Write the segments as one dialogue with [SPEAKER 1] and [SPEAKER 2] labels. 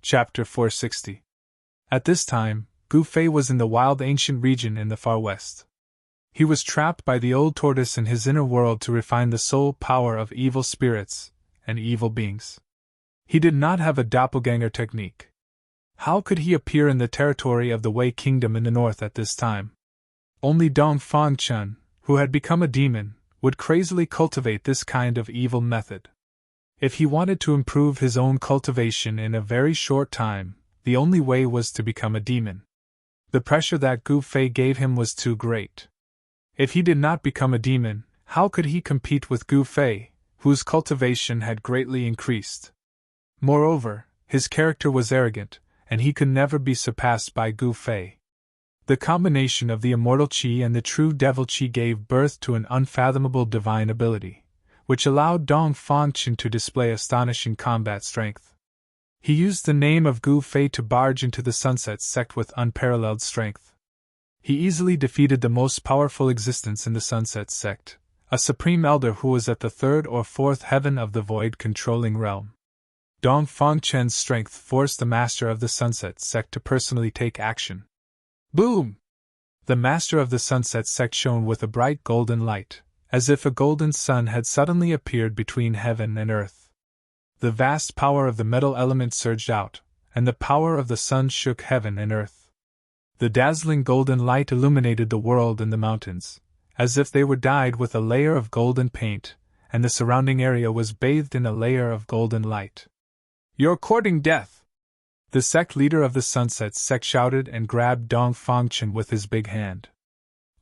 [SPEAKER 1] Chapter 460. At this time, Gu Fei was in the wild ancient region in the far west. He was trapped by the old tortoise in his inner world to refine the soul power of evil spirits and evil beings. He did not have a doppelganger technique. How could he appear in the territory of the Wei Kingdom in the north at this time? Only Dong Fangchen, who had become a demon, would crazily cultivate this kind of evil method. If he wanted to improve his own cultivation in a very short time, the only way was to become a demon. The pressure that Gu Fei gave him was too great. If he did not become a demon, how could he compete with Gu Fei, whose cultivation had greatly increased? Moreover, his character was arrogant, and he could never be surpassed by Gu Fei. The combination of the immortal qi and the true devil qi gave birth to an unfathomable divine ability, which allowed Dong Fangchen to display astonishing combat strength. He used the name of Gu Fei to barge into the Sunset Sect with unparalleled strength. He easily defeated the most powerful existence in the Sunset Sect, a supreme elder who was at the third or fourth heaven of the void-controlling realm. Dong Fangchen's strength forced the master of the Sunset Sect to personally take action. Boom! The master of the Sunset Sect shone with a bright golden light, as if a golden sun had suddenly appeared between heaven and earth. The vast power of the metal element surged out, and the power of the sun shook heaven and earth. The dazzling golden light illuminated the world and the mountains, as if they were dyed with a layer of golden paint, and the surrounding area was bathed in a layer of golden light. "You're courting death!" The sect leader of the Sunset Sect shouted and grabbed Dong Fangchen with his big hand.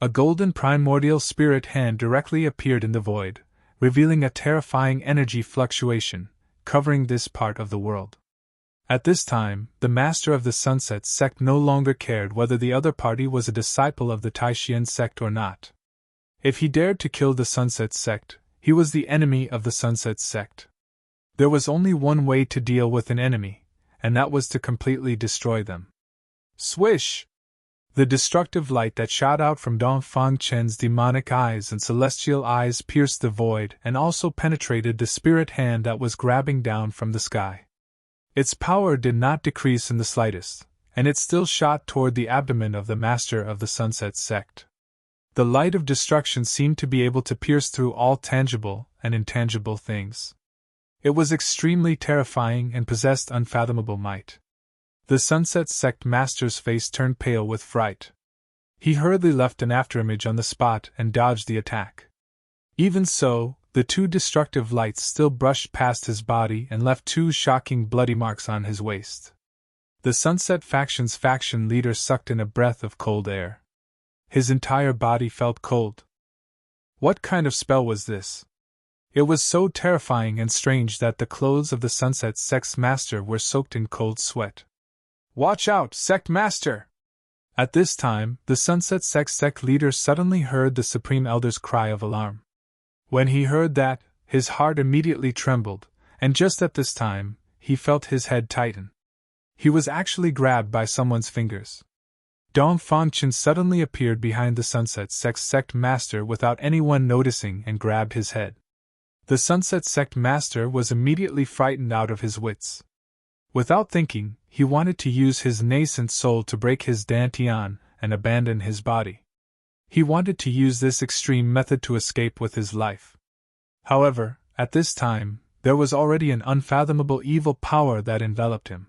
[SPEAKER 1] A golden primordial spirit hand directly appeared in the void, revealing a terrifying energy fluctuation, covering this part of the world. At this time, the master of the Sunset Sect no longer cared whether the other party was a disciple of the Taishian sect or not. If he dared to kill the Sunset Sect, he was the enemy of the Sunset Sect. There was only one way to deal with an enemy, and that was to completely destroy them. Swish! The destructive light that shot out from Dong Fangchen's demonic eyes and celestial eyes pierced the void and also penetrated the spirit hand that was grabbing down from the sky. Its power did not decrease in the slightest, and it still shot toward the abdomen of the master of the Sunset Sect. The light of destruction seemed to be able to pierce through all tangible and intangible things. It was extremely terrifying and possessed unfathomable might. The Sunset Sect master's face turned pale with fright. He hurriedly left an afterimage on the spot and dodged the attack. Even so, the two destructive lights still brushed past his body and left two shocking bloody marks on his waist. The Sunset Faction's faction leader sucked in a breath of cold air. His entire body felt cold. What kind of spell was this? It was so terrifying and strange that the clothes of the Sunset Sect's master were soaked in cold sweat. "Watch out, Sect Master!" At this time, the Sunset Sect leader suddenly heard the Supreme Elder's cry of alarm. When he heard that, his heart immediately trembled, and just at this time, he felt his head tighten. He was actually grabbed by someone's fingers. Dong Fangchen suddenly appeared behind the Sunset Sect master without anyone noticing and grabbed his head. The Sunset Sect master was immediately frightened out of his wits. Without thinking, he wanted to use his nascent soul to break his dantian and abandon his body. He wanted to use this extreme method to escape with his life. However, at this time, there was already an unfathomable evil power that enveloped him.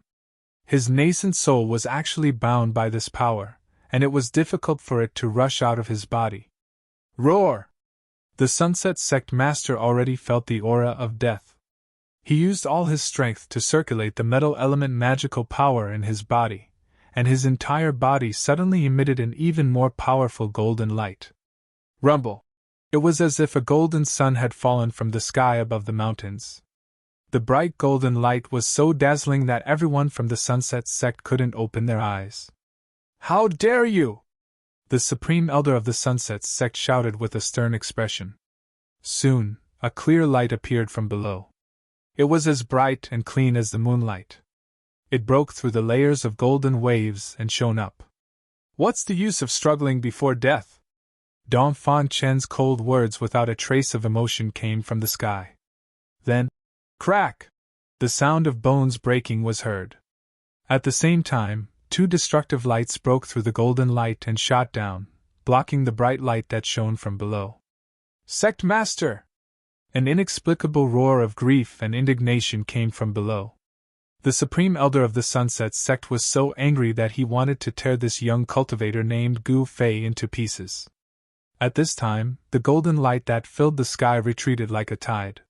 [SPEAKER 1] His nascent soul was actually bound by this power, and it was difficult for it to rush out of his body. Roar! The Sunset Sect master already felt the aura of death. He used all his strength to circulate the metal element magical power in his body, and his entire body suddenly emitted an even more powerful golden light. Rumble! It was as if a golden sun had fallen from the sky above the mountains. The bright golden light was so dazzling that everyone from the Sunset Sect couldn't open their eyes. "How dare you!" The Supreme Elder of the Sunset Sect shouted with a stern expression. Soon, a clear light appeared from below. It was as bright and clean as the moonlight. It broke through the layers of golden waves and shone up. "What's the use of struggling before death?" Dong Fangchen's cold words without a trace of emotion came from the sky. Then, crack! The sound of bones breaking was heard. At the same time, two destructive lights broke through the golden light and shot down, blocking the bright light that shone from below. Sect Master! An inexplicable roar of grief and indignation came from below. The Supreme Elder of the Sunset Sect was so angry that he wanted to tear this young cultivator named Gu Fei into pieces. At this time, the golden light that filled the sky retreated like a tide.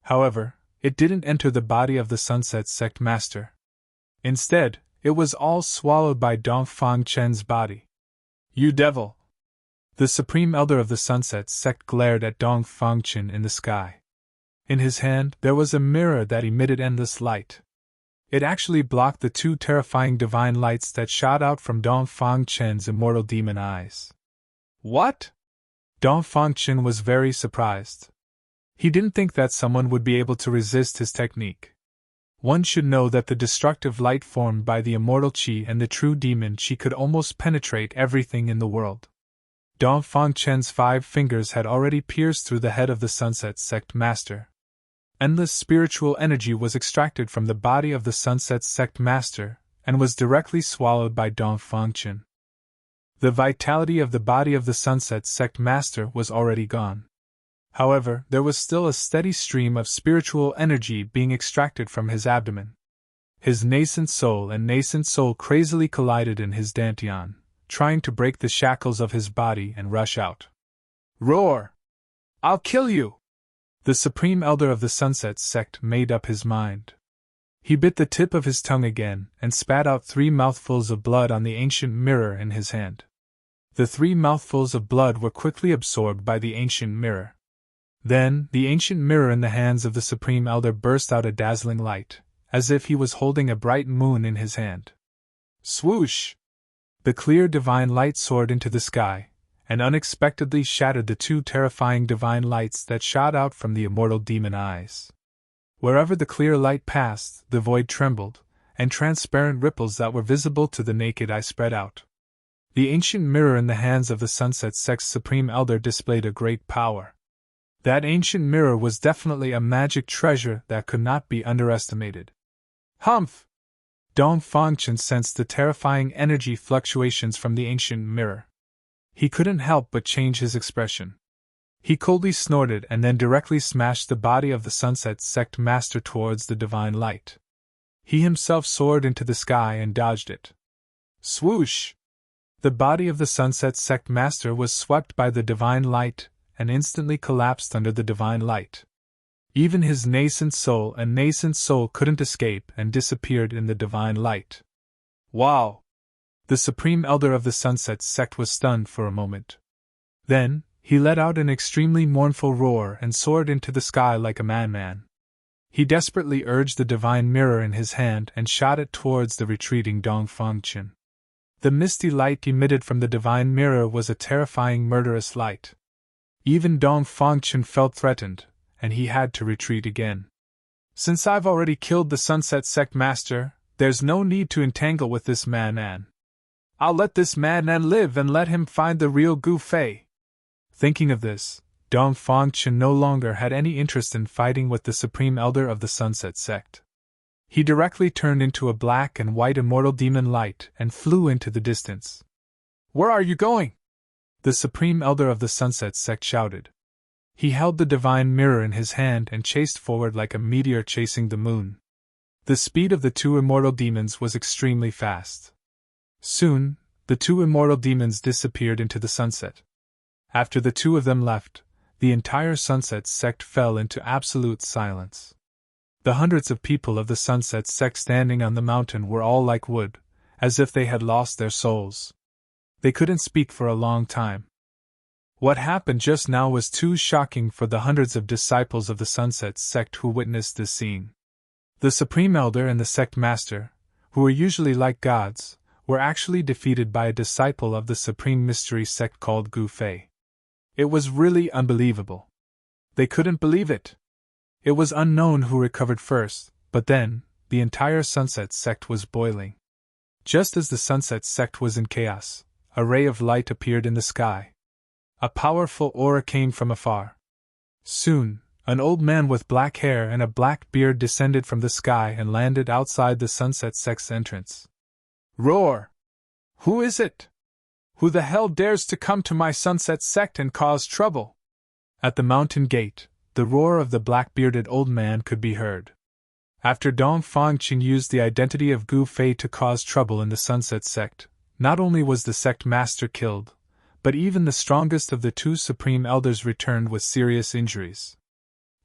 [SPEAKER 1] However, it didn't enter the body of the Sunset Sect Master. Instead, it was all swallowed by Dongfang Chen's body. You devil! The Supreme Elder of the Sunset Sect glared at Dongfang Chen in the sky. In his hand, there was a mirror that emitted endless light. It actually blocked the two terrifying divine lights that shot out from Dongfang Chen's immortal demon eyes. What? Dongfang Chen was very surprised. He didn't think that someone would be able to resist his technique. One should know that the destructive light formed by the immortal Qi and the true demon Qi could almost penetrate everything in the world. Dongfang Chen's 5 fingers had already pierced through the head of the Sunset Sect Master. Endless spiritual energy was extracted from the body of the Sunset Sect Master, and was directly swallowed by Dongfang Chen. The vitality of the body of the Sunset Sect Master was already gone. However, there was still a steady stream of spiritual energy being extracted from his abdomen. His nascent soul crazily collided in his dantian, trying to break the shackles of his body and rush out. Roar! I'll kill you! The Supreme Elder of the Sunset Sect made up his mind. He bit the tip of his tongue again and spat out 3 mouthfuls of blood on the ancient mirror in his hand. The 3 mouthfuls of blood were quickly absorbed by the ancient mirror. Then, the ancient mirror in the hands of the Supreme Elder burst out a dazzling light, as if he was holding a bright moon in his hand. Swoosh! The clear divine light soared into the sky, and unexpectedly shattered the 2 terrifying divine lights that shot out from the immortal demon eyes. Wherever the clear light passed, the void trembled, and transparent ripples that were visible to the naked eye spread out. The ancient mirror in the hands of the Sunset Sect's Supreme Elder displayed a great power. That ancient mirror was definitely a magic treasure that could not be underestimated. Humph! Dongfang Chen sensed the terrifying energy fluctuations from the ancient mirror. He couldn't help but change his expression. He coldly snorted and then directly smashed the body of the Sunset Sect Master towards the divine light. He himself soared into the sky and dodged it. Swoosh! The body of the Sunset Sect Master was swept by the divine light and instantly collapsed under the divine light. Even his nascent soul couldn't escape and disappeared in the divine light. Wow! The Supreme Elder of the Sunset Sect was stunned for a moment. Then, he let out an extremely mournful roar and soared into the sky like a madman. He desperately urged the divine mirror in his hand and shot it towards the retreating Dongfang Chen. The misty light emitted from the divine mirror was a terrifying murderous light. Even Dongfang Chen felt threatened, and he had to retreat again. Since I've already killed the Sunset Sect Master, there's no need to entangle with this madman. I'll let this madman live and let him find the real Gu Fei. Thinking of this, Dongfang Chen no longer had any interest in fighting with the Supreme Elder of the Sunset Sect. He directly turned into a black and white immortal demon light and flew into the distance. Where are you going? The Supreme Elder of the Sunset Sect shouted. He held the divine mirror in his hand and chased forward like a meteor chasing the moon. The speed of the 2 immortal demons was extremely fast. Soon, the 2 immortal demons disappeared into the sunset. After the 2 of them left, the entire Sunset Sect fell into absolute silence. The hundreds of people of the Sunset Sect standing on the mountain were all like wood, as if they had lost their souls. They couldn't speak for a long time. What happened just now was too shocking for the hundreds of disciples of the Sunset Sect who witnessed this scene. The Supreme Elder and the Sect Master, who were usually like gods, were actually defeated by a disciple of the Supreme Mystery Sect called Gu Fei. It was really unbelievable. They couldn't believe it. It was unknown who recovered first, but then, the entire Sunset Sect was boiling. Just as the Sunset Sect was in chaos, a ray of light appeared in the sky. A powerful aura came from afar. Soon, An old man with black hair and a black beard descended from the sky and landed outside the Sunset Sect's entrance. Roar! Who is it? Who the hell dares to come to my Sunset Sect and cause trouble? At the mountain gate, the roar of the black-bearded old man could be heard. After Dong Fangqin used the identity of Gu Fei to cause trouble in the Sunset Sect, not only was the sect master killed, but even the strongest of the two supreme elders returned with serious injuries.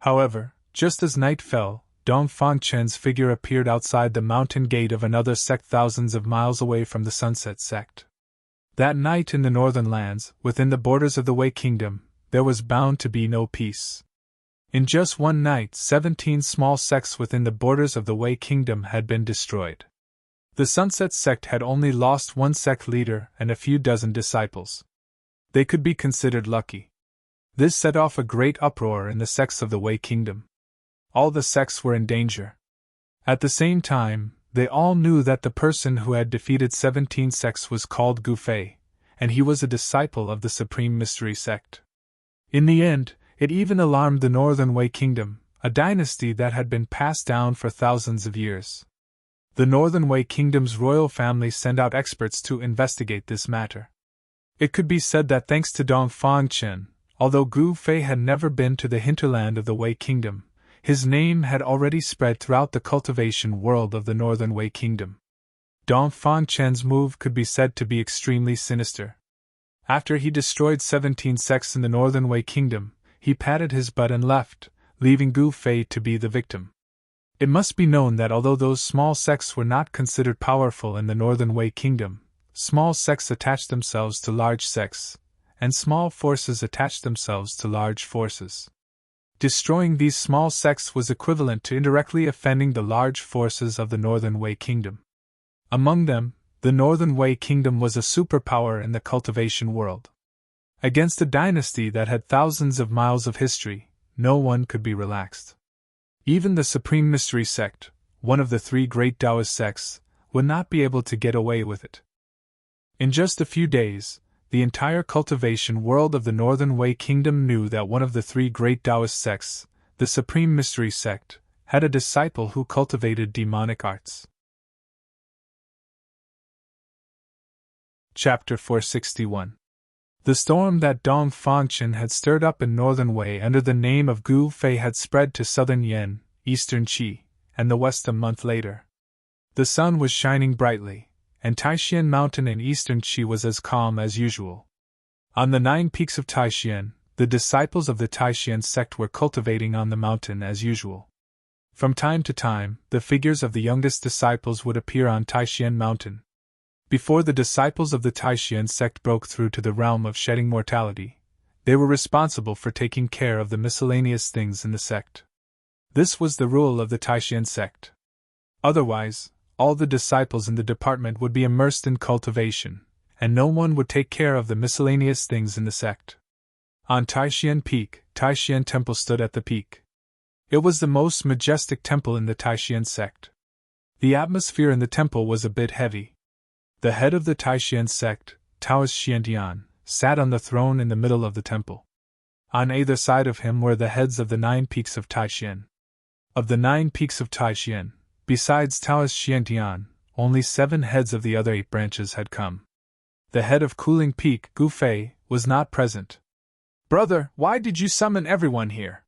[SPEAKER 1] However, just as night fell, Dong Fangqin's figure appeared outside the mountain gate of another sect thousands of miles away from the Sunset Sect. That night in the northern lands, within the borders of the Wei Kingdom, there was bound to be no peace. In just one night, 17 small sects within the borders of the Wei Kingdom had been destroyed. The Sunset Sect had only lost one sect leader and a few dozen disciples. They could be considered lucky. This set off a great uproar in the sects of the Wei Kingdom. All the sects were in danger. At the same time, they all knew that the person who had defeated 17 sects was called Gu Fei, and he was a disciple of the Supreme Mystery Sect. In the end, it even alarmed the Northern Wei Kingdom, a dynasty that had been passed down for thousands of years. The Northern Wei Kingdom's royal family sent out experts to investigate this matter. It could be said that thanks to Dong Fangqin, although Gu Fei had never been to the hinterland of the Wei Kingdom, his name had already spread throughout the cultivation world of the Northern Wei Kingdom. Dong Fangqin's move could be said to be extremely sinister. After he destroyed 17 sects in the Northern Wei Kingdom, he patted his butt and left, leaving Gu Fei to be the victim. It must be known that although those small sects were not considered powerful in the Northern Wei Kingdom, small sects attached themselves to large sects, and small forces attached themselves to large forces. Destroying these small sects was equivalent to indirectly offending the large forces of the Northern Wei Kingdom. Among them, the Northern Wei Kingdom was a superpower in the cultivation world. Against a dynasty that had thousands of miles of history, no one could be relaxed. Even the Supreme Mystery Sect, one of the three great Taoist sects, would not be able to get away with it. In just a few days, the entire cultivation world of the Northern Wei Kingdom knew that one of the three great Taoist sects, the Supreme Mystery Sect, had a disciple who cultivated demonic arts. Chapter 461. The storm that Dong Fangqin had stirred up in Northern Wei under the name of Gu Fei had spread to Southern Yen, Eastern Qi, and the West a month later. The sun was shining brightly, and Taishan Mountain in Eastern Qi was as calm as usual. On the 9 peaks of Taishan, the disciples of the Taishan sect were cultivating on the mountain as usual. From time to time, the figures of the youngest disciples would appear on Taishan Mountain. Before the disciples of the Taishan sect broke through to the realm of shedding mortality, they were responsible for taking care of the miscellaneous things in the sect. This was the rule of the Taishan sect. Otherwise, all the disciples in the department would be immersed in cultivation, and no one would take care of the miscellaneous things in the sect. On Taishan Peak, Taishan Temple stood at the peak. It was the most majestic temple in the Taishan sect. The atmosphere in the temple was a bit heavy. The head of the Taishan sect, Taoist Xiantian, sat on the throne in the middle of the temple. On either side of him were the heads of the 9 peaks of Taishan. Of the 9 peaks of Taishan, besides Taoist Xiantian, only 7 heads of the other 8 branches had come. The head of Cooling Peak, Gu Fei, was not present. "Brother, why did you summon everyone here?"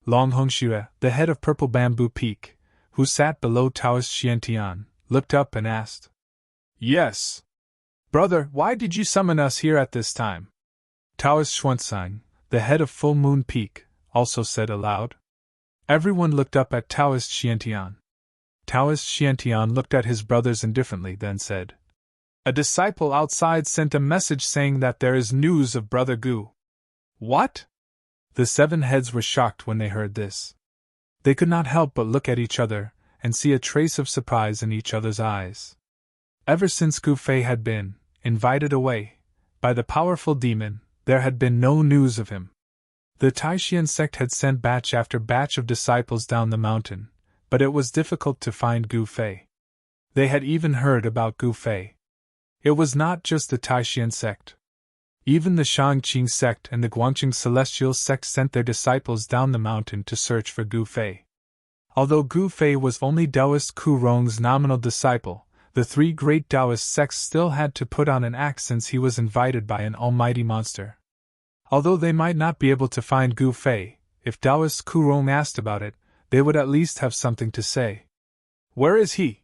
[SPEAKER 1] Long Hongxue, the head of Purple Bamboo Peak, who sat below Taoist Xiantian, looked up and asked. "Yes. Brother, why did you summon us here at this time?" Taoist Xuanzang, the head of Full Moon Peak, also said aloud. Everyone looked up at Taoist Xiantian. Taoist Xiantian looked at his brothers indifferently, then said, "A disciple outside sent a message saying that there is news of Brother Gu." "What?" The 7 heads were shocked when they heard this. They could not help but look at each other, and see a trace of surprise in each other's eyes. Ever since Gu Fei had been invited away by the powerful demon, there had been no news of him. The Taishan sect had sent batch after batch of disciples down the mountain, but it was difficult to find Gu Fei. They had even heard about Gu Fei. It was not just the Taishan sect. Even the Shangqing sect and the Guangqing celestial sect sent their disciples down the mountain to search for Gu Fei. Although Gu Fei was only Taoist Ku Rong's nominal disciple, the three great Taoist sects still had to put on an act since he was invited by an almighty monster. Although they might not be able to find Gu Fei, if Taoist Ku Rong asked about it, they would at least have something to say. "Where is he?"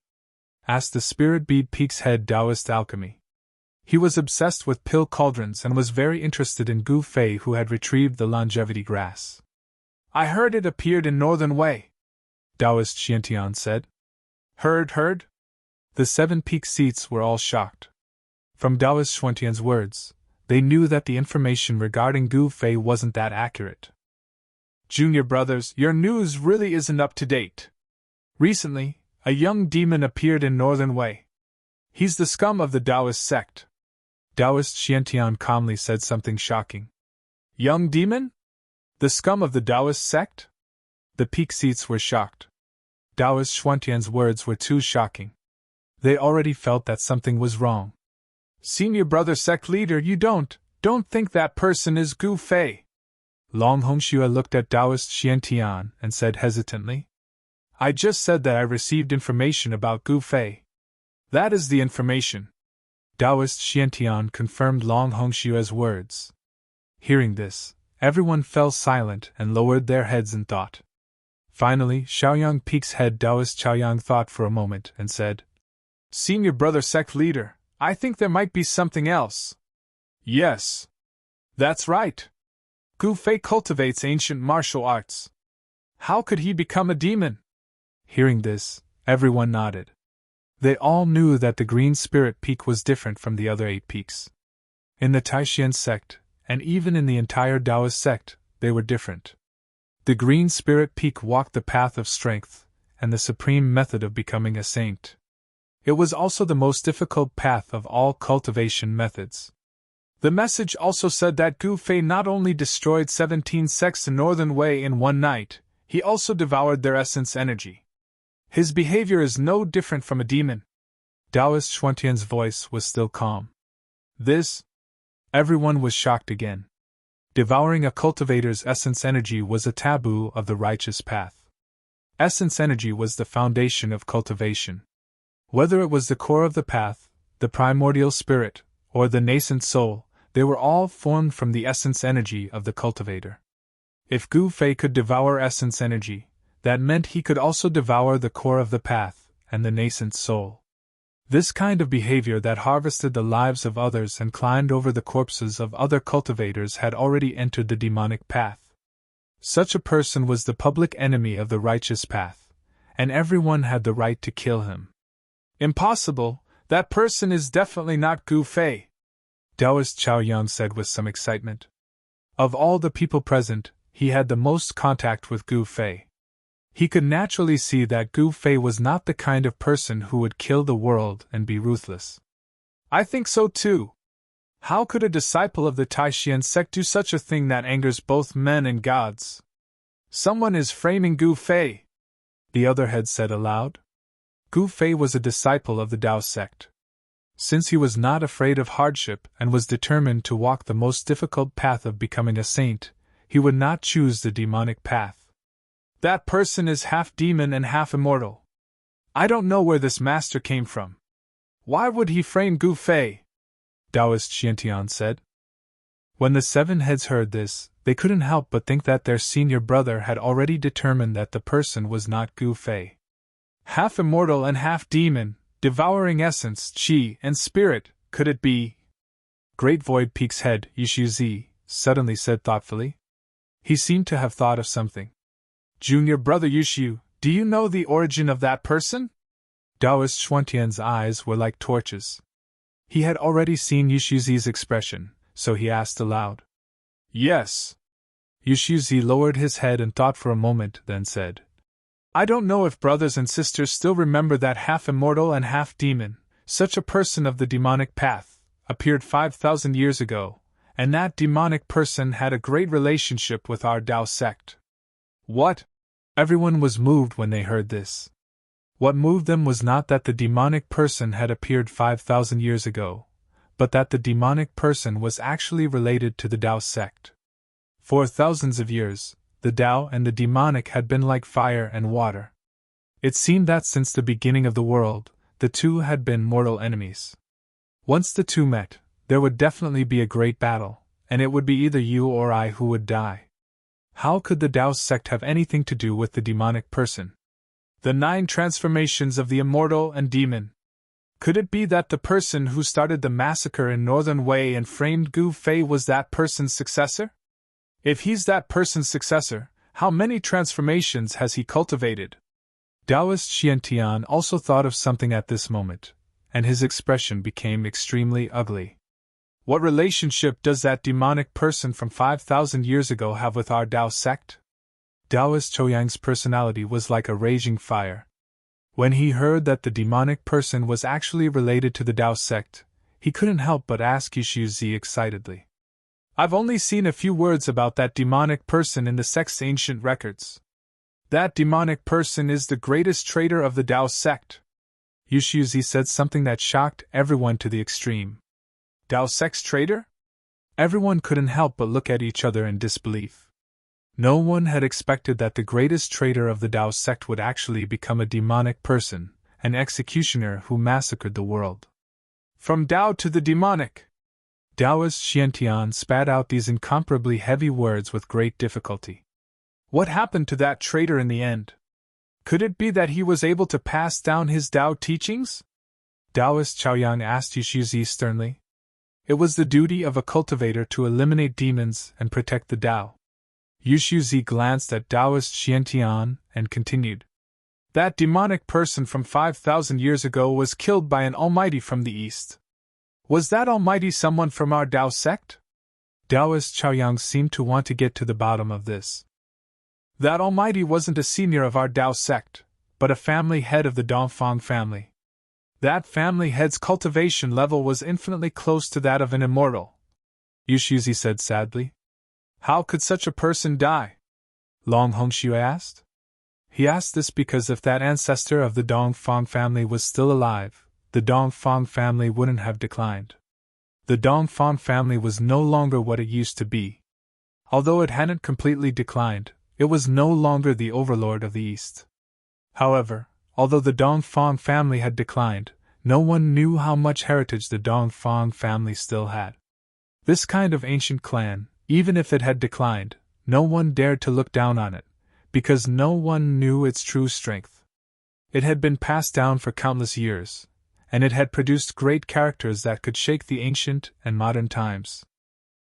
[SPEAKER 1] asked the Spirit Bead Peak's head Taoist alchemy. He was obsessed with pill cauldrons and was very interested in Gu Fei, who had retrieved the longevity grass. "I heard it appeared in Northern Wei," Taoist Xiantian said. Heard? The 7 peak seats were all shocked. From Taoist Xiantian's words, they knew that the information regarding Gu Fei wasn't that accurate. "Junior brothers, your news really isn't up to date. Recently, a young demon appeared in Northern Wei. He's the scum of the Taoist sect." Taoist Xiantian calmly said something shocking. "Young demon? The scum of the Taoist sect?" The peak seats were shocked. Taoist Xiantian's words were too shocking. They already felt that something was wrong. "Senior brother sect leader, you don't think that person is Gu Fei?" Long Hongxue looked at Taoist Xiantian and said hesitantly. "I just said that I received information about Gu Fei. That is the information." Taoist Xiantian confirmed Long Hongxue's words. Hearing this, everyone fell silent and lowered their heads in thought. Finally, Shaoyang Peak's head Taoist Chaoyang thought for a moment and said, "Senior brother sect leader, I think there might be something else." "Yes. That's right. Gu Fei cultivates ancient martial arts. How could he become a demon?" Hearing this, everyone nodded. They all knew that the Green Spirit Peak was different from the other 8 peaks. In the Taishan sect, and even in the entire Taoist sect, they were different. The Green Spirit Peak walked the path of strength, and the supreme method of becoming a saint. It was also the most difficult path of all cultivation methods. The message also said that Gu Fei not only destroyed 17 sects in Northern Wei in one night, he also devoured their essence energy. His behavior is no different from a demon. Taoist Xuantian's voice was still calm. This? Everyone was shocked again. Devouring a cultivator's essence energy was a taboo of the righteous path. Essence energy was the foundation of cultivation. Whether it was the core of the path, the primordial spirit, or the nascent soul, they were all formed from the essence energy of the cultivator. If Gu Fei could devour essence energy, that meant he could also devour the core of the path and the nascent soul. This kind of behavior that harvested the lives of others and climbed over the corpses of other cultivators had already entered the demonic path. Such a person was the public enemy of the righteous path, and everyone had the right to kill him. "Impossible, that person is definitely not Gu Fei," Taoist Chaoyang said with some excitement. Of all the people present, he had the most contact with Gu Fei. He could naturally see that Gu Fei was not the kind of person who would kill the world and be ruthless. "I think so too. How could a disciple of the Taishan sect do such a thing that angers both men and gods? Someone is framing Gu Fei," the other had said aloud. Gu Fei was a disciple of the Tao sect. Since he was not afraid of hardship and was determined to walk the most difficult path of becoming a saint, he would not choose the demonic path. "That person is half demon and half immortal. I don't know where this master came from. Why would he frame Gu Fei?" Taoist Xiantian said. When the 7 heads heard this, they couldn't help but think that their senior brother had already determined that the person was not Gu Fei. Half immortal and half demon, devouring essence, qi, and spirit, could it be? Great Void Peak's head, Yishu Zi, suddenly said thoughtfully. He seemed to have thought of something. "Junior brother Yushu, do you know the origin of that person?" Taoist Xuantian's eyes were like torches. He had already seen Yushuzi's expression, so he asked aloud. "Yes." Yushuzi lowered his head and thought for a moment, then said, "I don't know if brothers and sisters still remember that half immortal and half demon, such a person of the demonic path, appeared 5,000 years ago, and that demonic person had a great relationship with our Tao sect." "What?" Everyone was moved when they heard this. What moved them was not that the demonic person had appeared 5,000 years ago, but that the demonic person was actually related to the Tao sect. For thousands of years, the Tao and the demonic had been like fire and water. It seemed that since the beginning of the world, the two had been mortal enemies. Once the two met, there would definitely be a great battle, and it would be either you or I who would die. How could the Tao sect have anything to do with the demonic person? The 9 transformations of the immortal and demon. Could it be that the person who started the massacre in Northern Wei and framed Gu Fei was that person's successor? If he's that person's successor, how many transformations has he cultivated? Taoist Xiantian also thought of something at this moment, and his expression became extremely ugly. What relationship does that demonic person from 5,000 years ago have with our Tao sect? Taoist Chouyang's personality was like a raging fire. When he heard that the demonic person was actually related to the Tao sect, he couldn't help but ask Yushuzi excitedly. I've only seen a few words about that demonic person in the sect's ancient records. That demonic person is the greatest traitor of the Tao sect. Yushuzi said something that shocked everyone to the extreme. Tao sect's traitor? Everyone couldn't help but look at each other in disbelief. No one had expected that the greatest traitor of the Tao sect would actually become a demonic person, an executioner who massacred the world. From Tao to the demonic! Taoist Xiantian spat out these incomparably heavy words with great difficulty. What happened to that traitor in the end? Could it be that he was able to pass down his Tao teachings? Taoist Chaoyang asked Yushuzi sternly. It was the duty of a cultivator to eliminate demons and protect the Tao. Yushuzi glanced at Taoist Xiantian and continued. That demonic person from 5,000 years ago was killed by an almighty from the east. Was that almighty someone from our Tao sect? Taoist Chaoyang seemed to want to get to the bottom of this. That almighty wasn't a senior of our Tao sect, but a family head of the Dongfang family. That family head's cultivation level was infinitely close to that of an immortal, Yushuzi said sadly. How could such a person die? Long Hongxiu asked. He asked this because if that ancestor of the Dongfang family was still alive, the Dongfang family wouldn't have declined. The Dongfang family was no longer what it used to be. Although it hadn't completely declined, it was no longer the overlord of the East. However, although the Dongfang family had declined, no one knew how much heritage the Dongfang family still had. This kind of ancient clan, even if it had declined, no one dared to look down on it, because no one knew its true strength. It had been passed down for countless years, and it had produced great characters that could shake the ancient and modern times.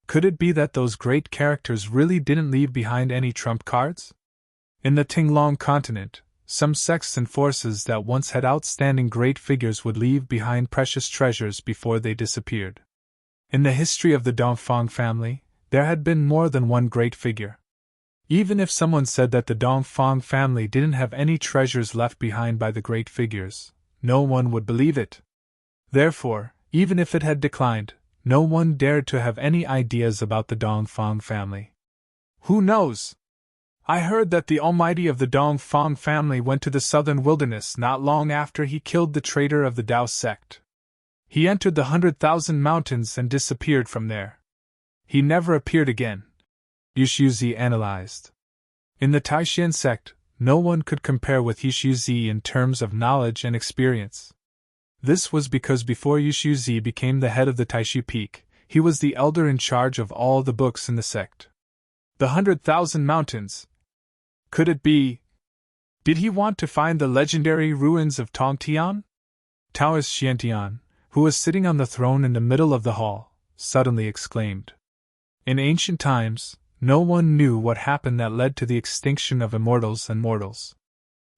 [SPEAKER 1] Could it be that those great characters really didn't leave behind any trump cards? In the Tinglong continent, some sects and forces that once had outstanding great figures would leave behind precious treasures before they disappeared. In the history of the Dongfang family, there had been more than one great figure. Even if someone said that the Dongfang family didn't have any treasures left behind by the great figures, no one would believe it. Therefore, even if it had declined, no one dared to have any ideas about the Dongfang family. Who knows? I heard that the almighty of the Dongfang family went to the southern wilderness not long after he killed the traitor of the Tao sect. He entered the 100,000 mountains and disappeared from there. He never appeared again, Yushuzi analyzed. In the Taishan sect, no one could compare with Yushuzi in terms of knowledge and experience. This was because before Yushuzi became the head of the Taishu Peak, he was the elder in charge of all the books in the sect. The 100,000 mountains. Could it be? Did he want to find the legendary ruins of Tongtian? Taoist Xiantian, who was sitting on the throne in the middle of the hall, suddenly exclaimed. In ancient times, no one knew what happened that led to the extinction of immortals and mortals.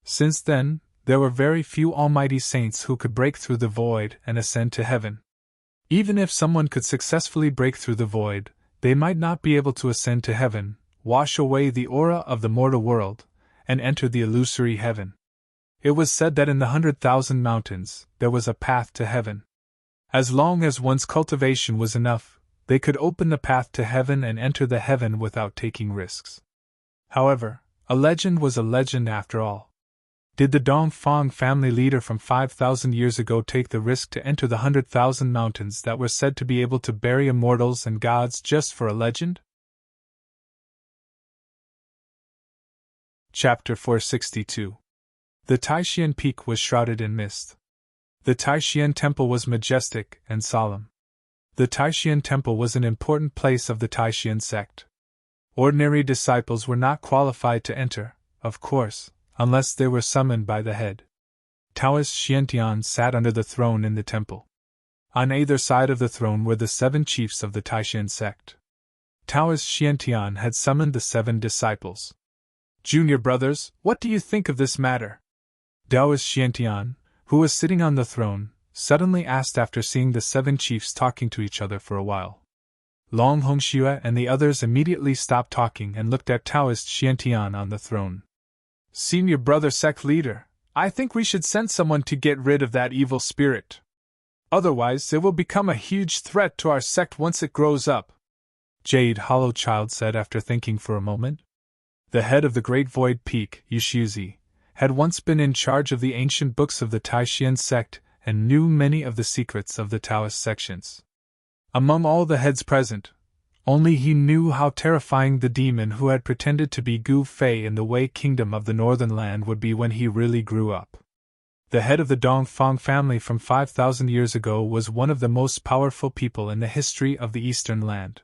[SPEAKER 1] Since then, there were very few almighty saints who could break through the void and ascend to heaven. Even if someone could successfully break through the void, they might not be able to ascend to heaven, wash away the aura of the mortal world, and enter the illusory heaven. It was said that in the 100,000 mountains, there was a path to heaven. As long as one's cultivation was enough, they could open the path to heaven and enter the heaven without taking risks. However, a legend was a legend after all. Did the Dongfang family leader from 5,000 years ago take the risk to enter the 100,000 mountains that were said to be able to bury immortals and gods just for a legend? Chapter 462. The Taishan Peak was shrouded in mist. The Taishan Temple was majestic and solemn. The Taishan Temple was an important place of the Taishan sect. Ordinary disciples were not qualified to enter, of course, unless they were summoned by the head. Taoist Xiantian sat under the throne in the temple. On either side of the throne were the 7 chiefs of the Taishan sect. Taoist Xiantian had summoned the 7 disciples. "Junior brothers, what do you think of this matter?" Taoist Xiantian, who was sitting on the throne, suddenly asked after seeing the 7 chiefs talking to each other for a while. Long Hongxue and the others immediately stopped talking and looked at Taoist Xiantian on the throne. "Senior brother sect leader, I think we should send someone to get rid of that evil spirit. Otherwise, it will become a huge threat to our sect once it grows up," Jade Hollow Child said after thinking for a moment. The head of the Great Void Peak, Yushuzi, had once been in charge of the ancient books of the Taishan sect and knew many of the secrets of the Taoist sections. Among all the heads present, only he knew how terrifying the demon who had pretended to be Gu Fei in the Wei Kingdom of the Northern Land would be when he really grew up. The head of the Dongfang family from 5,000 years ago was one of the most powerful people in the history of the Eastern Land.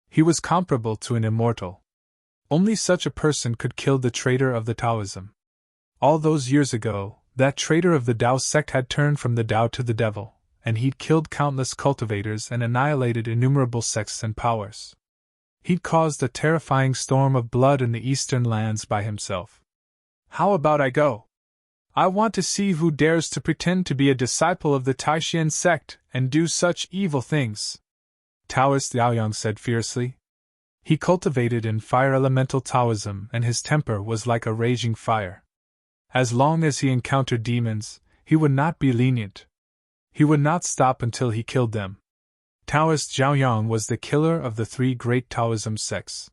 [SPEAKER 1] He was comparable to an immortal. Only such a person could kill the traitor of the Taoism. All those years ago, that traitor of the Tao sect had turned from the Tao to the devil, and he'd killed countless cultivators and annihilated innumerable sects and powers. He'd caused a terrifying storm of blood in the eastern lands by himself. "How about I go? I want to see who dares to pretend to be a disciple of the Taishan sect and do such evil things," Taoist Liaoyang said fiercely. He cultivated in fire elemental Taoism and his temper was like a raging fire. As long as he encountered demons, he would not be lenient. He would not stop until he killed them. Taoist Zhaoyang was the killer of the 3 great Taoism sects.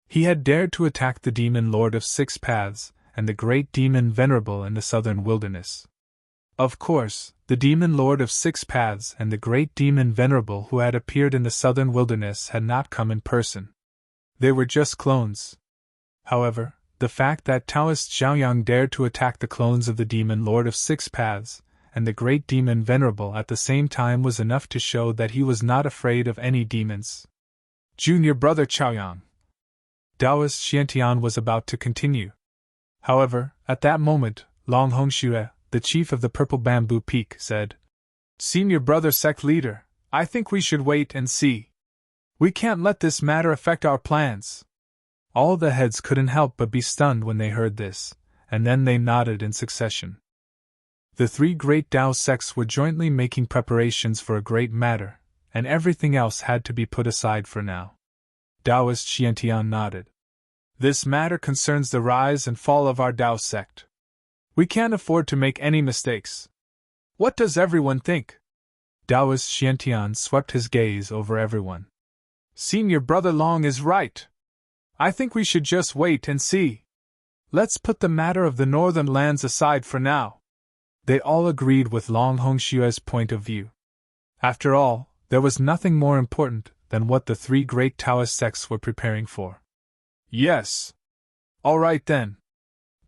[SPEAKER 1] He had dared to attack the demon Lord of 6 Paths and the great demon Venerable in the southern wilderness. Of course, the demon Lord of 6 Paths and the great demon Venerable who had appeared in the southern wilderness had not come in person. They were just clones. However, the fact that Taoist Zhaoyang dared to attack the clones of the demon Lord of 6 Paths and the great demon Venerable at the same time was enough to show that he was not afraid of any demons. "Junior brother Chaoyang," Taoist Xiantian was about to continue. However, at that moment, Long Hongxue, the chief of the Purple Bamboo Peak, said, "Senior brother sect leader, I think we should wait and see. We can't let this matter affect our plans." All the heads couldn't help but be stunned when they heard this, and then they nodded in succession. The 3 great Tao sects were jointly making preparations for a great matter, and everything else had to be put aside for now. Taoist Xiantian nodded. "This matter concerns the rise and fall of our Tao sect. We can't afford to make any mistakes. What does everyone think?" Taoist Xiantian swept his gaze over everyone. "Senior brother Long is right. I think we should just wait and see. Let's put the matter of the northern lands aside for now." They all agreed with Long Hongxue's point of view. After all, there was nothing more important than what the 3 great Taoist sects were preparing for. "Yes. All right then."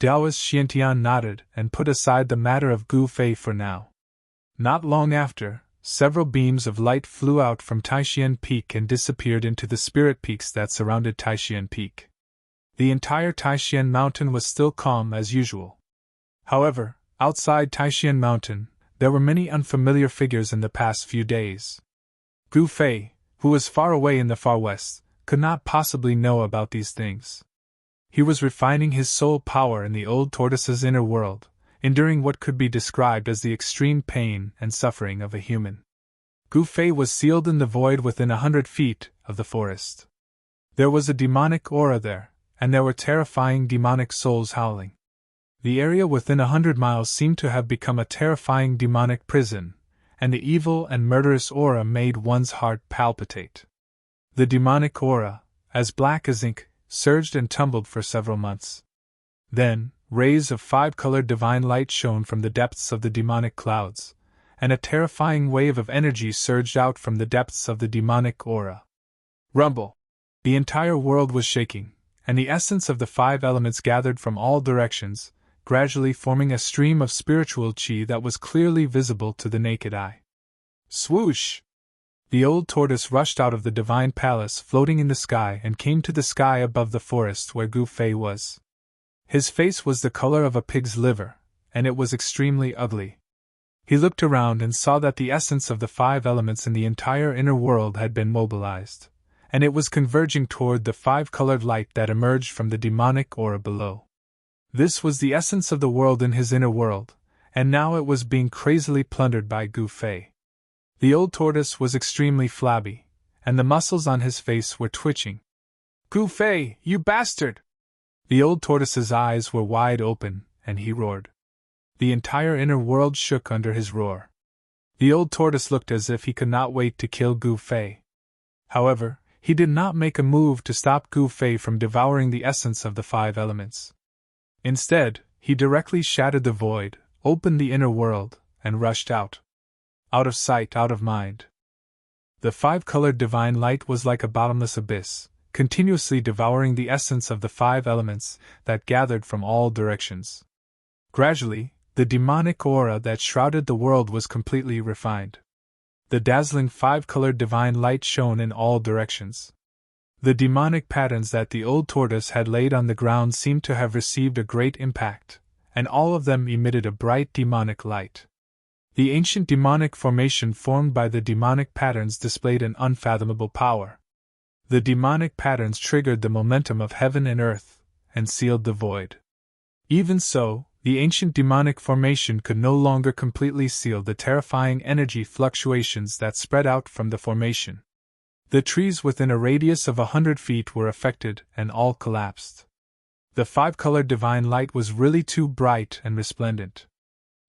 [SPEAKER 1] Taoist Xiantian nodded and put aside the matter of Gu Fei for now. Not long after, several beams of light flew out from Taishan Peak and disappeared into the spirit peaks that surrounded Taishan Peak. The entire Taishan Mountain was still calm as usual. However, outside Taishan Mountain, there were many unfamiliar figures in the past few days. Gu Fei, who was far away in the far west, could not possibly know about these things. He was refining his soul power in the old tortoise's inner world, enduring what could be described as the extreme pain and suffering of a human. Gu Fei was sealed in the void within 100 feet of the forest. There was a demonic aura there, and there were terrifying demonic souls howling. The area within 100 miles seemed to have become a terrifying demonic prison, and the evil and murderous aura made one's heart palpitate. The demonic aura, as black as ink, surged and tumbled for several months. Then, Rays of five-colored divine light shone from the depths of the demonic clouds, and a terrifying wave of energy surged out from the depths of the demonic aura. Rumble! The entire world was shaking, and the essence of the five elements gathered from all directions, gradually forming a stream of spiritual chi that was clearly visible to the naked eye. Swoosh! The old tortoise rushed out of the divine palace floating in the sky and came to the sky above the forest where Gu Fei was. His face was the color of a pig's liver, and it was extremely ugly. He looked around and saw that the essence of the five elements in the entire inner world had been mobilized, and it was converging toward the five-colored light that emerged from the demonic aura below. This was the essence of the world in his inner world, and now it was being crazily plundered by Gu Fei. The old tortoise was extremely flabby, and the muscles on his face were twitching. "Gu Fei, you bastard!" The old tortoise's eyes were wide open, and he roared. The entire inner world shook under his roar. The old tortoise looked as if he could not wait to kill Gu Fei. However, he did not make a move to stop Gu Fei from devouring the essence of the five elements. Instead, he directly shattered the void, opened the inner world, and rushed out. Out of sight, out of mind. The five-colored divine light was like a bottomless abyss, continuously devouring the essence of the five elements that gathered from all directions. Gradually, the demonic aura that shrouded the world was completely refined. The dazzling five-colored divine light shone in all directions. The demonic patterns that the old tortoise had laid on the ground seemed to have received a great impact, and all of them emitted a bright demonic light. The ancient demonic formation formed by the demonic patterns displayed an unfathomable power. The demonic patterns triggered the momentum of heaven and earth, and sealed the void. Even so, the ancient demonic formation could no longer completely seal the terrifying energy fluctuations that spread out from the formation. The trees within a radius of 100 feet were affected, and all collapsed. The five-colored divine light was really too bright and resplendent.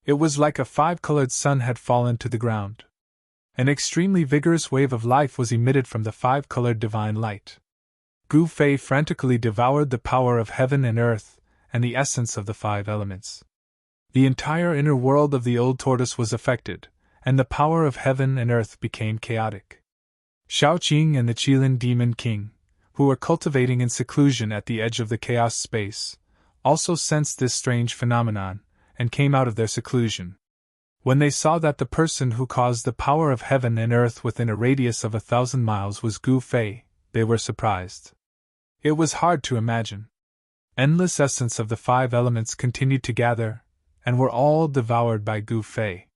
[SPEAKER 1] It was like a five-colored sun had fallen to the ground. An extremely vigorous wave of life was emitted from the five-colored divine light. Gu Fei frantically devoured the power of heaven and earth, and the essence of the five elements. The entire inner world of the old tortoise was affected, and the power of heaven and earth became chaotic. Shaoqing and the Qilin Demon King, who were cultivating in seclusion at the edge of the chaos space, also sensed this strange phenomenon, and came out of their seclusion. When they saw that the person who caused the power of heaven and earth within a radius of 1,000 miles was Gu Fei, they were surprised. It was hard to imagine. Endless essence of the five elements continued to gather, and were all devoured by Gu Fei.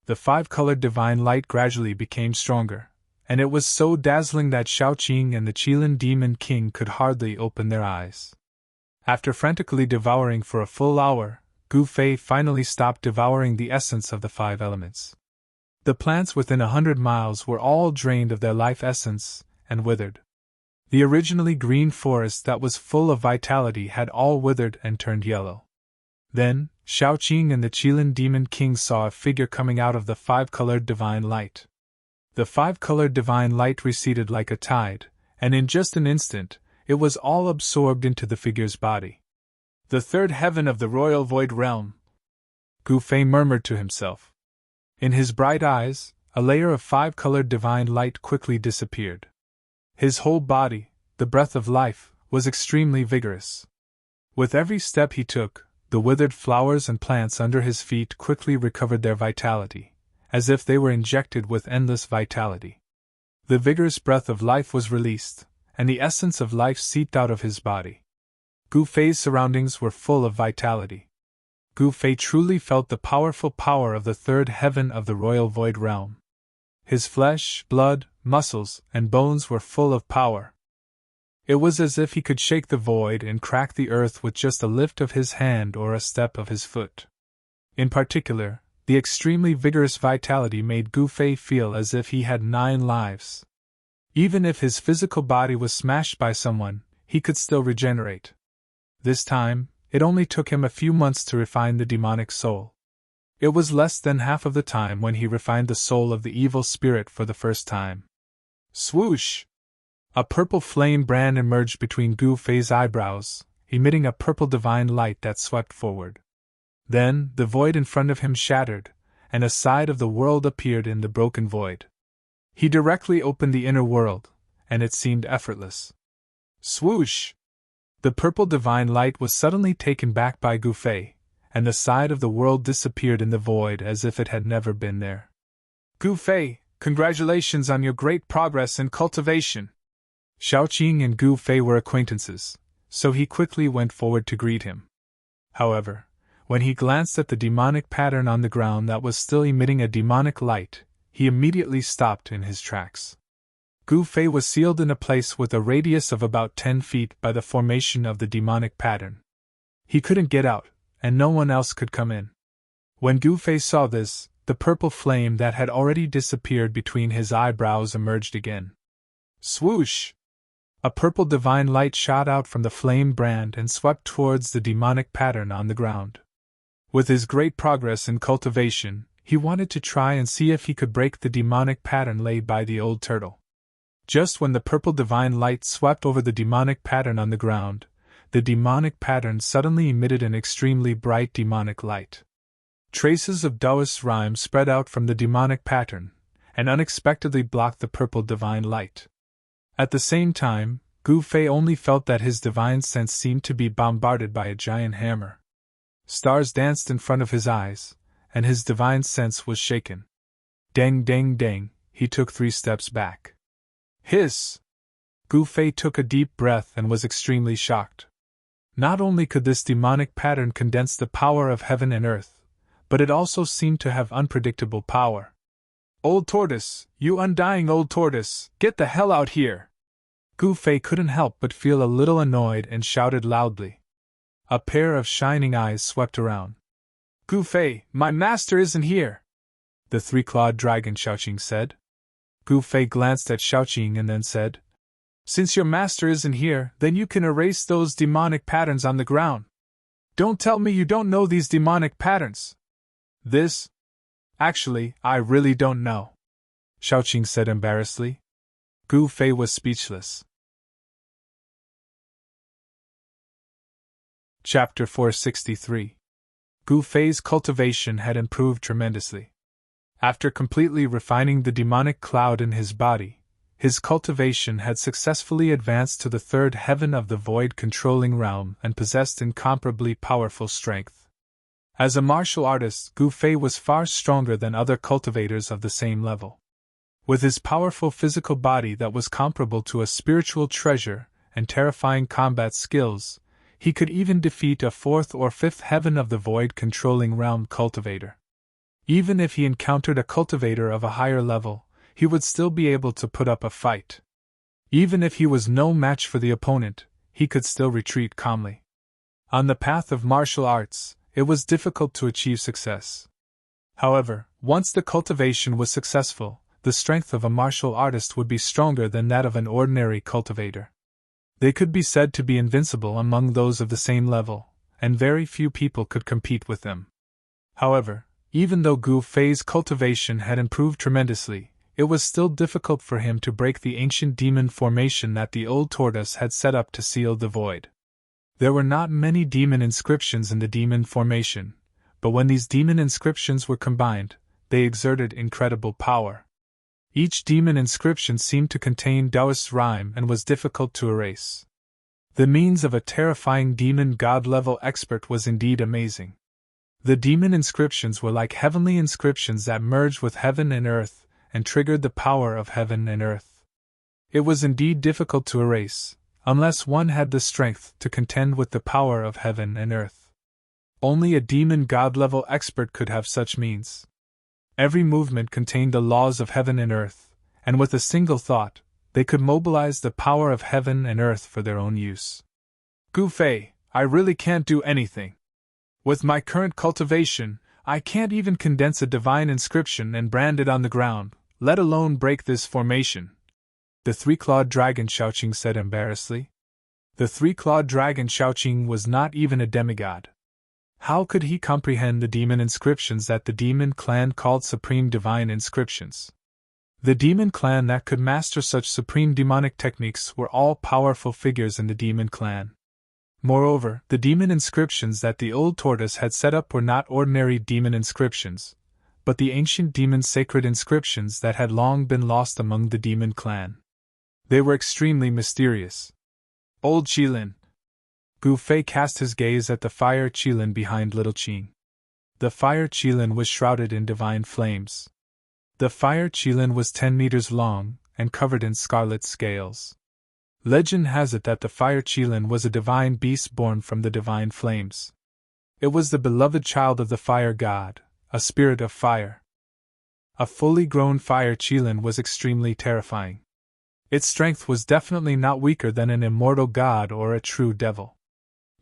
[SPEAKER 1] The five-colored divine light gradually became stronger, and it was so dazzling that Shaoqing and the Qilin Demon King could hardly open their eyes. After frantically devouring for a full hour, Gu Fei finally stopped devouring the essence of the five elements. The plants within 100 miles were all drained of their life essence, and withered. The originally green forest that was full of vitality had all withered and turned yellow. Then, Shaoqing and the Qilin Demon King saw a figure coming out of the five-colored divine light. The five-colored divine light receded like a tide, and in just an instant, it was all absorbed into the figure's body. "The third heaven of the royal void realm," Gu Fei murmured to himself. In his bright eyes, a layer of five-colored divine light quickly disappeared. His whole body, the breath of life, was extremely vigorous. With every step he took, the withered flowers and plants under his feet quickly recovered their vitality, as if they were injected with endless vitality. The vigorous breath of life was released, and the essence of life seeped out of his body. Gu Fei's surroundings were full of vitality. Gu Fei truly felt the powerful power of the third heaven of the royal void realm. His flesh, blood, muscles, and bones were full of power. It was as if he could shake the void and crack the earth with just a lift of his hand or a step of his foot. In particular, the extremely vigorous vitality made Gu Fei feel as if he had 9 lives. Even if his physical body was smashed by someone, he could still regenerate. This time, it only took him a few months to refine the demonic soul. It was less than half of the time when he refined the soul of the evil spirit for the first time. Swoosh! A purple flame brand emerged between Gu Fei's eyebrows, emitting a purple divine light that swept forward. Then, the void in front of him shattered, and a side of the world appeared in the broken void. He directly opened the inner world, and it seemed effortless. Swoosh! The purple divine light was suddenly taken back by Gu Fei, and the side of the world disappeared in the void as if it had never been there. Gu Fei, congratulations on your great progress in cultivation! Xiaoqing and Gu Fei were acquaintances, so he quickly went forward to greet him. However, when he glanced at the demonic pattern on the ground that was still emitting a demonic light, he immediately stopped in his tracks. Gu Fei was sealed in a place with a radius of about 10 feet by the formation of the demonic pattern. He couldn't get out, and no one else could come in. When Gu Fei saw this, the purple flame that had already disappeared between his eyebrows emerged again. Swoosh! A purple divine light shot out from the flame brand and swept towards the demonic pattern on the ground. With his great progress in cultivation, he wanted to try and see if he could break the demonic pattern laid by the old turtle. Just when the purple divine light swept over the demonic pattern on the ground, the demonic pattern suddenly emitted an extremely bright demonic light. Traces of Taoist rhyme spread out from the demonic pattern, and unexpectedly blocked the purple divine light. At the same time, Gu Fei only felt that his divine sense seemed to be bombarded by a giant hammer. Stars danced in front of his eyes, and his divine sense was shaken. Dang dang dang, he took 3 steps back. Hiss! Gu Fei took a deep breath and was extremely shocked. Not only could this demonic pattern condense the power of heaven and earth, but it also seemed to have unpredictable power. Old tortoise, you undying old tortoise, get the hell out here! Gu Fei couldn't help but feel a little annoyed and shouted loudly. A pair of shining eyes swept around. Gu Fei, my master isn't here! The 3-clawed dragon, Xiaoqing said. Gu Fei glanced at Xiaoqing and then said, Since your master isn't here, then you can erase those demonic patterns on the ground. Don't tell me you don't know these demonic patterns. Actually, I really don't know, Xiaoqing said embarrassedly. Gu Fei was speechless. Chapter 463. Gu Fei's cultivation had improved tremendously. After completely refining the demonic cloud in his body, his cultivation had successfully advanced to the 3rd heaven of the void controlling realm and possessed incomparably powerful strength. As a martial artist, Gu Fei was far stronger than other cultivators of the same level. With his powerful physical body that was comparable to a spiritual treasure and terrifying combat skills, he could even defeat a 4th or 5th heaven of the void controlling realm cultivator. Even if he encountered a cultivator of a higher level, he would still be able to put up a fight. Even if he was no match for the opponent, he could still retreat calmly. On the path of martial arts, it was difficult to achieve success. However, once the cultivation was successful, the strength of a martial artist would be stronger than that of an ordinary cultivator. They could be said to be invincible among those of the same level, and very few people could compete with them. However, even though Gu Fei's cultivation had improved tremendously, it was still difficult for him to break the ancient demon formation that the old tortoise had set up to seal the void. There were not many demon inscriptions in the demon formation, but when these demon inscriptions were combined, they exerted incredible power. Each demon inscription seemed to contain Taoist rhyme and was difficult to erase. The means of a terrifying demon god-level expert was indeed amazing. The demon inscriptions were like heavenly inscriptions that merged with heaven and earth and triggered the power of heaven and earth. It was indeed difficult to erase, unless one had the strength to contend with the power of heaven and earth. Only a demon god-level expert could have such means. Every movement contained the laws of heaven and earth, and with a single thought, they could mobilize the power of heaven and earth for their own use. Gu Fei, I really can't do anything. With my current cultivation, I can't even condense a divine inscription and brand it on the ground, let alone break this formation. The 3-clawed dragon, Xiaoqing said embarrassedly. The 3-clawed dragon, Xiaoqing, was not even a demigod. How could he comprehend the demon inscriptions that the demon clan called supreme divine inscriptions? The demon clan that could master such supreme demonic techniques were all powerful figures in the demon clan. Moreover, the demon inscriptions that the old tortoise had set up were not ordinary demon inscriptions, but the ancient demon's sacred inscriptions that had long been lost among the demon clan. They were extremely mysterious. Old Qilin. Gu Fei cast his gaze at the fire Qilin behind little Qing. The fire Qilin was shrouded in divine flames. The fire Qilin was 10 meters long and covered in scarlet scales. Legend has it that the fire Qilin was a divine beast born from the divine flames. It was the beloved child of the fire god, a spirit of fire. A fully grown fire Qilin was extremely terrifying. Its strength was definitely not weaker than an immortal god or a true devil.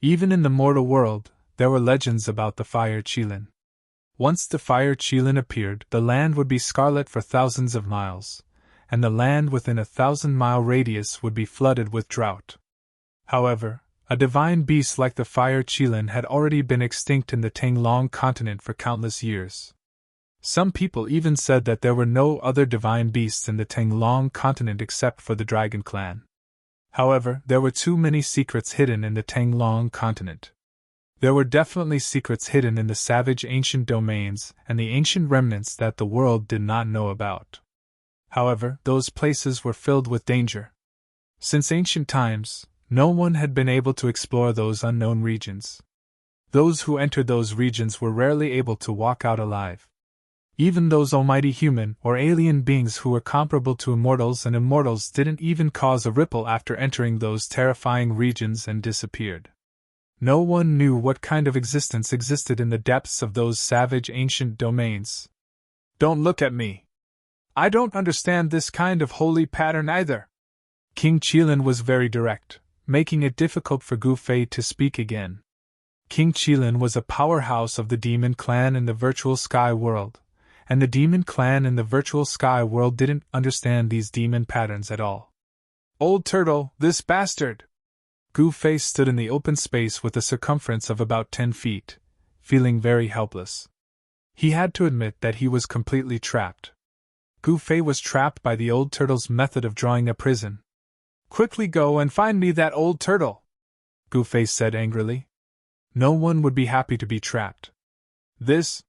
[SPEAKER 1] Even in the mortal world, there were legends about the fire Qilin. Once the fire Qilin appeared, the land would be scarlet for thousands of miles, and the land within a 1,000-mile radius would be flooded with drought. However, a divine beast like the fire Qilin had already been extinct in the Tanglong continent for countless years. Some people even said that there were no other divine beasts in the Tanglong continent except for the Dragon Clan. However, there were too many secrets hidden in the Tanglong continent. There were definitely secrets hidden in the savage ancient domains and the ancient remnants that the world did not know about. However, those places were filled with danger. Since ancient times, no one had been able to explore those unknown regions. Those who entered those regions were rarely able to walk out alive. Even those almighty human or alien beings who were comparable to immortals and immortals didn't even cause a ripple after entering those terrifying regions and disappeared. No one knew what kind of existence existed in the depths of those savage ancient domains. Don't look at me. I don't understand this kind of holy pattern either. King Qilin was very direct, making it difficult for Gu Fei to speak again. King Qilin was a powerhouse of the demon clan in the virtual sky world, and the demon clan in the virtual sky world didn't understand these demon patterns at all. Old turtle, this bastard! Gu Fei stood in the open space with a circumference of about 10 feet, feeling very helpless. He had to admit that he was completely trapped. Gu Fei was trapped by the old turtle's method of drawing a prison. Quickly go and find me that old turtle, Gu Fei said angrily. No one would be happy to be trapped. This?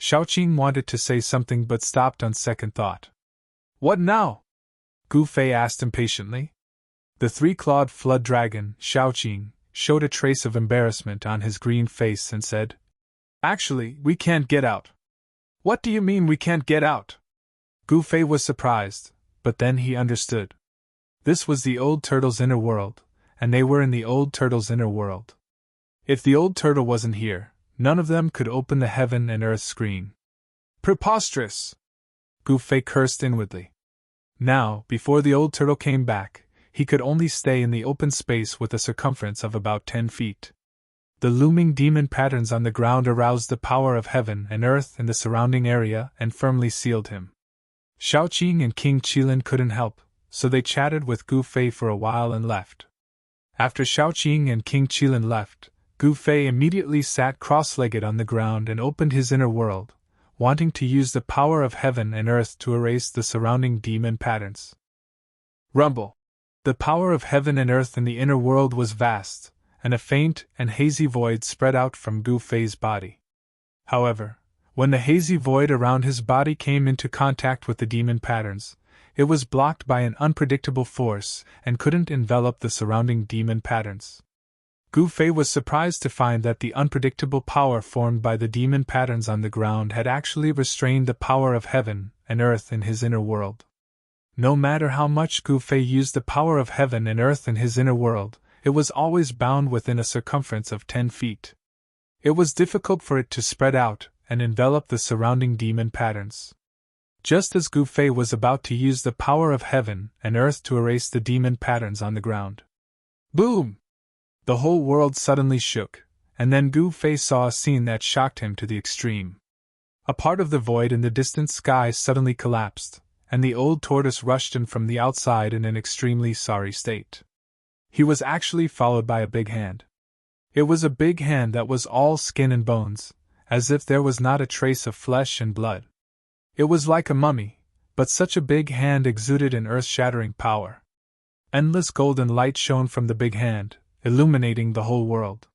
[SPEAKER 1] Xiaoqing wanted to say something but stopped on second thought. What now? Gu Fei asked impatiently. The three-clawed flood dragon, Xiaoqing, showed a trace of embarrassment on his green face and said, Actually, we can't get out. What do you mean we can't get out? Gu Fei was surprised, but then he understood. This was the old turtle's inner world, and they were in the old turtle's inner world. If the old turtle wasn't here, none of them could open the heaven and earth screen. Preposterous! Gu Fei cursed inwardly. Now, before the old turtle came back, he could only stay in the open space with a circumference of about 10 feet. The looming demon patterns on the ground aroused the power of heaven and earth in the surrounding area and firmly sealed him. Xiaoqing and King Qilin couldn't help, so they chatted with Gu Fei for a while and left. After Xiaoqing and King Qilin left, Gu Fei immediately sat cross-legged on the ground and opened his inner world, wanting to use the power of heaven and earth to erase the surrounding demon patterns. Rumble! The power of heaven and earth in the inner world was vast, and a faint and hazy void spread out from Gu Fei's body. However, when the hazy void around his body came into contact with the demon patterns, it was blocked by an unpredictable force and couldn't envelop the surrounding demon patterns. Gu Fei was surprised to find that the unpredictable power formed by the demon patterns on the ground had actually restrained the power of heaven and earth in his inner world. No matter how much Gu Fei used the power of heaven and earth in his inner world, it was always bound within a circumference of 10 feet. It was difficult for it to spread out and envelop the surrounding demon patterns. Just as Gu Fei was about to use the power of heaven and earth to erase the demon patterns on the ground. Boom! The whole world suddenly shook, and then Gu Fei saw a scene that shocked him to the extreme. A part of the void in the distant sky suddenly collapsed, and the old tortoise rushed in from the outside in an extremely sorry state. He was actually followed by a big hand. It was a big hand that was all skin and bones, as if there was not a trace of flesh and blood. It was like a mummy, but such a big hand exuded an earth-shattering power. Endless golden light shone from the big hand, illuminating the whole world.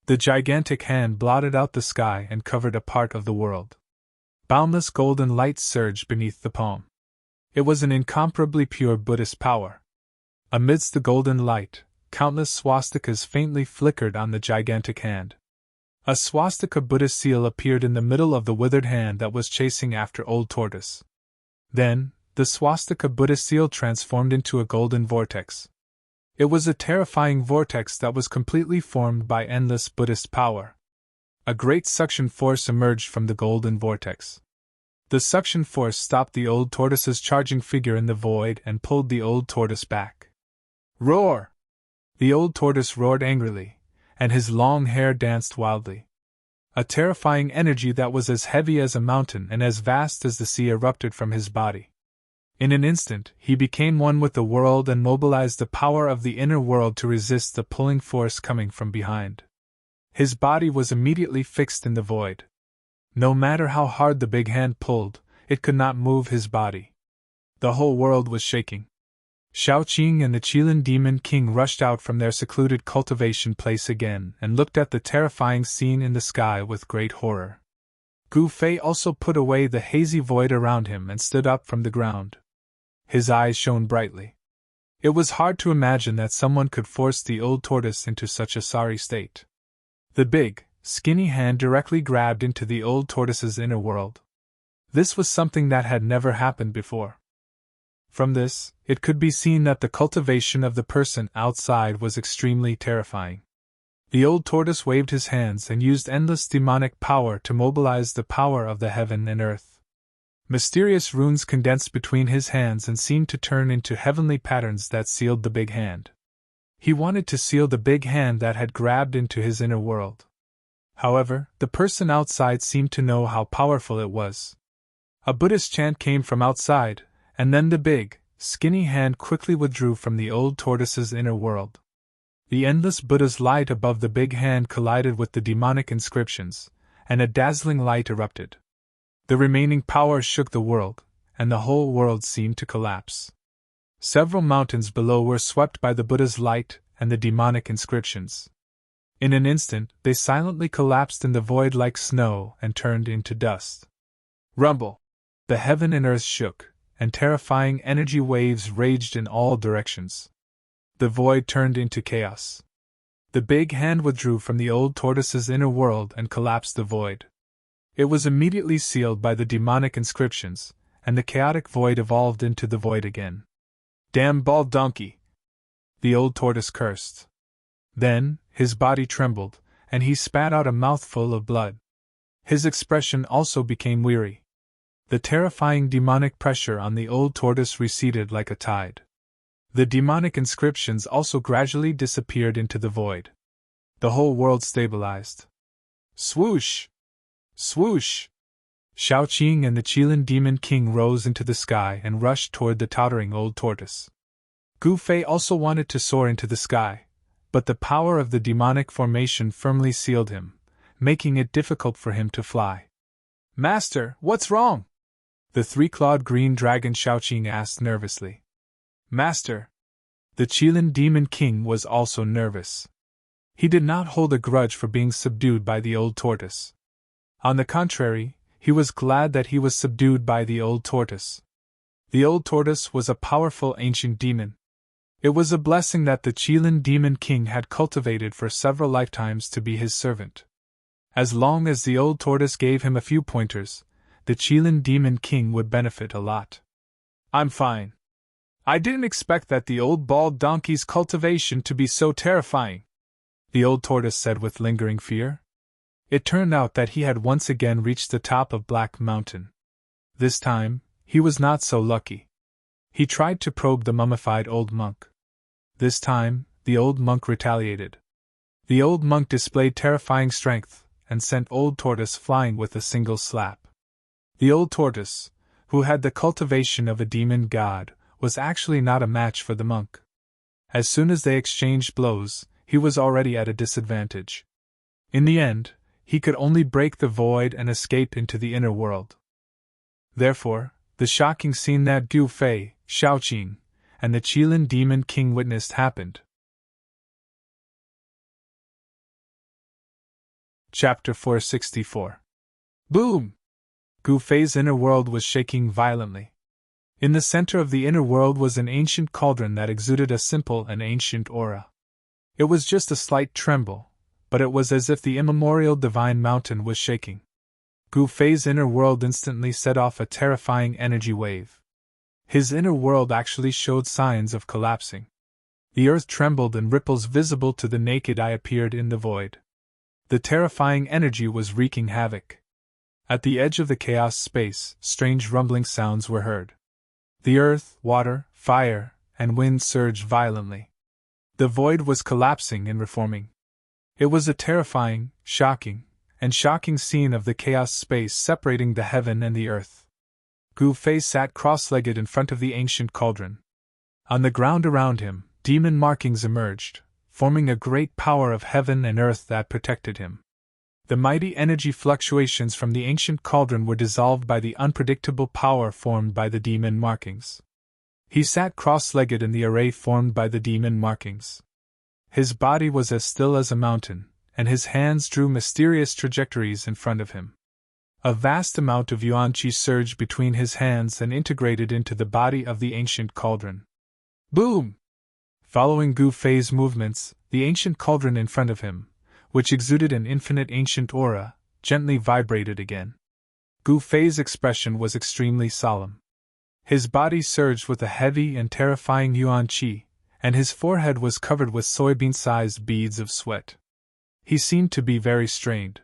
[SPEAKER 1] The gigantic hand blotted out the sky and covered a part of the world. Boundless golden light surged beneath the palm. It was an incomparably pure Buddhist power. Amidst the golden light, countless swastikas faintly flickered on the gigantic hand. A swastika Buddhist seal appeared in the middle of the withered hand that was chasing after Old Tortoise. Then, the swastika Buddhist seal transformed into a golden vortex. It was a terrifying vortex that was completely formed by endless Buddhist power. A great suction force emerged from the golden vortex. The suction force stopped the Old Tortoise's charging figure in the void and pulled the Old Tortoise back. Roar! The Old Tortoise roared angrily, and his long hair danced wildly. A terrifying energy that was as heavy as a mountain and as vast as the sea erupted from his body. In an instant, he became one with the world and mobilized the power of the inner world to resist the pulling force coming from behind. His body was immediately fixed in the void. No matter how hard the big hand pulled, it could not move his body. The whole world was shaking. Shaoqing and the Qilin Demon King rushed out from their secluded cultivation place again and looked at the terrifying scene in the sky with great horror. Gu Fei also put away the hazy void around him and stood up from the ground. His eyes shone brightly. It was hard to imagine that someone could force the Old Tortoise into such a sorry state. The big, skinny hand directly grabbed into the Old Tortoise's inner world. This was something that had never happened before. From this, it could be seen that the cultivation of the person outside was extremely terrifying. The Old Tortoise waved his hands and used endless demonic power to mobilize the power of the heaven and earth. Mysterious runes condensed between his hands and seemed to turn into heavenly patterns that sealed the big hand. He wanted to seal the big hand that had grabbed into his inner world. However, the person outside seemed to know how powerful it was. A Buddhist chant came from outside, and then the big, skinny hand quickly withdrew from the Old Tortoise's inner world. The endless Buddha's light above the big hand collided with the demonic inscriptions, and a dazzling light erupted. The remaining power shook the world, and the whole world seemed to collapse. Several mountains below were swept by the Buddha's light and the demonic inscriptions. In an instant, they silently collapsed in the void like snow and turned into dust. Rumble! The heaven and earth shook, and terrifying energy waves raged in all directions. The void turned into chaos. The big hand withdrew from the Old Tortoise's inner world and collapsed the void. It was immediately sealed by the demonic inscriptions, and the chaotic void evolved into the void again. Damn bald donkey! The Old Tortoise cursed. Then, his body trembled, and he spat out a mouthful of blood. His expression also became weary. The terrifying demonic pressure on the Old Tortoise receded like a tide. The demonic inscriptions also gradually disappeared into the void. The whole world stabilized. Swoosh! Swoosh! Shaoqing and the Qilin Demon King rose into the sky and rushed toward the tottering Old Tortoise. Gu Fei also wanted to soar into the sky, but the power of the demonic formation firmly sealed him, making it difficult for him to fly. Master, what's wrong? The three-clawed green dragon Shaoqing asked nervously. Master! The Qilin Demon King was also nervous. He did not hold a grudge for being subdued by the Old Tortoise. On the contrary, he was glad that he was subdued by the Old Tortoise. The Old Tortoise was a powerful ancient demon. It was a blessing that the Qilin Demon King had cultivated for several lifetimes to be his servant. As long as the Old Tortoise gave him a few pointers, the Qilin Demon King would benefit a lot. I'm fine. I didn't expect that the old bald donkey's cultivation to be so terrifying, the Old Tortoise said with lingering fear. It turned out that he had once again reached the top of Black Mountain. This time, he was not so lucky. He tried to probe the mummified old monk. This time, the old monk retaliated. The old monk displayed terrifying strength and sent Old Tortoise flying with a single slap. The Old Tortoise, who had the cultivation of a demon god, was actually not a match for the monk. As soon as they exchanged blows, he was already at a disadvantage. In the end, he could only break the void and escape into the inner world. Therefore, the shocking scene that Gu Fei, Shaoqing, and the Qilin Demon King witnessed happened. Chapter 464. Boom! Gu Fei's inner world was shaking violently. In the center of the inner world was an ancient cauldron that exuded a simple and ancient aura. It was just a slight tremble, but it was as if the immemorial divine mountain was shaking. Gu Fei's inner world instantly set off a terrifying energy wave. His inner world actually showed signs of collapsing. The earth trembled and ripples visible to the naked eye appeared in the void. The terrifying energy was wreaking havoc. At the edge of the chaos space, strange rumbling sounds were heard. The earth, water, fire, and wind surged violently. The void was collapsing and reforming. It was a terrifying, shocking scene of the chaos space separating the heaven and the earth. Gu Fei sat cross-legged in front of the ancient cauldron. On the ground around him, demon markings emerged, forming a great power of heaven and earth that protected him. The mighty energy fluctuations from the ancient cauldron were dissolved by the unpredictable power formed by the demon markings. He sat cross-legged in the array formed by the demon markings. His body was as still as a mountain, and his hands drew mysterious trajectories in front of him. A vast amount of yuan qi surged between his hands and integrated into the body of the ancient cauldron. Boom! Following Gu Fei's movements, the ancient cauldron in front of him, which exuded an infinite ancient aura, gently vibrated again. Gu Fei's expression was extremely solemn. His body surged with a heavy and terrifying yuan qi, and his forehead was covered with soybean-sized beads of sweat. He seemed to be very strained.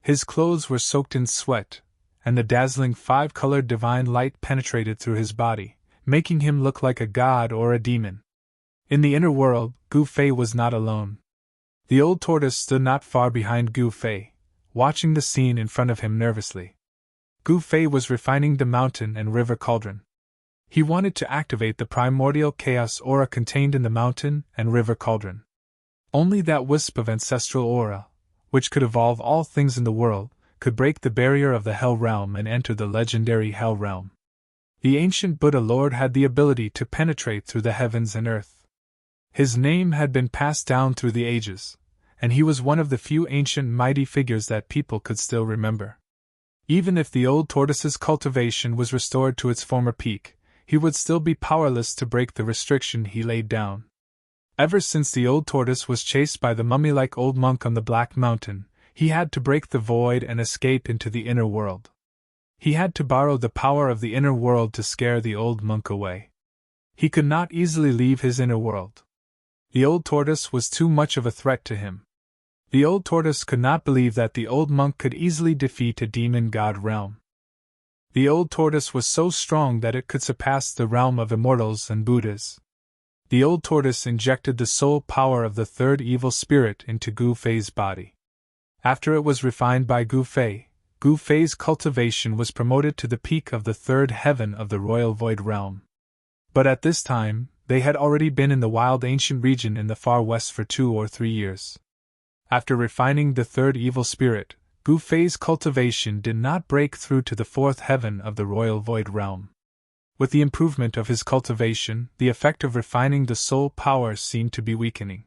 [SPEAKER 1] His clothes were soaked in sweat, and the dazzling five-colored divine light penetrated through his body, making him look like a god or a demon. In the inner world, Gu Fei was not alone. The old tortoise stood not far behind Gu Fei, watching the scene in front of him nervously. Gu Fei was refining the mountain and river cauldron. He wanted to activate the primordial chaos aura contained in the mountain and river cauldron. Only that wisp of ancestral aura, which could evolve all things in the world, could break the barrier of the Hell Realm and enter the legendary Hell Realm. The ancient Buddha Lord had the ability to penetrate through the heavens and earth. His name had been passed down through the ages, and he was one of the few ancient mighty figures that people could still remember. Even if the old tortoise's cultivation was restored to its former peak, he would still be powerless to break the restriction he laid down. Ever since the old tortoise was chased by the mummy-like old monk on the Black Mountain, he had to break the void and escape into the inner world. He had to borrow the power of the inner world to scare the old monk away. He could not easily leave his inner world. The old tortoise was too much of a threat to him. The old tortoise could not believe that the old monk could easily defeat a demon god realm. The old tortoise was so strong that it could surpass the realm of immortals and Buddhas. The old tortoise injected the soul power of the third evil spirit into Gu Fei's body. After it was refined by Gu Fei's cultivation was promoted to the peak of the third heaven of the royal void realm. But at this time, they had already been in the wild ancient region in the far west for 2 or 3 years. After refining the third evil spirit, Gu Fei's cultivation did not break through to the fourth heaven of the royal void realm. With the improvement of his cultivation, the effect of refining the soul power seemed to be weakening.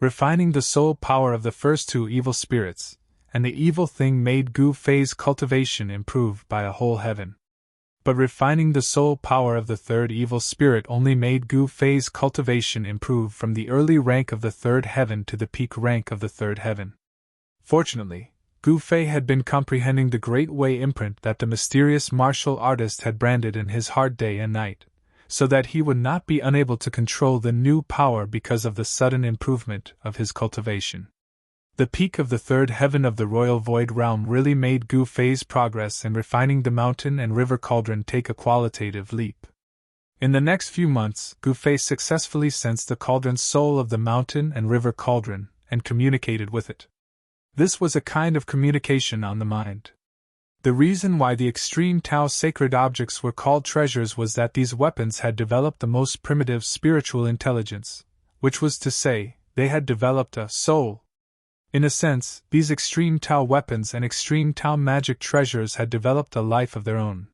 [SPEAKER 1] Refining the soul power of the first 2 evil spirits, and the evil thing made Gu Fei's cultivation improve by a whole heaven. But refining the soul power of the third evil spirit only made Gu Fei's cultivation improve from the early rank of the third heaven to the peak rank of the third heaven. Fortunately, Gu Fei had been comprehending the great way imprint that the mysterious martial artist had branded in his heart day and night, so that he would not be unable to control the new power because of the sudden improvement of his cultivation. The peak of the third heaven of the royal void realm really made Gu Fei's progress in refining the mountain and river cauldron take a qualitative leap. In the next few months, Gu Fei successfully sensed the cauldron's soul of the mountain and river cauldron, and communicated with it. This was a kind of communication on the mind. The reason why the extreme Tao sacred objects were called treasures was that these weapons had developed the most primitive spiritual intelligence, which was to say, they had developed a soul. In a sense, these extreme Tao weapons and extreme Tao magic treasures had developed a life of their own.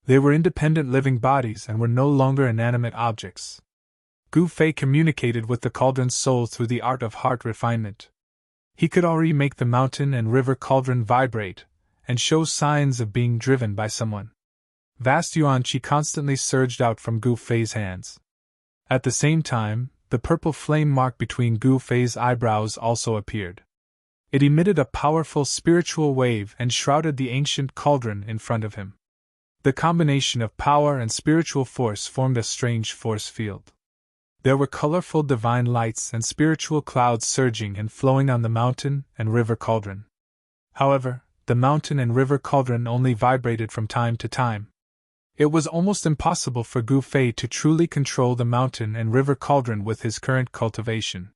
[SPEAKER 1] They were independent living bodies and were no longer inanimate objects. Gu Fei communicated with the cauldron's soul through the art of heart refinement. He could already make the mountain and river cauldron vibrate, and show signs of being driven by someone. Vast yuan qi constantly surged out from Gu Fei's hands. At the same time, the purple flame mark between Gu Fei's eyebrows also appeared. It emitted a powerful spiritual wave and shrouded the ancient cauldron in front of him. The combination of power and spiritual force formed a strange force field. There were colorful divine lights and spiritual clouds surging and flowing on the mountain and river cauldron. However, the mountain and river cauldron only vibrated from time to time. It was almost impossible for Gu Fei to truly control the mountain and river cauldron with his current cultivation.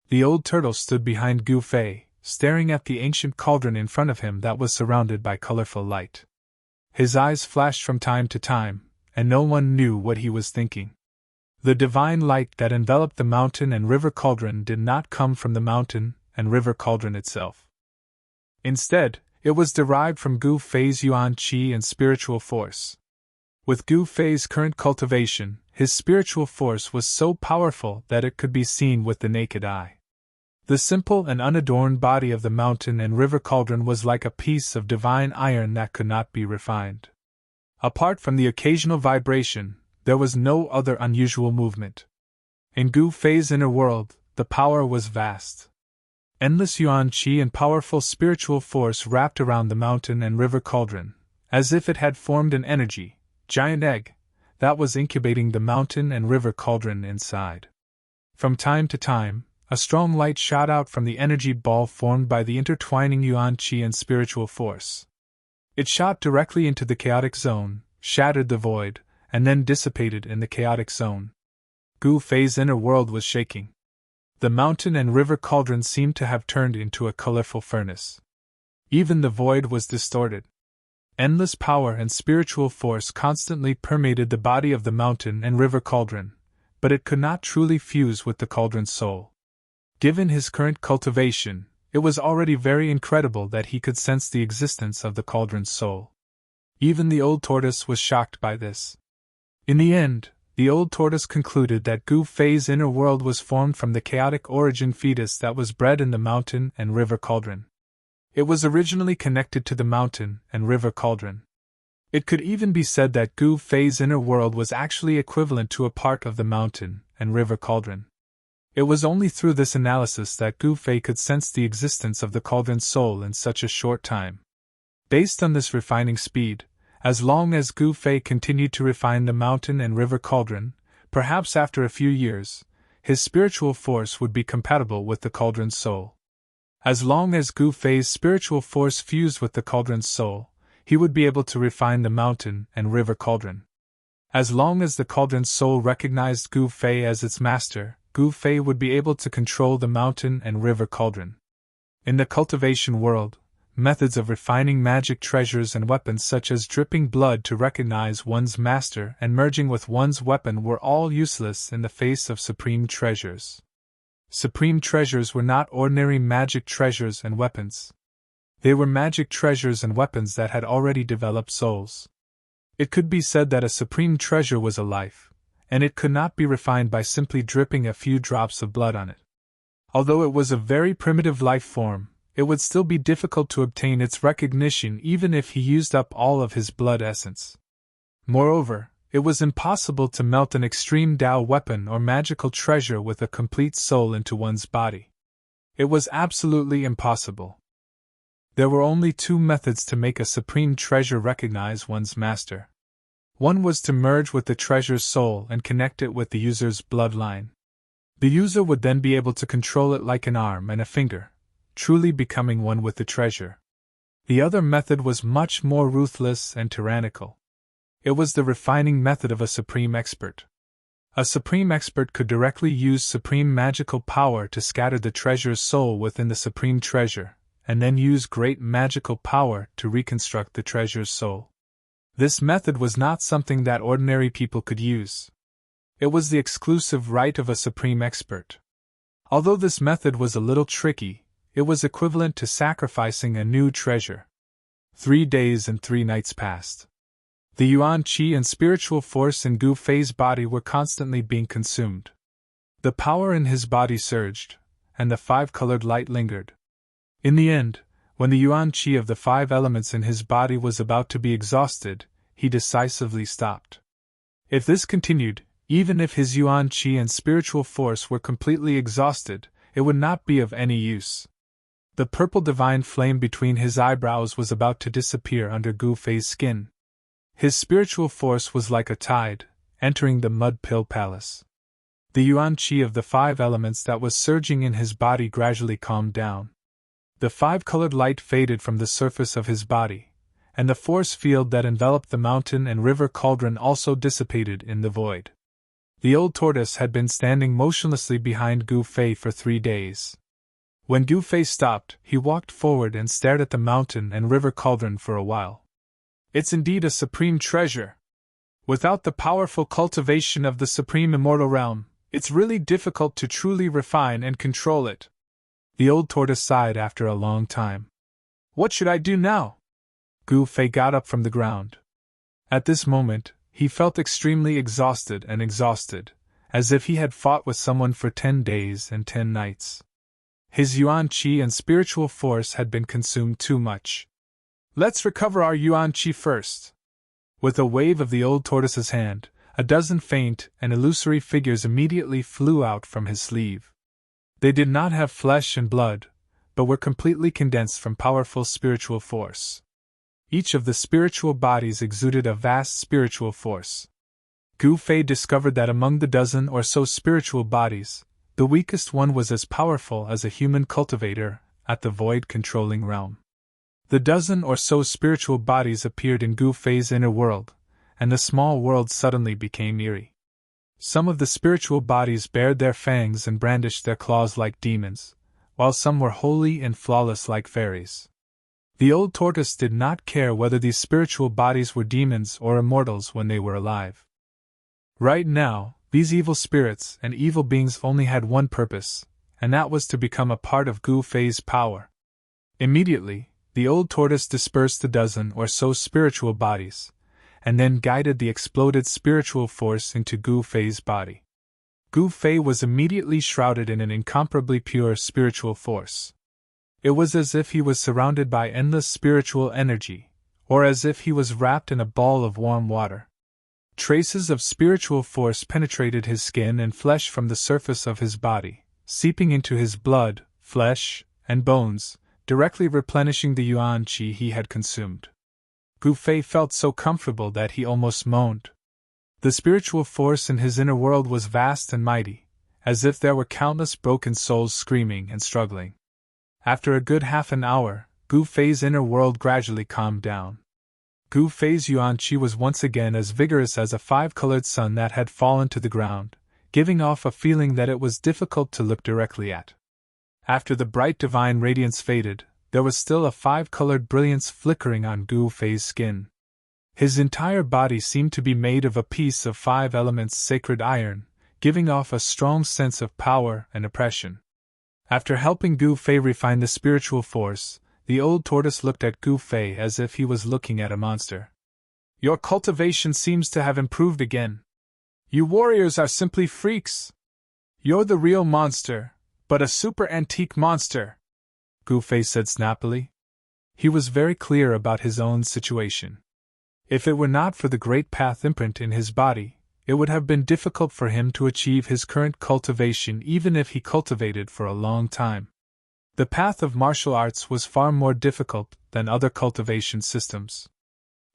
[SPEAKER 1] The old turtle stood behind Gu Fei, staring at the ancient cauldron in front of him that was surrounded by colorful light. His eyes flashed from time to time, and no one knew what he was thinking. The divine light that enveloped the mountain and river cauldron did not come from the mountain and river cauldron itself. Instead, it was derived from Gu Fei's yuan qi and spiritual force. With Gu Fei's current cultivation, his spiritual force was so powerful that it could be seen with the naked eye. The simple and unadorned body of the mountain and river cauldron was like a piece of divine iron that could not be refined. Apart from the occasional vibration, there was no other unusual movement. In Gu Fei's inner world, the power was vast. Endless yuan qi and powerful spiritual force wrapped around the mountain and river cauldron, as if it had formed an giant egg, that was incubating the mountain and river cauldron inside. From time to time, a strong light shot out from the energy ball formed by the intertwining yuan qi and spiritual force. It shot directly into the chaotic zone, shattered the void, and then dissipated in the chaotic zone. Gu Fei's inner world was shaking. The mountain and river cauldron seemed to have turned into a colorful furnace. Even the void was distorted. Endless power and spiritual force constantly permeated the body of the mountain and river cauldron, but it could not truly fuse with the cauldron's soul. Given his current cultivation, it was already very incredible that he could sense the existence of the cauldron's soul. Even the old tortoise was shocked by this. In the end, the old tortoise concluded that Gu Fei's inner world was formed from the chaotic origin fetus that was bred in the mountain and river cauldron. It was originally connected to the mountain and river cauldron. It could even be said that Gu Fei's inner world was actually equivalent to a part of the mountain and river cauldron. It was only through this analysis that Gu Fei could sense the existence of the cauldron's soul in such a short time. Based on this refining speed, as long as Gu Fei continued to refine the mountain and river cauldron, perhaps after a few years, his spiritual force would be compatible with the cauldron's soul. As long as Gu Fei's spiritual force fused with the cauldron's soul, he would be able to refine the mountain and river cauldron. As long as the cauldron's soul recognized Gu Fei as its master, Gu Fei would be able to control the mountain and river cauldron. In the cultivation world, methods of refining magic treasures and weapons such as dripping blood to recognize one's master and merging with one's weapon were all useless in the face of supreme treasures. Supreme treasures were not ordinary magic treasures and weapons. They were magic treasures and weapons that had already developed souls. It could be said that a supreme treasure was a life, and it could not be refined by simply dripping a few drops of blood on it. Although it was a very primitive life form, it would still be difficult to obtain its recognition even if he used up all of his blood essence. Moreover, it was impossible to melt an extreme Dao weapon or magical treasure with a complete soul into one's body. It was absolutely impossible. There were only two methods to make a supreme treasure recognize one's master. One was to merge with the treasure's soul and connect it with the user's bloodline. The user would then be able to control it like an arm and a finger, truly becoming one with the treasure. The other method was much more ruthless and tyrannical. It was the refining method of a supreme expert. A supreme expert could directly use supreme magical power to scatter the treasure's soul within the supreme treasure, and then use great magical power to reconstruct the treasure's soul. This method was not something that ordinary people could use. It was the exclusive right of a supreme expert. Although this method was a little tricky, it was equivalent to sacrificing a new treasure. 3 days and 3 nights passed. The yuan qi and spiritual force in Gu Fei's body were constantly being consumed. The power in his body surged, and the 5-colored light lingered. In the end, when the yuan qi of the 5 elements in his body was about to be exhausted, he decisively stopped. If this continued, even if his yuan qi and spiritual force were completely exhausted, it would not be of any use. The purple divine flame between his eyebrows was about to disappear under Gu Fei's skin. His spiritual force was like a tide, entering the mud pill palace. The yuan qi of the 5 elements that was surging in his body gradually calmed down. The 5-colored light faded from the surface of his body, and the force field that enveloped the mountain and river cauldron also dissipated in the void. The old tortoise had been standing motionlessly behind Gu Fei for 3 days. When Gu Fei stopped, he walked forward and stared at the mountain and river cauldron for a while. It's indeed a supreme treasure. Without the powerful cultivation of the supreme immortal realm, it's really difficult to truly refine and control it. The old tortoise sighed after a long time. What should I do now? Gu Fei got up from the ground. At this moment, he felt extremely exhausted, as if he had fought with someone for 10 days and 10 nights. His yuan qi and spiritual force had been consumed too much. Let's recover our yuan qi first. With a wave of the old tortoise's hand, a dozen faint and illusory figures immediately flew out from his sleeve. They did not have flesh and blood, but were completely condensed from powerful spiritual force. Each of the spiritual bodies exuded a vast spiritual force. Gu Fei discovered that among the dozen or so spiritual bodies, the weakest one was as powerful as a human cultivator at the void-controlling realm. The dozen or so spiritual bodies appeared in Gu Fei's inner world, and the small world suddenly became eerie. Some of the spiritual bodies bared their fangs and brandished their claws like demons, while some were holy and flawless like fairies. The old tortoise did not care whether these spiritual bodies were demons or immortals when they were alive. Right now, these evil spirits and evil beings only had one purpose, and that was to become a part of Gu Fei's power. Immediately, the old tortoise dispersed the dozen or so spiritual bodies, and then guided the exploded spiritual force into Gu Fei's body. Gu Fei was immediately shrouded in an incomparably pure spiritual force. It was as if he was surrounded by endless spiritual energy, or as if he was wrapped in a ball of warm water. Traces of spiritual force penetrated his skin and flesh from the surface of his body, seeping into his blood, flesh, and bones, directly replenishing the yuan qi he had consumed. Gu Fei felt so comfortable that he almost moaned. The spiritual force in his inner world was vast and mighty, as if there were countless broken souls screaming and struggling. After a good half an hour, Gu Fei's inner world gradually calmed down. Gu Fei's yuan qi was once again as vigorous as a 5-colored sun that had fallen to the ground, giving off a feeling that it was difficult to look directly at. After the bright divine radiance faded, there was still a 5-colored brilliance flickering on Gu Fei's skin. His entire body seemed to be made of a piece of 5 elements sacred iron, giving off a strong sense of power and oppression. After helping Gu Fei refine the spiritual force, the old tortoise looked at Gu Fei as if he was looking at a monster. Your cultivation seems to have improved again. You warriors are simply freaks. You're the real monster, but a super antique monster, Gu Fei said snappily. He was very clear about his own situation. If it were not for the great path imprint in his body, it would have been difficult for him to achieve his current cultivation even if he cultivated for a long time. The path of martial arts was far more difficult than other cultivation systems.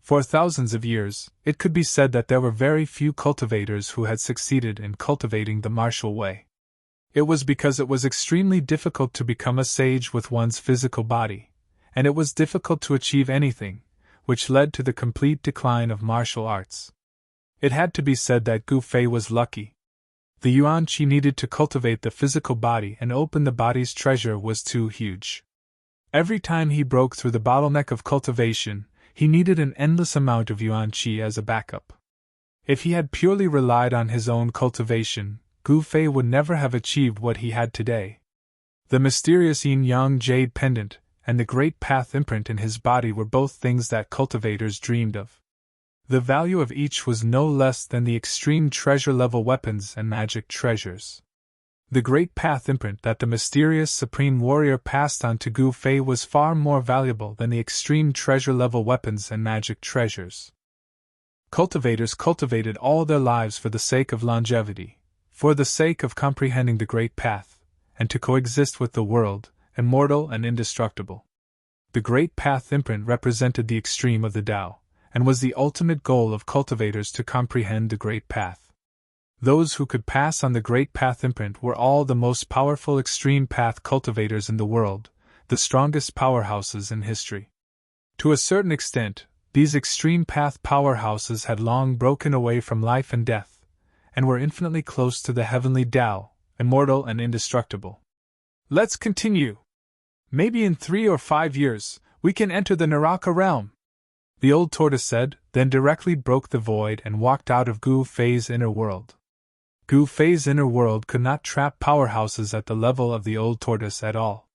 [SPEAKER 1] For thousands of years, it could be said that there were very few cultivators who had succeeded in cultivating the martial way. It was because it was extremely difficult to become a sage with one's physical body, and it was difficult to achieve anything, which led to the complete decline of martial arts. It had to be said that Gu Fei was lucky. The yuan qi needed to cultivate the physical body and open the body's treasure was too huge. Every time he broke through the bottleneck of cultivation, he needed an endless amount of yuan qi as a backup. If he had purely relied on his own cultivation, Gu Fei would never have achieved what he had today. The mysterious yin-yang jade pendant and the great path imprint in his body were both things that cultivators dreamed of. The value of each was no less than the extreme treasure-level weapons and magic treasures. The great path imprint that the mysterious supreme warrior passed on to Gu Fei was far more valuable than the extreme treasure-level weapons and magic treasures. Cultivators cultivated all their lives for the sake of longevity, for the sake of comprehending the great path, and to coexist with the world, immortal and indestructible. The great path imprint represented the extreme of the Tao, and was the ultimate goal of cultivators to comprehend the great path. Those who could pass on the great path imprint were all the most powerful extreme path cultivators in the world, the strongest powerhouses in history. To a certain extent, these extreme path powerhouses had long broken away from life and death, and were infinitely close to the heavenly Tao, immortal and indestructible. Let's continue. Maybe in 3 or 5 years, we can enter the Naraka realm, the old tortoise said, then directly broke the void and walked out of Gu Fei's inner world. Gu Fei's inner world could not trap powerhouses at the level of the old tortoise at all.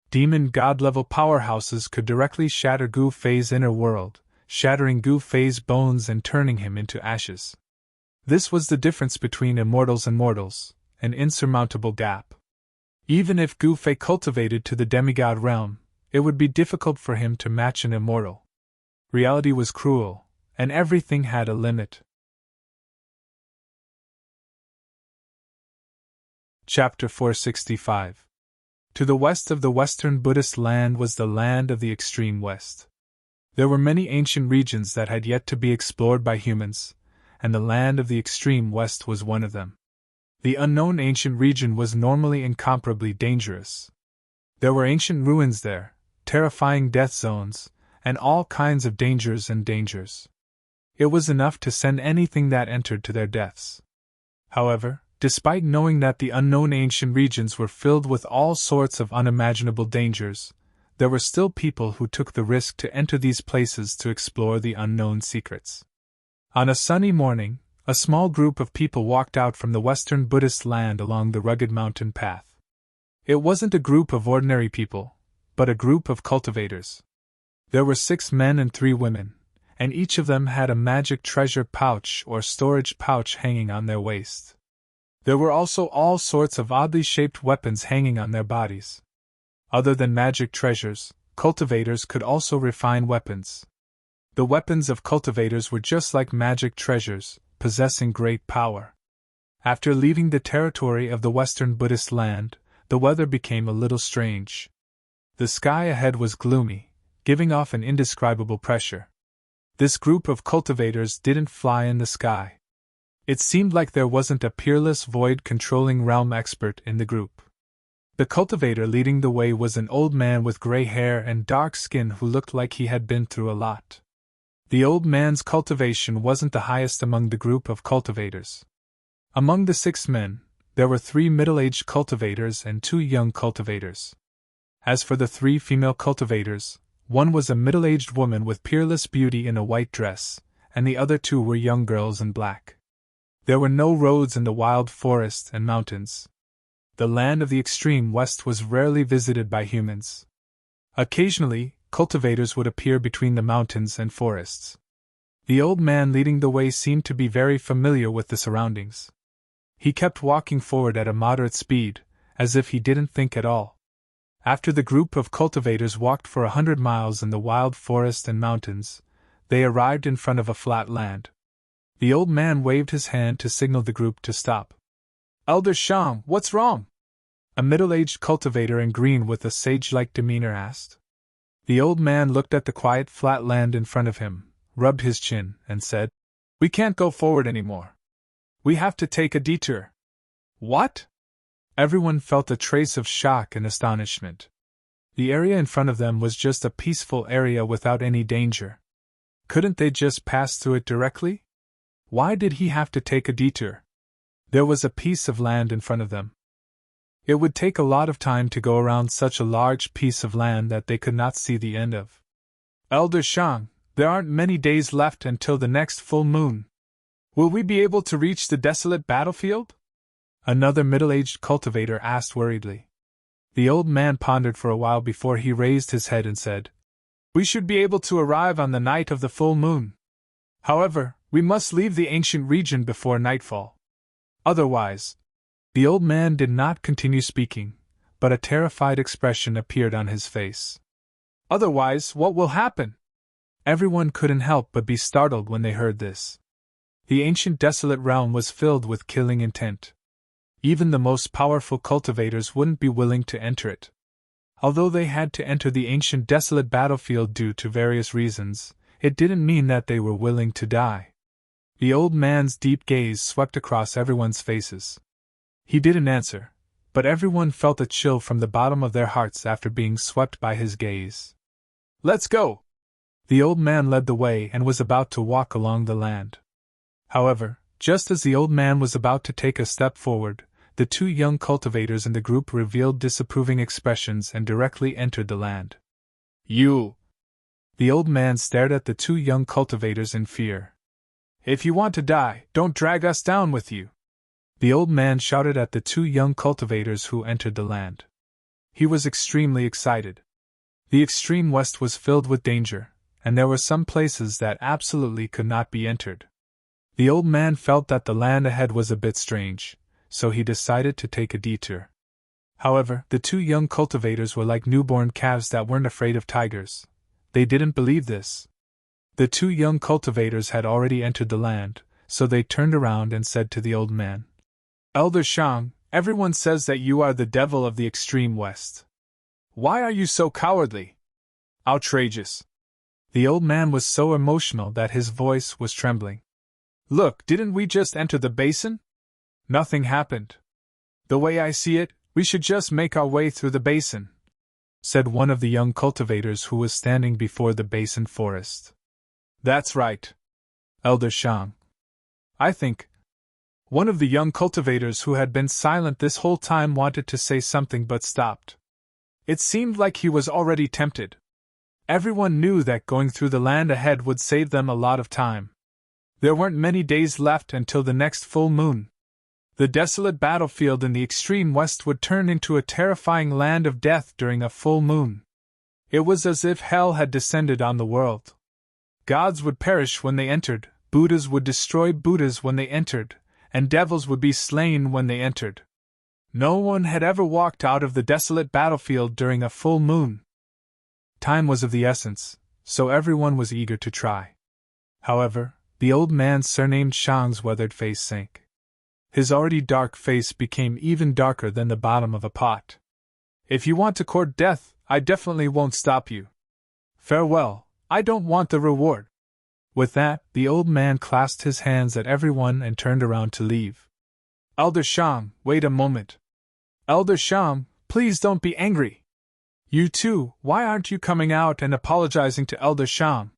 [SPEAKER 1] Demon god-level powerhouses could directly shatter Gu Fei's inner world, shattering Gu Fei's bones and turning him into ashes. This was the difference between immortals and mortals, an insurmountable gap. Even if Gu Fei cultivated to the demigod realm, it would be difficult for him to match an immortal. Reality was cruel, and everything had a limit. Chapter 465. To the west of the Western Buddhist land was the land of the extreme West. There were many ancient regions that had yet to be explored by humans, and the land of the extreme West was one of them. The unknown ancient region was normally incomparably dangerous. There were ancient ruins there, terrifying death zones, and all kinds of dangers and dangers. It was enough to send anything that entered to their deaths. However, despite knowing that the unknown ancient regions were filled with all sorts of unimaginable dangers, there were still people who took the risk to enter these places to explore the unknown secrets. On a sunny morning, a small group of people walked out from the Western Buddhist land along the rugged mountain path. It wasn't a group of ordinary people, but a group of cultivators. There were 6 men and 3 women, and each of them had a magic treasure pouch or storage pouch hanging on their waist. There were also all sorts of oddly shaped weapons hanging on their bodies. Other than magic treasures, cultivators could also refine weapons. The weapons of cultivators were just like magic treasures, possessing great power. After leaving the territory of the Western Buddhist land, the weather became a little strange. The sky ahead was gloomy, giving off an indescribable pressure. This group of cultivators didn't fly in the sky. It seemed like there wasn't a peerless void-controlling realm expert in the group. The cultivator leading the way was an old man with gray hair and dark skin who looked like he had been through a lot. The old man's cultivation wasn't the highest among the group of cultivators. Among the 6 men, there were 3 middle-aged cultivators and 2 young cultivators. As for the 3 female cultivators, one was a middle-aged woman with peerless beauty in a white dress, and the other 2 were young girls in black. There were no roads in the wild forests and mountains. The land of the extreme West was rarely visited by humans. Occasionally, cultivators would appear between the mountains and forests. The old man leading the way seemed to be very familiar with the surroundings. He kept walking forward at a moderate speed, as if he didn't think at all. After the group of cultivators walked for 100 miles in the wild forest and mountains, they arrived in front of a flat land. The old man waved his hand to signal the group to stop. "Elder Shang, what's wrong?" a middle-aged cultivator in green with a sage-like demeanor asked. The old man looked at the quiet flat land in front of him, rubbed his chin, and said, "We can't go forward anymore. We have to take a detour." "What?" Everyone felt a trace of shock and astonishment. The area in front of them was just a peaceful area without any danger. Couldn't they just pass through it directly? Why did he have to take a detour? There was a piece of land in front of them. It would take a lot of time to go around such a large piece of land that they could not see the end of. "Elder Shang, there aren't many days left until the next full moon. Will we be able to reach the desolate battlefield?" another middle-aged cultivator asked worriedly. The old man pondered for a while before he raised his head and said, "We should be able to arrive on the night of the full moon. However, we must leave the ancient region before nightfall. Otherwise, The old man did not continue speaking, but a terrified expression appeared on his face. Otherwise, what will happen? Everyone couldn't help but be startled when they heard this. The ancient desolate realm was filled with killing intent. Even the most powerful cultivators wouldn't be willing to enter it. Although they had to enter the ancient desolate battlefield due to various reasons, it didn't mean that they were willing to die. The old man's deep gaze swept across everyone's faces. He didn't answer, but everyone felt a chill from the bottom of their hearts after being swept by his gaze. Let's go! The old man led the way and was about to walk along the land. However, just as the old man was about to take a step forward, the two young cultivators in the group revealed disapproving expressions and directly entered the land. You! The old man stared at the two young cultivators in fear. If you want to die, don't drag us down with you! The old man shouted at the two young cultivators who entered the land. He was extremely excited. The extreme west was filled with danger, and there were some places that absolutely could not be entered. The old man felt that the land ahead was a bit strange, so he decided to take a detour. However, the two young cultivators were like newborn calves that weren't afraid of tigers. They didn't believe this. The two young cultivators had already entered the land, so they turned around and said to the old man, Elder Shang, everyone says that you are the devil of the extreme west. Why are you so cowardly? Outrageous. The old man was so emotional that his voice was trembling. Look, didn't we just enter the basin? Nothing happened. The way I see it, we should just make our way through the basin, said one of the young cultivators who was standing before the basin forest. That's right, Elder Shang. I think. One of the young cultivators who had been silent this whole time wanted to say something but stopped. It seemed like he was already tempted. Everyone knew that going through the land ahead would save them a lot of time. There weren't many days left until the next full moon. The desolate battlefield in the extreme west would turn into a terrifying land of death during a full moon. It was as if hell had descended on the world. Gods would perish when they entered, Buddhas would destroy Buddhas when they entered, and devils would be slain when they entered. No one had ever walked out of the desolate battlefield during a full moon. Time was of the essence, so everyone was eager to try. However, the old man surnamed Shang's weathered face sank. His already dark face became even darker than the bottom of a pot. If you want to court death, I definitely won't stop you. Farewell, I don't want the reward. With that, the old man clasped his hands at everyone and turned around to leave. Elder Shang, wait a moment. Elder Shang, please don't be angry. You too, why aren't you coming out and apologizing to Elder Shang?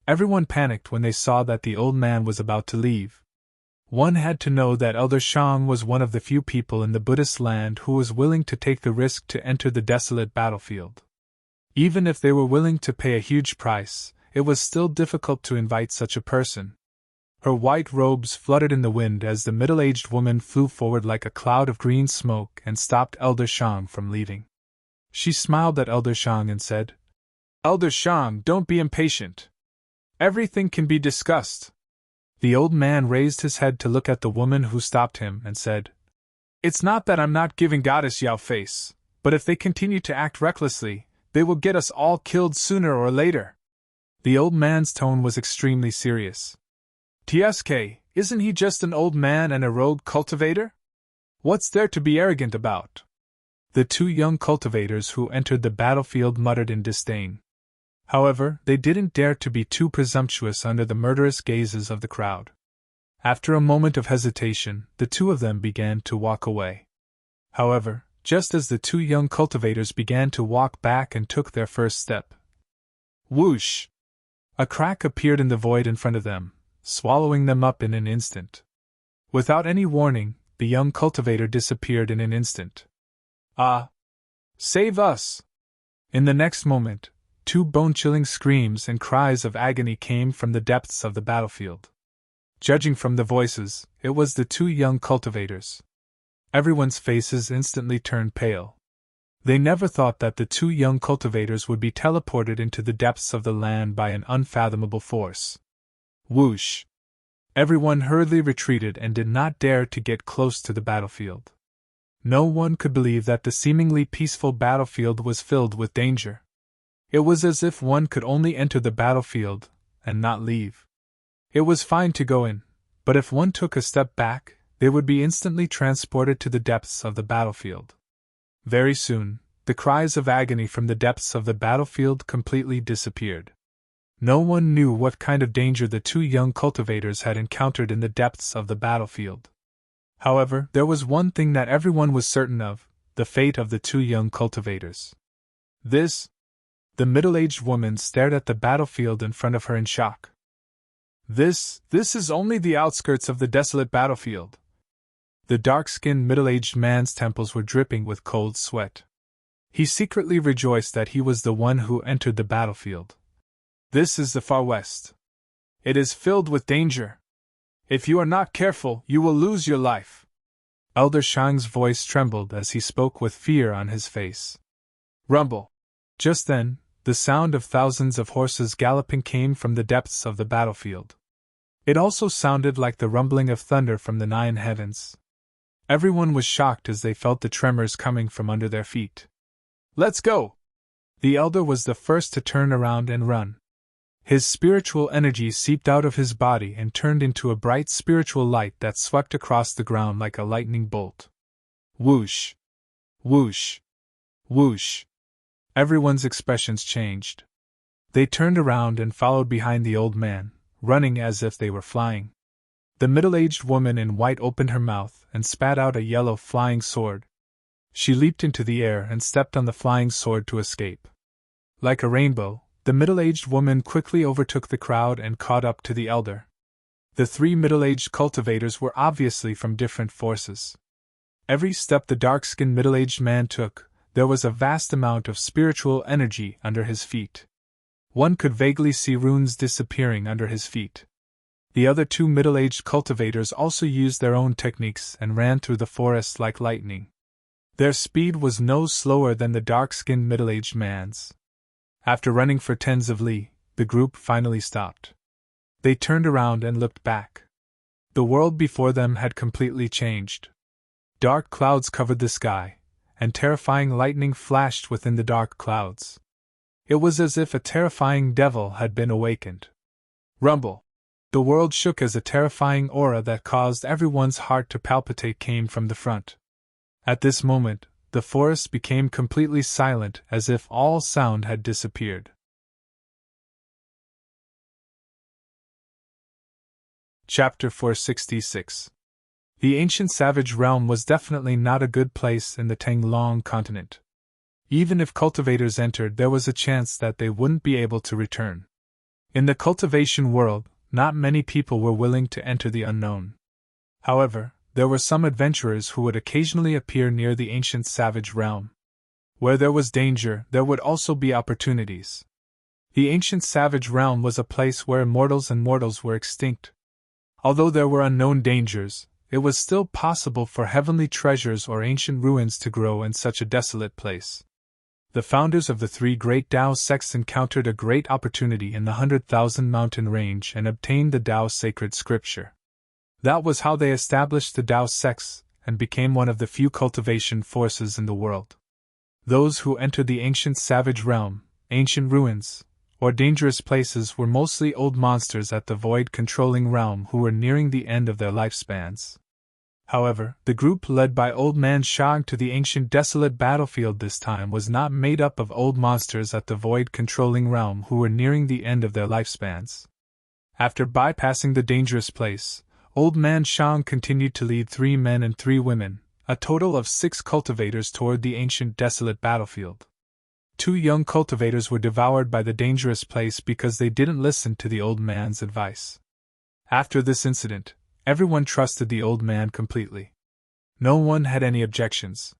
[SPEAKER 1] Everyone panicked when they saw that the old man was about to leave. One had to know that Elder Shang was one of the few people in the Buddhist land who was willing to take the risk to enter the desolate battlefield. Even if they were willing to pay a huge price, it was still difficult to invite such a person. Her white robes fluttered in the wind as the middle-aged woman flew forward like a cloud of green smoke and stopped Elder Shang from leaving. She smiled at Elder Shang and said, Elder Shang, don't be impatient. Everything can be discussed. The old man raised his head to look at the woman who stopped him and said, It's not that I'm not giving Goddess Yao face, but if they continue to act recklessly, they will get us all killed sooner or later. The old man's tone was extremely serious. TSK, isn't he just an old man and a rogue cultivator? What's there to be arrogant about? The two young cultivators who entered the battlefield muttered in disdain. However, they didn't dare to be too presumptuous under the murderous gazes of the crowd. After a moment of hesitation, the two of them began to walk away. However, just as the two young cultivators began to walk back and took their first step, whoosh! A crack appeared in the void in front of them, swallowing them up in an instant. Without any warning, the young cultivator disappeared in an instant. Ah! Save us! In the next moment, two bone-chilling screams and cries of agony came from the depths of the battlefield. Judging from the voices, it was the two young cultivators. Everyone's faces instantly turned pale. They never thought that the two young cultivators would be teleported into the depths of the land by an unfathomable force. Whoosh! Everyone hurriedly retreated and did not dare to get close to the battlefield. No one could believe that the seemingly peaceful battlefield was filled with danger. It was as if one could only enter the battlefield and not leave. It was fine to go in, but if one took a step back, they would be instantly transported to the depths of the battlefield. Very soon, the cries of agony from the depths of the battlefield completely disappeared. No one knew what kind of danger the two young cultivators had encountered in the depths of the battlefield. However, there was one thing that everyone was certain of: the fate of the two young cultivators. The middle-aged woman stared at the battlefield in front of her in shock. This is only the outskirts of the desolate battlefield. The dark-skinned middle-aged man's temples were dripping with cold sweat. He secretly rejoiced that he was the one who entered the battlefield. This is the far west. It is filled with danger. If you are not careful, you will lose your life. Elder Shang's voice trembled as he spoke with fear on his face. Rumble. Just then, the sound of thousands of horses galloping came from the depths of the battlefield. It also sounded like the rumbling of thunder from the nine heavens. Everyone was shocked as they felt the tremors coming from under their feet. Let's go! The elder was the first to turn around and run. His spiritual energy seeped out of his body and turned into a bright spiritual light that swept across the ground like a lightning bolt. Whoosh! Whoosh! Whoosh! Everyone's expressions changed. They turned around and followed behind the old man, running as if they were flying. The middle-aged woman in white opened her mouth and spat out a yellow flying sword. She leaped into the air and stepped on the flying sword to escape. Like a rainbow, the middle-aged woman quickly overtook the crowd and caught up to the elder. The three middle-aged cultivators were obviously from different forces. Every step the dark-skinned middle-aged man took, there was a vast amount of spiritual energy under his feet. One could vaguely see runes disappearing under his feet. The other two middle-aged cultivators also used their own techniques and ran through the forest like lightning. Their speed was no slower than the dark-skinned middle-aged man's. After running for tens of li, the group finally stopped. They turned around and looked back. The world before them had completely changed. Dark clouds covered the sky, and terrifying lightning flashed within the dark clouds. It was as if a terrifying devil had been awakened. Rumble! The world shook as a terrifying aura that caused everyone's heart to palpitate came from the front. At this moment, the forest became completely silent as if all sound had disappeared. Chapter 466. The ancient savage realm was definitely not a good place in the Tanglong continent. Even if cultivators entered, there was a chance that they wouldn't be able to return. In the cultivation world, not many people were willing to enter the unknown. However, there were some adventurers who would occasionally appear near the ancient savage realm. Where there was danger, there would also be opportunities. The ancient savage realm was a place where immortals and mortals were extinct. Although there were unknown dangers, it was still possible for heavenly treasures or ancient ruins to grow in such a desolate place. The founders of the three great Tao sects encountered a great opportunity in the 100,000 mountain range and obtained the Tao sacred scripture. That was how they established the Tao sects and became one of the few cultivation forces in the world. Those who entered the ancient savage realm, ancient ruins, or dangerous places were mostly old monsters at the void-controlling realm who were nearing the end of their lifespans. However, the group led by Old Man Shang to the ancient desolate battlefield this time was not made up of old monsters at the void-controlling realm who were nearing the end of their lifespans. After bypassing the dangerous place, Old Man Shang continued to lead 3 men and 3 women, a total of 6 cultivators toward the ancient desolate battlefield. 2 young cultivators were devoured by the dangerous place because they didn't listen to the old man's advice. After this incident, everyone trusted the old man completely. No one had any objections.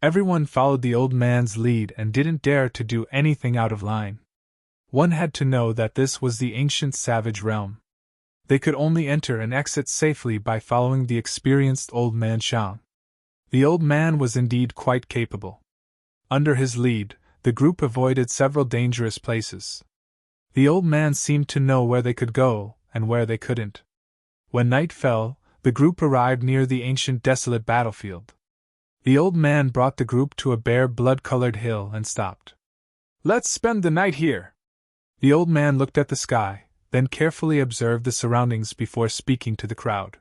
[SPEAKER 1] Everyone followed the old man's lead and didn't dare to do anything out of line. One had to know that this was the ancient savage realm. They could only enter and exit safely by following the experienced Old Man Shang. The old man was indeed quite capable. Under his lead, the group avoided several dangerous places. The old man seemed to know where they could go and where they couldn't. When night fell, the group arrived near the ancient desolate battlefield. The old man brought the group to a bare blood-colored hill and stopped. "Let's spend the night here." The old man looked at the sky, then carefully observed the surroundings before speaking to the crowd.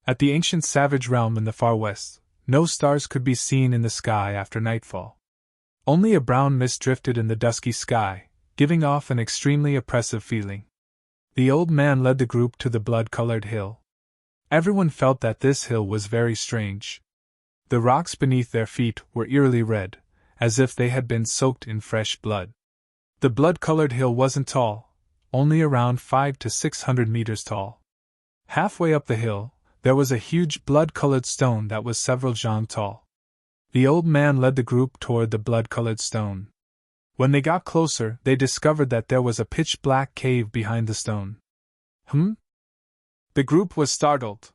[SPEAKER 1] At the ancient savage realm in the far west, no stars could be seen in the sky after nightfall. Only a brown mist drifted in the dusky sky, giving off an extremely oppressive feeling. The old man led the group to the blood-colored hill. Everyone felt that this hill was very strange. The rocks beneath their feet were eerily red, as if they had been soaked in fresh blood. The blood-colored hill wasn't tall, only around 500 to 600 meters tall. Halfway up the hill, there was a huge blood-colored stone that was several jang tall. The old man led the group toward the blood-colored stone. When they got closer, they discovered that there was a pitch-black cave behind the stone. The group was startled.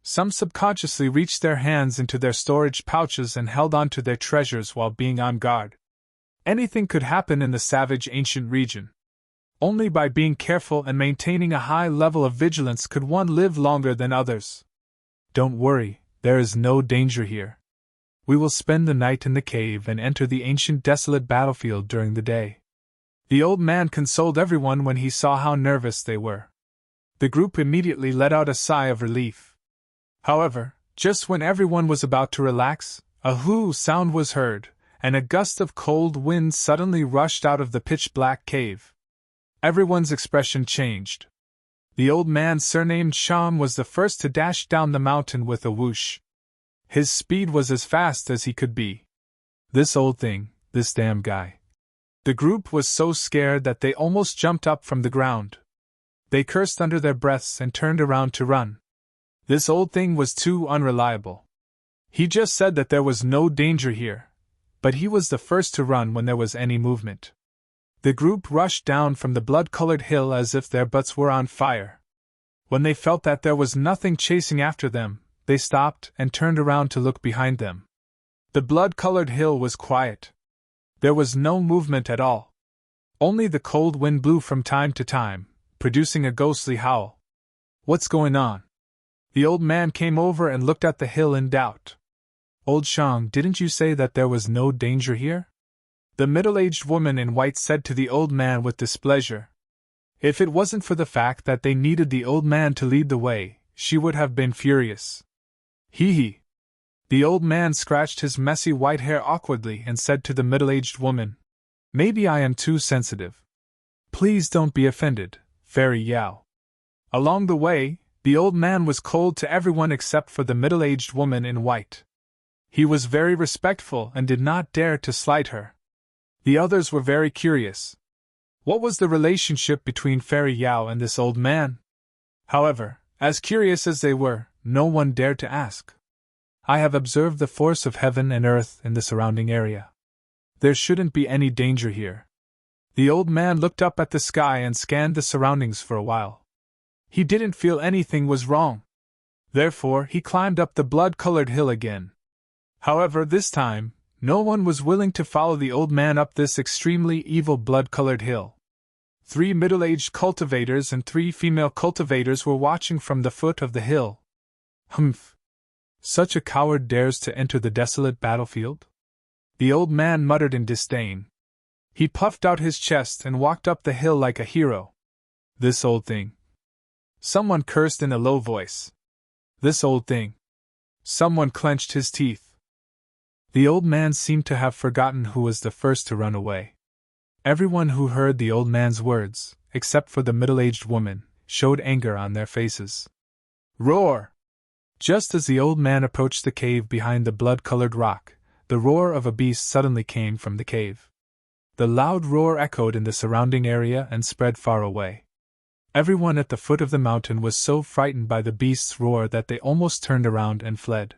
[SPEAKER 1] Some subconsciously reached their hands into their storage pouches and held on to their treasures while being on guard. Anything could happen in the savage ancient region. Only by being careful and maintaining a high level of vigilance could one live longer than others. "Don't worry, there is no danger here. We will spend the night in the cave and enter the ancient desolate battlefield during the day." The old man consoled everyone when he saw how nervous they were. The group immediately let out a sigh of relief. However, just when everyone was about to relax, a "hoo" sound was heard, and a gust of cold wind suddenly rushed out of the pitch-black cave. Everyone's expression changed. The old man surnamed Sham was the first to dash down the mountain with a whoosh. His speed was as fast as he could be. "This old thing, this damn guy." The group was so scared that they almost jumped up from the ground. They cursed under their breaths and turned around to run. This old thing was too unreliable. He just said that there was no danger here, but he was the first to run when there was any movement. The group rushed down from the blood-colored hill as if their butts were on fire. When they felt that there was nothing chasing after them, they stopped and turned around to look behind them. The blood-colored hill was quiet. There was no movement at all. Only the cold wind blew from time to time, producing a ghostly howl. "What's going on?" The old man came over and looked at the hill in doubt. "Old Shang, didn't you say that there was no danger here?" The middle-aged woman in white said to the old man with displeasure. If it wasn't for the fact that they needed the old man to lead the way, she would have been furious. Hee. The old man scratched his messy white hair awkwardly and said to the middle-aged woman, "Maybe I am too sensitive. Please don't be offended, Fairy Yao." Along the way, the old man was cold to everyone except for the middle-aged woman in white. He was very respectful and did not dare to slight her. The others were very curious. What was the relationship between Fairy Yao and this old man? However, as curious as they were, no one dared to ask. "I have observed the force of heaven and earth in the surrounding area. There shouldn't be any danger here." The old man looked up at the sky and scanned the surroundings for a while. He didn't feel anything was wrong. Therefore, he climbed up the blood-colored hill again. However, this time, no one was willing to follow the old man up this extremely evil blood-colored hill. 3 middle-aged cultivators and 3 female cultivators were watching from the foot of the hill. "Humph! Such a coward dares to enter the desolate battlefield?" The old man muttered in disdain. He puffed out his chest and walked up the hill like a hero. "This old thing." Someone cursed in a low voice. "This old thing." Someone clenched his teeth. The old man seemed to have forgotten who was the first to run away. Everyone who heard the old man's words, except for the middle-aged woman, showed anger on their faces. Roar! Just as the old man approached the cave behind the blood-colored rock, the roar of a beast suddenly came from the cave. The loud roar echoed in the surrounding area and spread far away. Everyone at the foot of the mountain was so frightened by the beast's roar that they almost turned around and fled.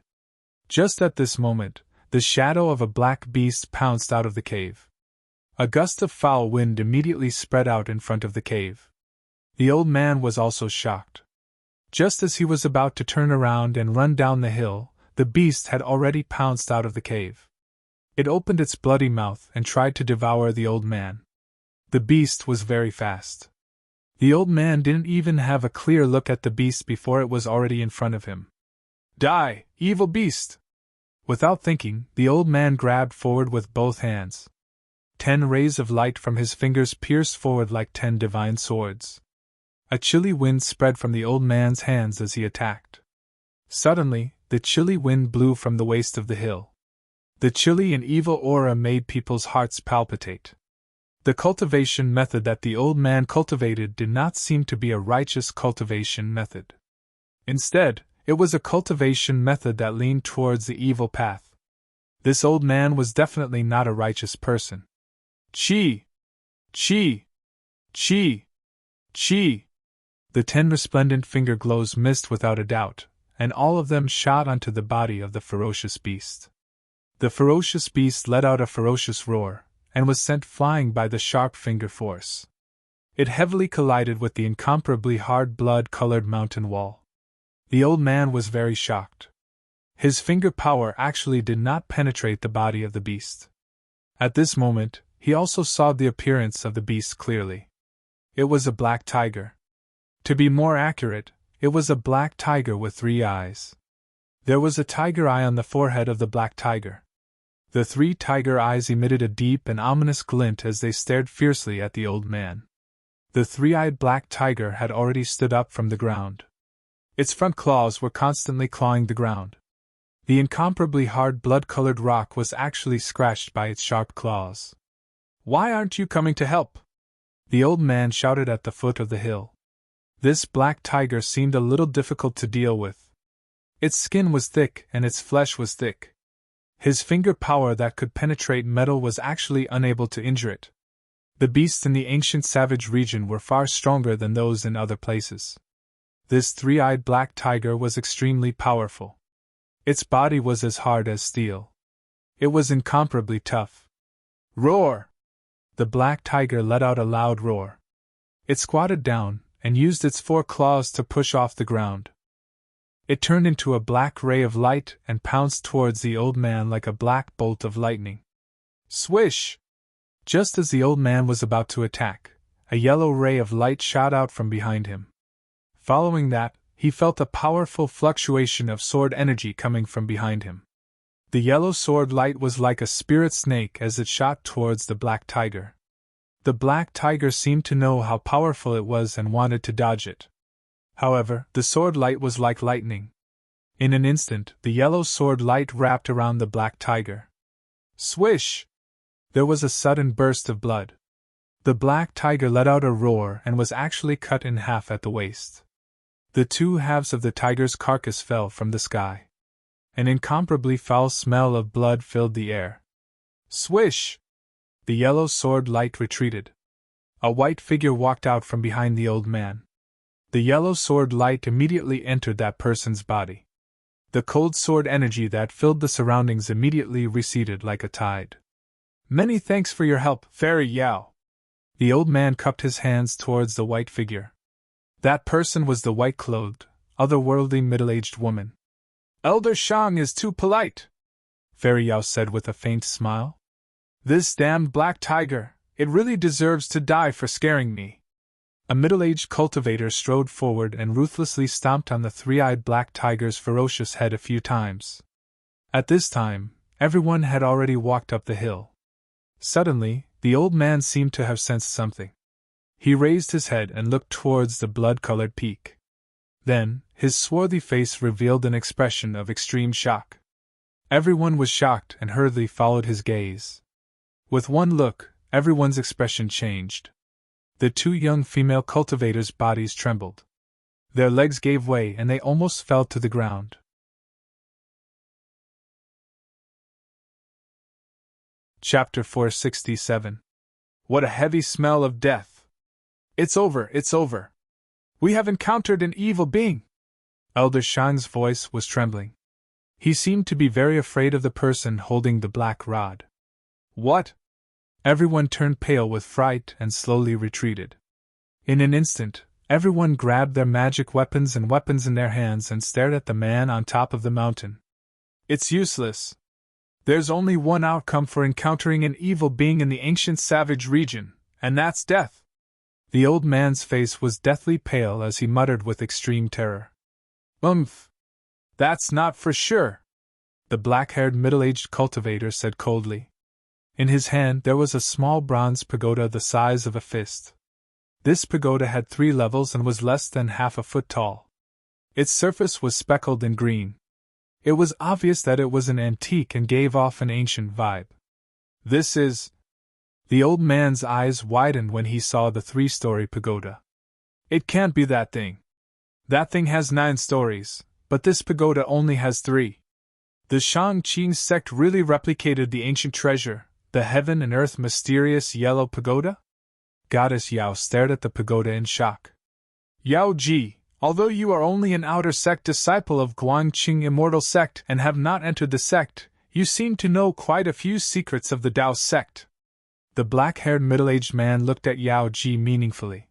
[SPEAKER 1] Just at this moment, the shadow of a black beast pounced out of the cave. A gust of foul wind immediately spread out in front of the cave. The old man was also shocked. Just as he was about to turn around and run down the hill, the beast had already pounced out of the cave. It opened its bloody mouth and tried to devour the old man. The beast was very fast. The old man didn't even have a clear look at the beast before it was already in front of him. "Die, evil beast!" Without thinking, the old man grabbed forward with both hands. 10 rays of light from his fingers pierced forward like 10 divine swords. A chilly wind spread from the old man's hands as he attacked. Suddenly, the chilly wind blew from the waist of the hill. The chilly and evil aura made people's hearts palpitate. The cultivation method that the old man cultivated did not seem to be a righteous cultivation method. Instead, it was a cultivation method that leaned towards the evil path. This old man was definitely not a righteous person. Chi! Chi! Chi! Chi! The 10 resplendent finger glows missed without a doubt, and all of them shot onto the body of the ferocious beast. The ferocious beast let out a ferocious roar, and was sent flying by the sharp finger force. It heavily collided with the incomparably hard blood-colored mountain wall. The old man was very shocked. His finger power actually did not penetrate the body of the beast. At this moment, he also saw the appearance of the beast clearly. It was a black tiger. To be more accurate, it was a black tiger with 3 eyes. There was a tiger eye on the forehead of the black tiger. The 3 tiger eyes emitted a deep and ominous glint as they stared fiercely at the old man. The 3-eyed black tiger had already stood up from the ground. Its front claws were constantly clawing the ground. The incomparably hard blood-colored rock was actually scratched by its sharp claws. "Why aren't you coming to help?" the old man shouted at the foot of the hill. This black tiger seemed a little difficult to deal with. Its skin was thick and its flesh was thick. His finger power that could penetrate metal was actually unable to injure it. The beasts in the ancient savage region were far stronger than those in other places. This 3-eyed black tiger was extremely powerful. Its body was as hard as steel. It was incomparably tough. Roar! The black tiger let out a loud roar. It squatted down and used its 4 claws to push off the ground. It turned into a black ray of light and pounced towards the old man like a black bolt of lightning. Swish! Just as the old man was about to attack, a yellow ray of light shot out from behind him. Following that, he felt a powerful fluctuation of sword energy coming from behind him. The yellow sword light was like a spirit snake as it shot towards the black tiger. The black tiger seemed to know how powerful it was and wanted to dodge it. However, the sword light was like lightning. In an instant, the yellow sword light wrapped around the black tiger. Swish! There was a sudden burst of blood. The black tiger let out a roar and was actually cut in half at the waist. The 2 halves of the tiger's carcass fell from the sky. An incomparably foul smell of blood filled the air. Swish! The yellow sword light retreated. A white figure walked out from behind the old man. The yellow sword light immediately entered that person's body. The cold sword energy that filled the surroundings immediately receded like a tide. "Many thanks for your help, Fairy Yao." The old man cupped his hands towards the white figure. That person was the white-clothed, otherworldly middle-aged woman. "Elder Shang is too polite," Fairy Yao said with a faint smile. "This damned black tiger, it really deserves to die for scaring me." A middle-aged cultivator strode forward and ruthlessly stomped on the 3-eyed black tiger's ferocious head a few times. At this time, everyone had already walked up the hill. Suddenly, the old man seemed to have sensed something. He raised his head and looked towards the blood-colored peak. Then, his swarthy face revealed an expression of extreme shock. Everyone was shocked and hurriedly followed his gaze. With one look, everyone's expression changed. The 2 young female cultivators' bodies trembled. Their legs gave way and they almost fell to the ground. Chapter 467. What a heavy smell of death! "It's over, it's over. We have encountered an evil being." Elder Shang's voice was trembling. He seemed to be very afraid of the person holding the black rod. "What?" Everyone turned pale with fright and slowly retreated. In an instant, everyone grabbed their magic weapons in their hands and stared at the man on top of the mountain. "It's useless. There's only one outcome for encountering an evil being in the ancient savage region, and that's death." The old man's face was deathly pale as he muttered with extreme terror. That's not for sure." the black-haired middle-aged cultivator said coldly. In his hand there was a small bronze pagoda the size of a fist. This pagoda had 3 levels and was less than half a foot tall. Its surface was speckled in green. It was obvious that it was an antique and gave off an ancient vibe. This is... The old man's eyes widened when he saw the 3-story pagoda. It can't be that thing. That thing has 9 stories, but this pagoda only has 3. The Shang-Qing sect really replicated the ancient treasure, the heaven and earth mysterious yellow pagoda? Goddess Yao stared at the pagoda in shock. Yao Ji, although you are only an outer sect disciple of Guangqing Immortal Sect and have not entered the sect, you seem to know quite a few secrets of the Dao sect. The black-haired middle-aged man looked at Yao Ji meaningfully.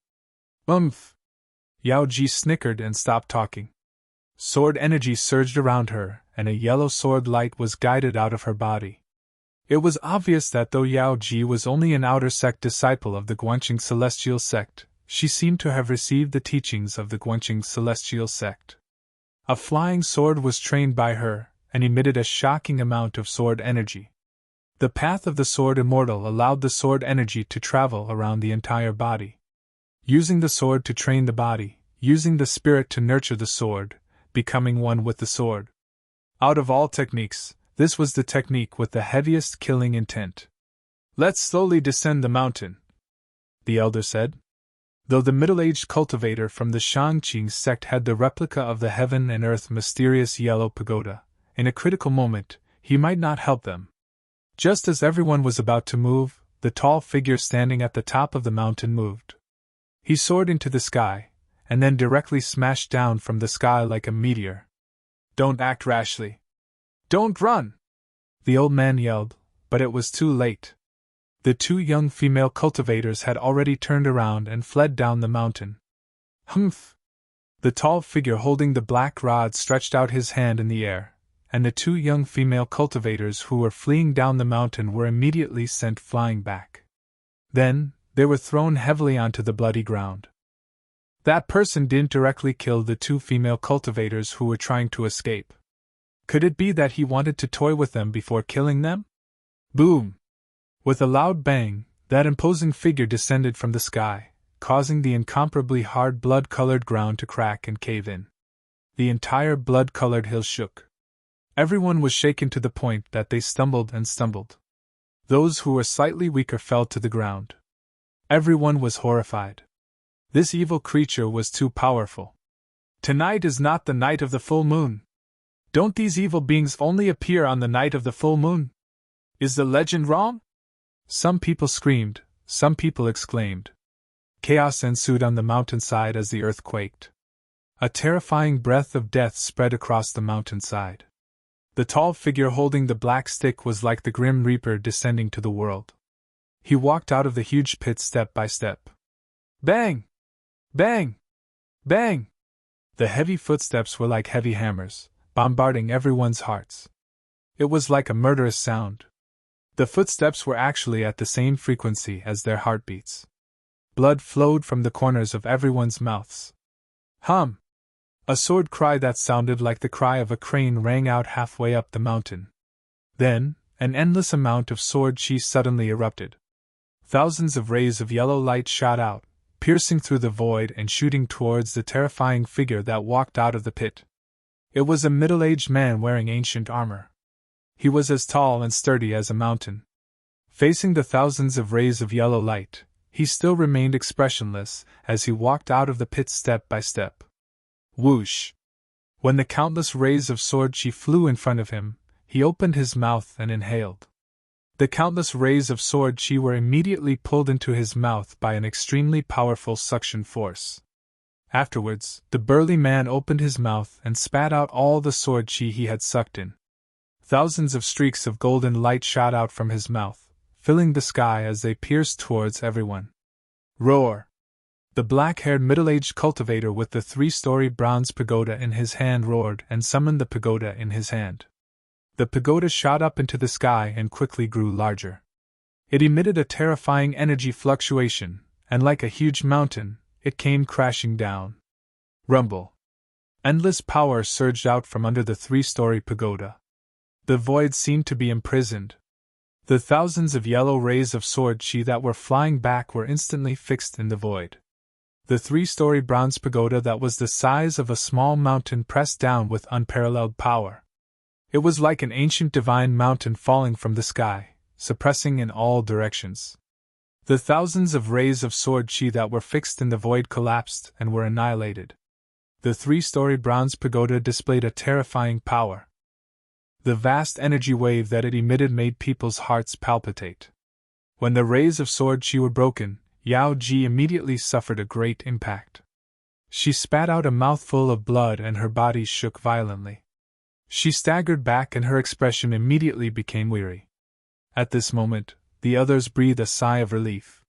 [SPEAKER 1] Yao Ji snickered and stopped talking. Sword energy surged around her, and a yellow sword light was guided out of her body. It was obvious that though Yao Ji was only an outer sect disciple of the Guangqing Celestial Sect, she seemed to have received the teachings of the Guangqing Celestial Sect. A flying sword was trained by her, and emitted a shocking amount of sword energy. The path of the sword immortal allowed the sword energy to travel around the entire body. Using the sword to train the body, using the spirit to nurture the sword, becoming one with the sword. Out of all techniques, this was the technique with the heaviest killing intent. Let's slowly descend the mountain, the elder said. Though the middle-aged cultivator from the Shang-Qing sect had the replica of the heaven and earth mysterious yellow pagoda, in a critical moment, he might not help them. Just as everyone was about to move, the tall figure standing at the top of the mountain moved. He soared into the sky, and then directly smashed down from the sky like a meteor. Don't act rashly. Don't run! The old man yelled, but it was too late. The 2 young female cultivators had already turned around and fled down the mountain. Humph! The tall figure holding the black rod stretched out his hand in the air, and the 2 young female cultivators who were fleeing down the mountain were immediately sent flying back. Then, they were thrown heavily onto the bloody ground. That person didn't directly kill the 2 female cultivators who were trying to escape. Could it be that he wanted to toy with them before killing them? Boom! With a loud bang, that imposing figure descended from the sky, causing the incomparably hard blood-colored ground to crack and cave in. The entire blood-colored hill shook. Everyone was shaken to the point that they stumbled and stumbled. Those who were slightly weaker fell to the ground. Everyone was horrified. This evil creature was too powerful. Tonight is not the night of the full moon. Don't these evil beings only appear on the night of the full moon? Is the legend wrong? Some people screamed, some people exclaimed. Chaos ensued on the mountainside as the earth quaked. A terrifying breath of death spread across the mountainside. The tall figure holding the black stick was like the Grim Reaper descending to the world. He walked out of the huge pit step by step. Bang! Bang! Bang! The heavy footsteps were like heavy hammers, bombarding everyone's hearts. It was like a murderous sound. The footsteps were actually at the same frequency as their heartbeats. Blood flowed from the corners of everyone's mouths. Hum! A sword cry that sounded like the cry of a crane rang out halfway up the mountain. Then, an endless amount of sword chi suddenly erupted. Thousands of rays of yellow light shot out, piercing through the void and shooting towards the terrifying figure that walked out of the pit. It was a middle-aged man wearing ancient armor. He was as tall and sturdy as a mountain. Facing the thousands of rays of yellow light, he still remained expressionless as he walked out of the pit step by step. Whoosh! When the countless rays of sword chi flew in front of him, he opened his mouth and inhaled. The countless rays of sword chi were immediately pulled into his mouth by an extremely powerful suction force. Afterwards, the burly man opened his mouth and spat out all the sword chi he had sucked in. Thousands of streaks of golden light shot out from his mouth, filling the sky as they pierced towards everyone. Roar! The black-haired middle-aged cultivator with the 3-story bronze pagoda in his hand roared and summoned the pagoda in his hand. The pagoda shot up into the sky and quickly grew larger. It emitted a terrifying energy fluctuation, and like a huge mountain, it came crashing down. Rumble! Endless power surged out from under the 3-story pagoda. The void seemed to be imprisoned. The thousands of yellow rays of sword chi that were flying back were instantly fixed in the void. The 3-story bronze pagoda that was the size of a small mountain pressed down with unparalleled power. It was like an ancient divine mountain falling from the sky, suppressing in all directions. The thousands of rays of sword chi that were fixed in the void collapsed and were annihilated. The 3-story bronze pagoda displayed a terrifying power. The vast energy wave that it emitted made people's hearts palpitate. When the rays of sword chi were broken, Yao Ji immediately suffered a great impact. She spat out a mouthful of blood and her body shook violently. She staggered back and her expression immediately became weary. At this moment, the others breathed a sigh of relief.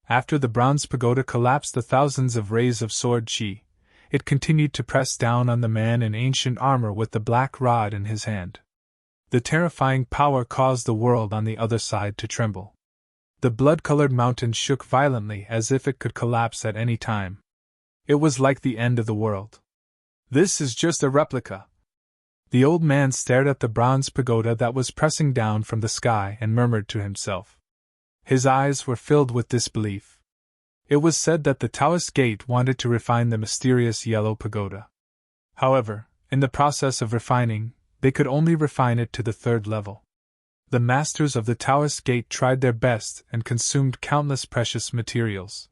[SPEAKER 1] After the bronze pagoda collapsed the thousands of rays of sword chi, it continued to press down on the man in ancient armor with the black rod in his hand. The terrifying power caused the world on the other side to tremble. The blood-colored mountain shook violently as if it could collapse at any time. It was like the end of the world. This is just a replica. The old man stared at the bronze pagoda that was pressing down from the sky and murmured to himself. His eyes were filled with disbelief. It was said that the Taoist gate wanted to refine the mysterious yellow pagoda. However, in the process of refining, they could only refine it to the 3rd level. The masters of the Taoist gate tried their best and consumed countless precious materials.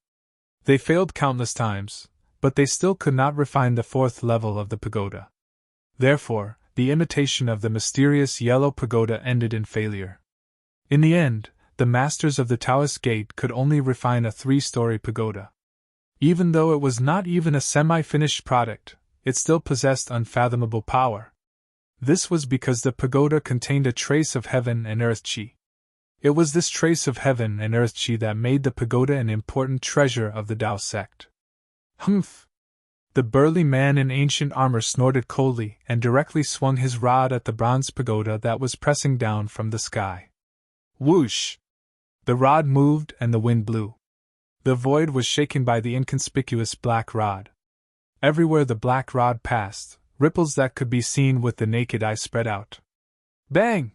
[SPEAKER 1] They failed countless times, but they still could not refine the 4th level of the pagoda. Therefore, the imitation of the mysterious yellow pagoda ended in failure. In the end, the masters of the Taoist gate could only refine a 3-story pagoda. Even though it was not even a semi-finished product, it still possessed unfathomable power. This was because the pagoda contained a trace of heaven and earth chi. It was this trace of heaven and earth chi that made the pagoda an important treasure of the Tao sect. Humph! The burly man in ancient armor snorted coldly and directly swung his rod at the bronze pagoda that was pressing down from the sky. Whoosh! The rod moved and the wind blew. The void was shaken by the inconspicuous black rod. Everywhere the black rod passed, ripples that could be seen with the naked eye spread out. Bang!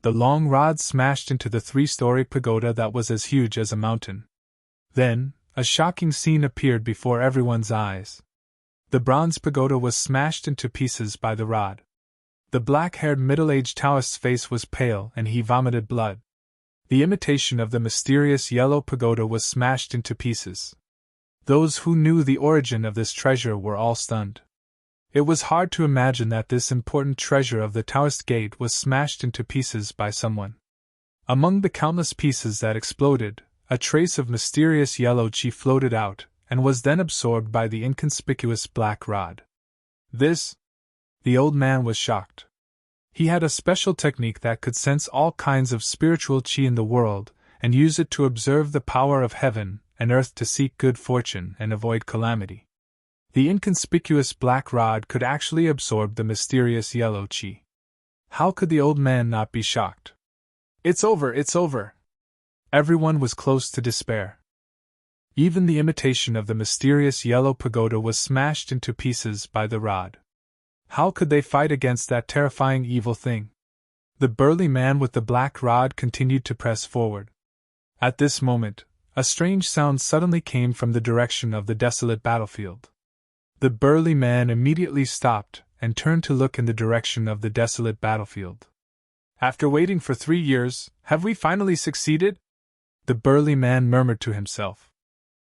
[SPEAKER 1] The long rod smashed into the 3-story pagoda that was as huge as a mountain. Then, a shocking scene appeared before everyone's eyes. The bronze pagoda was smashed into pieces by the rod. The black-haired middle-aged Taoist's face was pale and he vomited blood. The imitation of the mysterious yellow pagoda was smashed into pieces. Those who knew the origin of this treasure were all stunned. It was hard to imagine that this important treasure of the Taoist gate was smashed into pieces by someone. Among the countless pieces that exploded, a trace of mysterious yellow chi floated out, and was then absorbed by the inconspicuous black rod. This? The old man was shocked. He had a special technique that could sense all kinds of spiritual chi in the world, and use it to observe the power of heaven and earth to seek good fortune and avoid calamity. The inconspicuous black rod could actually absorb the mysterious yellow chi. How could the old man not be shocked? It's over, it's over! Everyone was close to despair. Even the imitation of the mysterious yellow pagoda was smashed into pieces by the rod. How could they fight against that terrifying evil thing? The burly man with the black rod continued to press forward. At this moment, a strange sound suddenly came from the direction of the desolate battlefield. The burly man immediately stopped and turned to look in the direction of the desolate battlefield. After waiting for 3 years, have we finally succeeded? The burly man murmured to himself.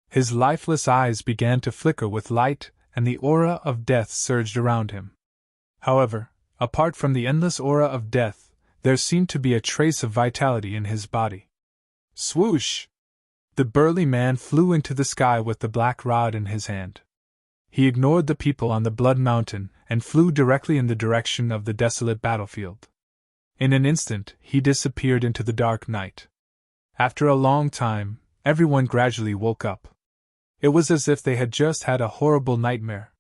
[SPEAKER 1] His lifeless eyes began to flicker with light, and the aura of death surged around him. However, apart from the endless aura of death, there seemed to be a trace of vitality in his body. Swoosh! The burly man flew into the sky with the black rod in his hand. He ignored the people on the Blood Mountain and flew directly in the direction of the desolate battlefield. In an instant, he disappeared into the dark night. After a long time, everyone gradually woke up. It was as if they had just had a horrible nightmare.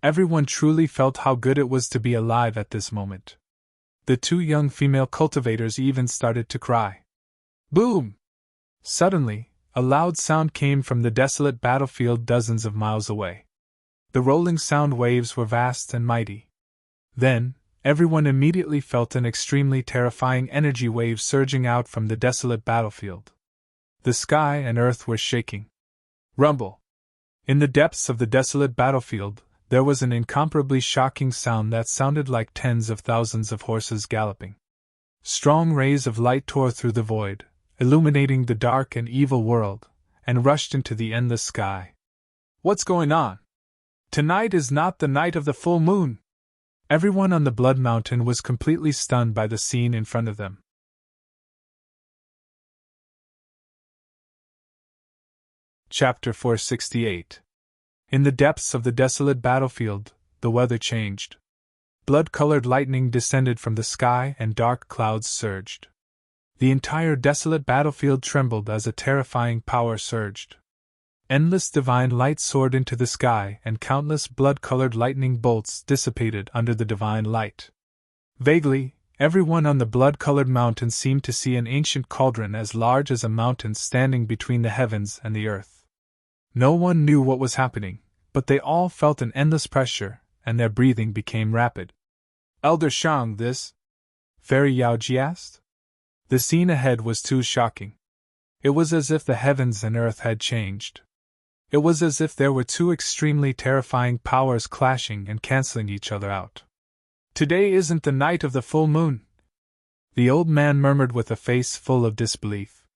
[SPEAKER 1] Everyone truly felt how good it was to be alive at this moment. The 2 young female cultivators even started to cry. Boom! Suddenly, a loud sound came from the desolate battlefield dozens of miles away. The rolling sound waves were vast and mighty. Then, everyone immediately felt an extremely terrifying energy wave surging out from the desolate battlefield. The sky and earth were shaking. Rumble! In the depths of the desolate battlefield, there was an incomparably shocking sound that sounded like tens of thousands of horses galloping. Strong rays of light tore through the void, illuminating the dark and evil world, and rushed into the endless sky. What's going on? Tonight is not the night of the full moon! Everyone on the Blood Mountain was completely stunned by the scene in front of them. Chapter 468. In the depths of the desolate battlefield, the weather changed. Blood-colored lightning descended from the sky and dark clouds surged. The entire desolate battlefield trembled as a terrifying power surged. Endless divine light soared into the sky, and countless blood-colored lightning bolts dissipated under the divine light. Vaguely, everyone on the blood-colored mountain seemed to see an ancient cauldron as large as a mountain standing between the heavens and the earth. No one knew what was happening, but they all felt an endless pressure, and their breathing became rapid. Elder Shang, this? Fairy Yaoji asked. The scene ahead was too shocking. It was as if the heavens and earth had changed. It was as if there were two extremely terrifying powers clashing and canceling each other out. Today isn't the night of the full moon, the old man murmured with a face full of disbelief.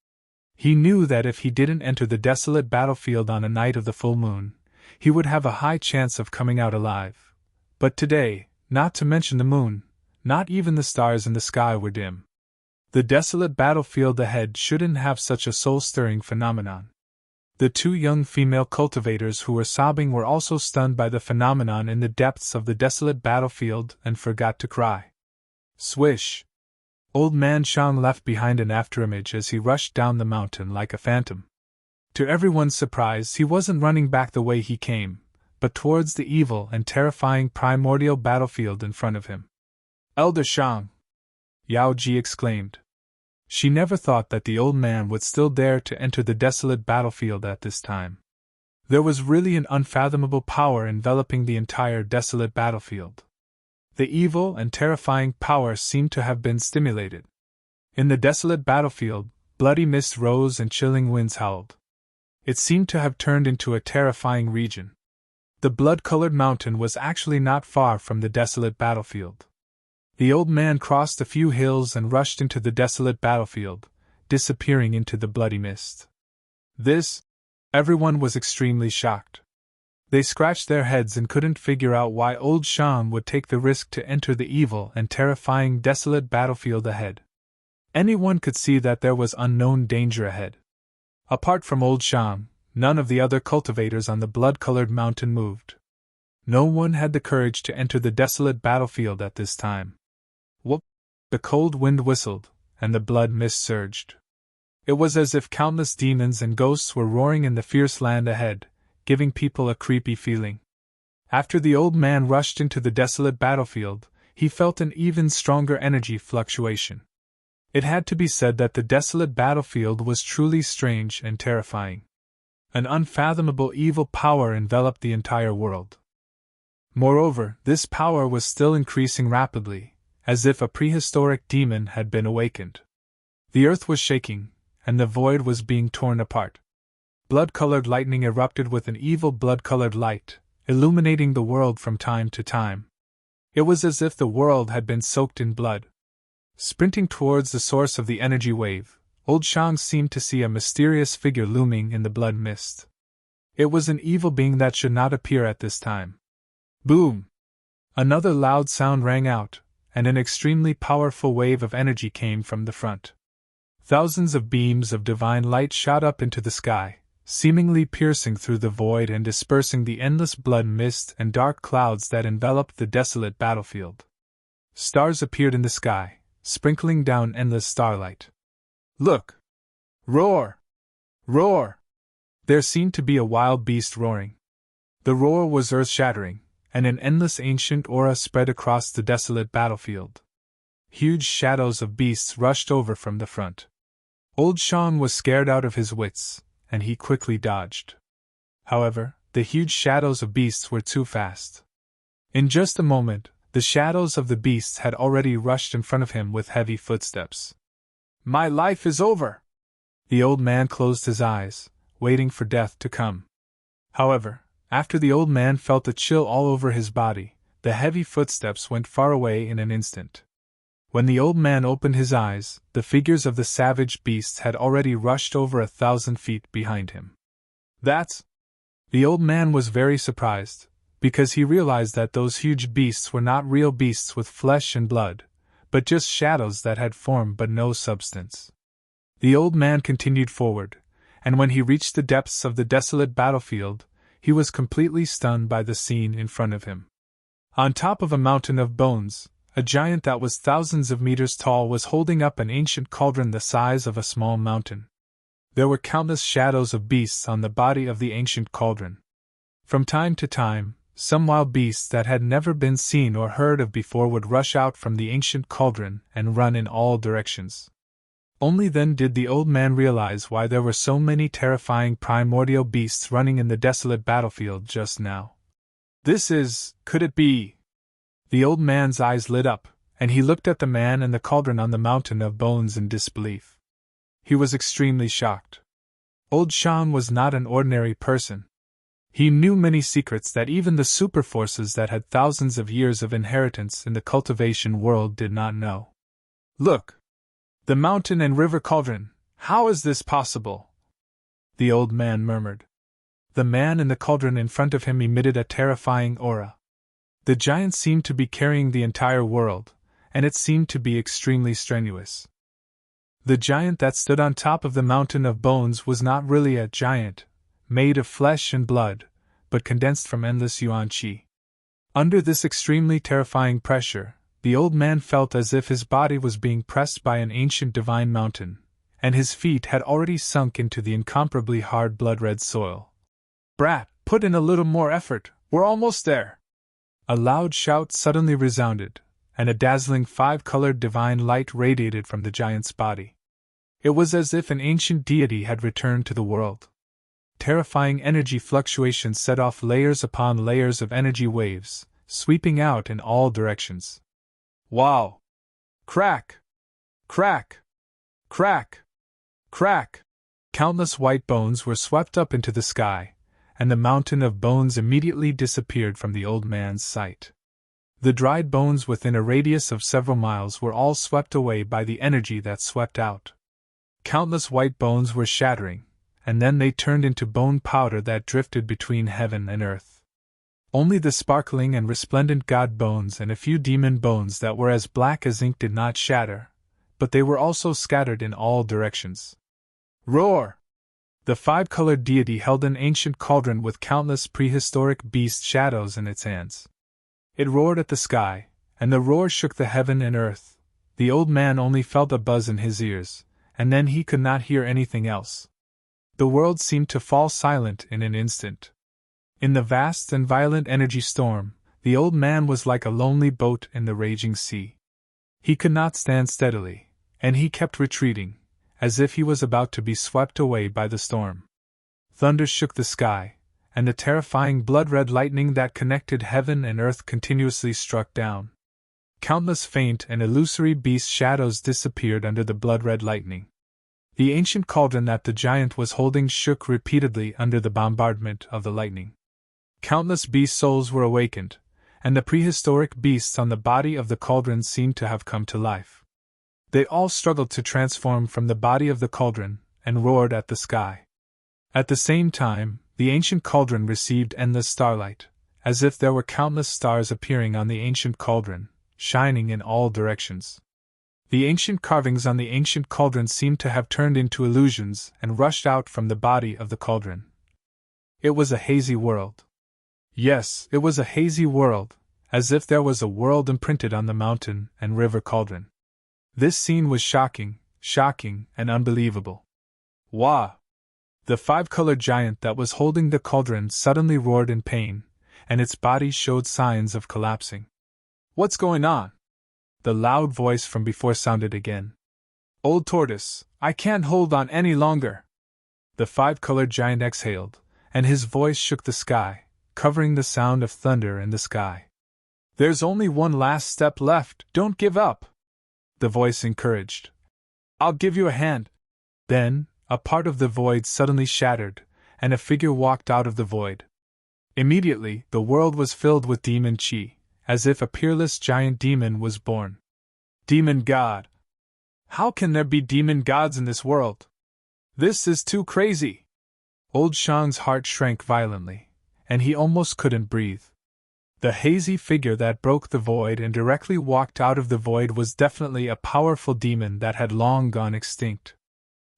[SPEAKER 1] He knew that if he didn't enter the desolate battlefield on a night of the full moon, he would have a high chance of coming out alive. But today, not to mention the moon, not even the stars in the sky were dim. The desolate battlefield ahead shouldn't have such a soul-stirring phenomenon. The two young female cultivators who were sobbing were also stunned by the phenomenon in the depths of the desolate battlefield and forgot to cry. Swish! Old man Shang left behind an afterimage as he rushed down the mountain like a phantom. To everyone's surprise, he wasn't running back the way he came, but towards the evil and terrifying primordial battlefield in front of him. Elder Shang! Yao Ji exclaimed. She never thought that the old man would still dare to enter the desolate battlefield at this time. There was really an unfathomable power enveloping the entire desolate battlefield. The evil and terrifying power seemed to have been stimulated. In the desolate battlefield, bloody mist rose and chilling winds howled. It seemed to have turned into a terrifying region. The blood-colored mountain was actually not far from the desolate battlefield. The old man crossed a few hills and rushed into the desolate battlefield, disappearing into the bloody mist. Everyone was extremely shocked. They scratched their heads and couldn't figure out why old Shang would take the risk to enter the evil and terrifying desolate battlefield ahead. Anyone could see that there was unknown danger ahead. Apart from old Shang, none of the other cultivators on the blood-colored mountain moved. No one had the courage to enter the desolate battlefield at this time. Whoop! The cold wind whistled, and the blood mist surged. It was as if countless demons and ghosts were roaring in the fierce land ahead, giving people a creepy feeling. After the old man rushed into the desolate battlefield, he felt an even stronger energy fluctuation. It had to be said that the desolate battlefield was truly strange and terrifying. An unfathomable evil power enveloped the entire world. Moreover, this power was still increasing rapidly, as if a prehistoric demon had been awakened. The earth was shaking, and the void was being torn apart. Blood-colored lightning erupted with an evil blood-colored light, illuminating the world from time to time. It was as if the world had been soaked in blood. Sprinting towards the source of the energy wave, old Shang seemed to see a mysterious figure looming in the blood mist. It was an evil being that should not appear at this time. Boom! Another loud sound rang out, and an extremely powerful wave of energy came from the front. Thousands of beams of divine light shot up into the sky, seemingly piercing through the void and dispersing the endless blood mist and dark clouds that enveloped the desolate battlefield. Stars appeared in the sky, sprinkling down endless starlight. Look! Roar! Roar! There seemed to be a wild beast roaring. The roar was earth-shattering, and an endless ancient aura spread across the desolate battlefield. Huge shadows of beasts rushed over from the front. Old Shang was scared out of his wits, and he quickly dodged. However, the huge shadows of beasts were too fast. In just a moment, The shadows of the beasts had already rushed in front of him with heavy footsteps. My life is over! The old man closed his eyes, waiting for death to come. However, after the old man felt a chill all over his body, the heavy footsteps went far away in an instant. When the old man opened his eyes, the figures of the savage beasts had already rushed over 1,000 feet behind him. That's... The old man was very surprised, because he realized that those huge beasts were not real beasts with flesh and blood, but just shadows that had form but no substance. The old man continued forward, and when he reached the depths of the desolate battlefield, he was completely stunned by the scene in front of him. On top of a mountain of bones, a giant that was thousands of meters tall was holding up an ancient cauldron the size of a small mountain. There were countless shadows of beasts on the body of the ancient cauldron. From time to time, some wild beasts that had never been seen or heard of before would rush out from the ancient cauldron and run in all directions. Only then did the old man realize why there were so many terrifying primordial beasts running in the desolate battlefield just now. Could it be? The old man's eyes lit up, and he looked at the man and the cauldron on the mountain of bones in disbelief. He was extremely shocked. Old Shan was not an ordinary person. He knew many secrets that even the superforces that had thousands of years of inheritance in the cultivation world did not know. Look! The mountain and river cauldron, how is this possible? The old man murmured. The man in the cauldron in front of him emitted a terrifying aura. The giant seemed to be carrying the entire world, and it seemed to be extremely strenuous. The giant that stood on top of the mountain of bones was not really a giant, made of flesh and blood, but condensed from endless yuan qi. Under this extremely terrifying pressure, the old man felt as if his body was being pressed by an ancient divine mountain, and his feet had already sunk into the incomparably hard blood-red soil. Brat, put in a little more effort, we're almost there! A loud shout suddenly resounded, and a dazzling 5-colored divine light radiated from the giant's body. It was as if an ancient deity had returned to the world. Terrifying energy fluctuations set off layers upon layers of energy waves, sweeping out in all directions. Wow! Crack! Crack! Crack! Crack! Countless white bones were swept up into the sky, and the mountain of bones immediately disappeared from the old man's sight. The dried bones within a radius of several miles were all swept away by the energy that swept out. Countless white bones were shattering, and then they turned into bone powder that drifted between heaven and earth. Only the sparkling and resplendent god bones and a few demon bones that were as black as ink did not shatter, but they were also scattered in all directions. Roar! The 5-colored deity held an ancient cauldron with countless prehistoric beast shadows in its hands. It roared at the sky, and the roar shook the heaven and earth. The old man only felt a buzz in his ears, and then he could not hear anything else. The world seemed to fall silent in an instant. In the vast and violent energy storm, the old man was like a lonely boat in the raging sea. He could not stand steadily, and he kept retreating, as if he was about to be swept away by the storm. Thunder shook the sky, and the terrifying blood-red lightning that connected heaven and earth continuously struck down. Countless faint and illusory beast shadows disappeared under the blood-red lightning. The ancient cauldron that the giant was holding shook repeatedly under the bombardment of the lightning. Countless beast souls were awakened, and the prehistoric beasts on the body of the cauldron seemed to have come to life. They all struggled to transform from the body of the cauldron, and roared at the sky. At the same time, the ancient cauldron received endless starlight, as if there were countless stars appearing on the ancient cauldron, shining in all directions. The ancient carvings on the ancient cauldron seemed to have turned into illusions and rushed out from the body of the cauldron. It was a hazy world. Yes, it was a hazy world, as if there was a world imprinted on the mountain and river cauldron. This scene was shocking, and unbelievable. Wah! The 5-colored giant that was holding the cauldron suddenly roared in pain, and its body showed signs of collapsing. What's going on? The loud voice from before sounded again. Old tortoise, I can't hold on any longer. The 5-colored giant exhaled, and his voice shook the sky, covering the sound of thunder in the sky. There's only one last step left, don't give up, the voice encouraged. I'll give you a hand. Then, a part of the void suddenly shattered, and a figure walked out of the void. Immediately, the world was filled with demon chi, as if a peerless giant demon was born. Demon god! How can there be demon gods in this world? This is too crazy! Old Shang's heart shrank violently, and he almost couldn't breathe. The hazy figure that broke the void and directly walked out of the void was definitely a powerful demon that had long gone extinct.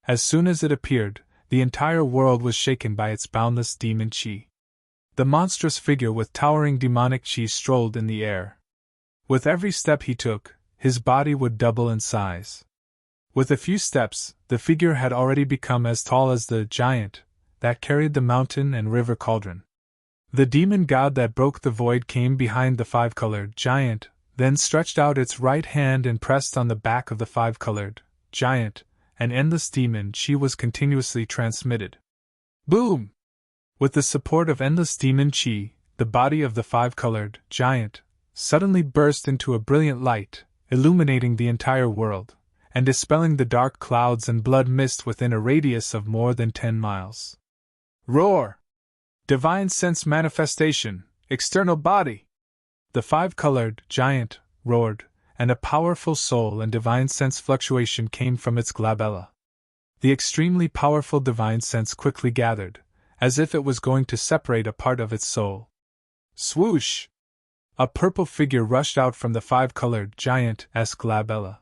[SPEAKER 1] As soon as it appeared, the entire world was shaken by its boundless demon chi. The monstrous figure with towering demonic chi strolled in the air. With every step he took, his body would double in size. With a few steps, the figure had already become as tall as the giant that carried the mountain and river cauldron. The demon god that broke the void came behind the five-colored giant, then stretched out its right hand and pressed on the back of the five-colored giant. An endless demon chi was continuously transmitted. Boom! With the support of endless demon chi, the body of the five-colored giant suddenly burst into a brilliant light, illuminating the entire world, and dispelling the dark clouds and blood mist within a radius of more than 10 miles. Roar! Divine sense manifestation, external body! The five-colored giant roared, and a powerful soul and divine sense fluctuation came from its glabella. The extremely powerful divine sense quickly gathered, as if it was going to separate a part of its soul. Swoosh! A purple figure rushed out from the five-colored giant's glabella.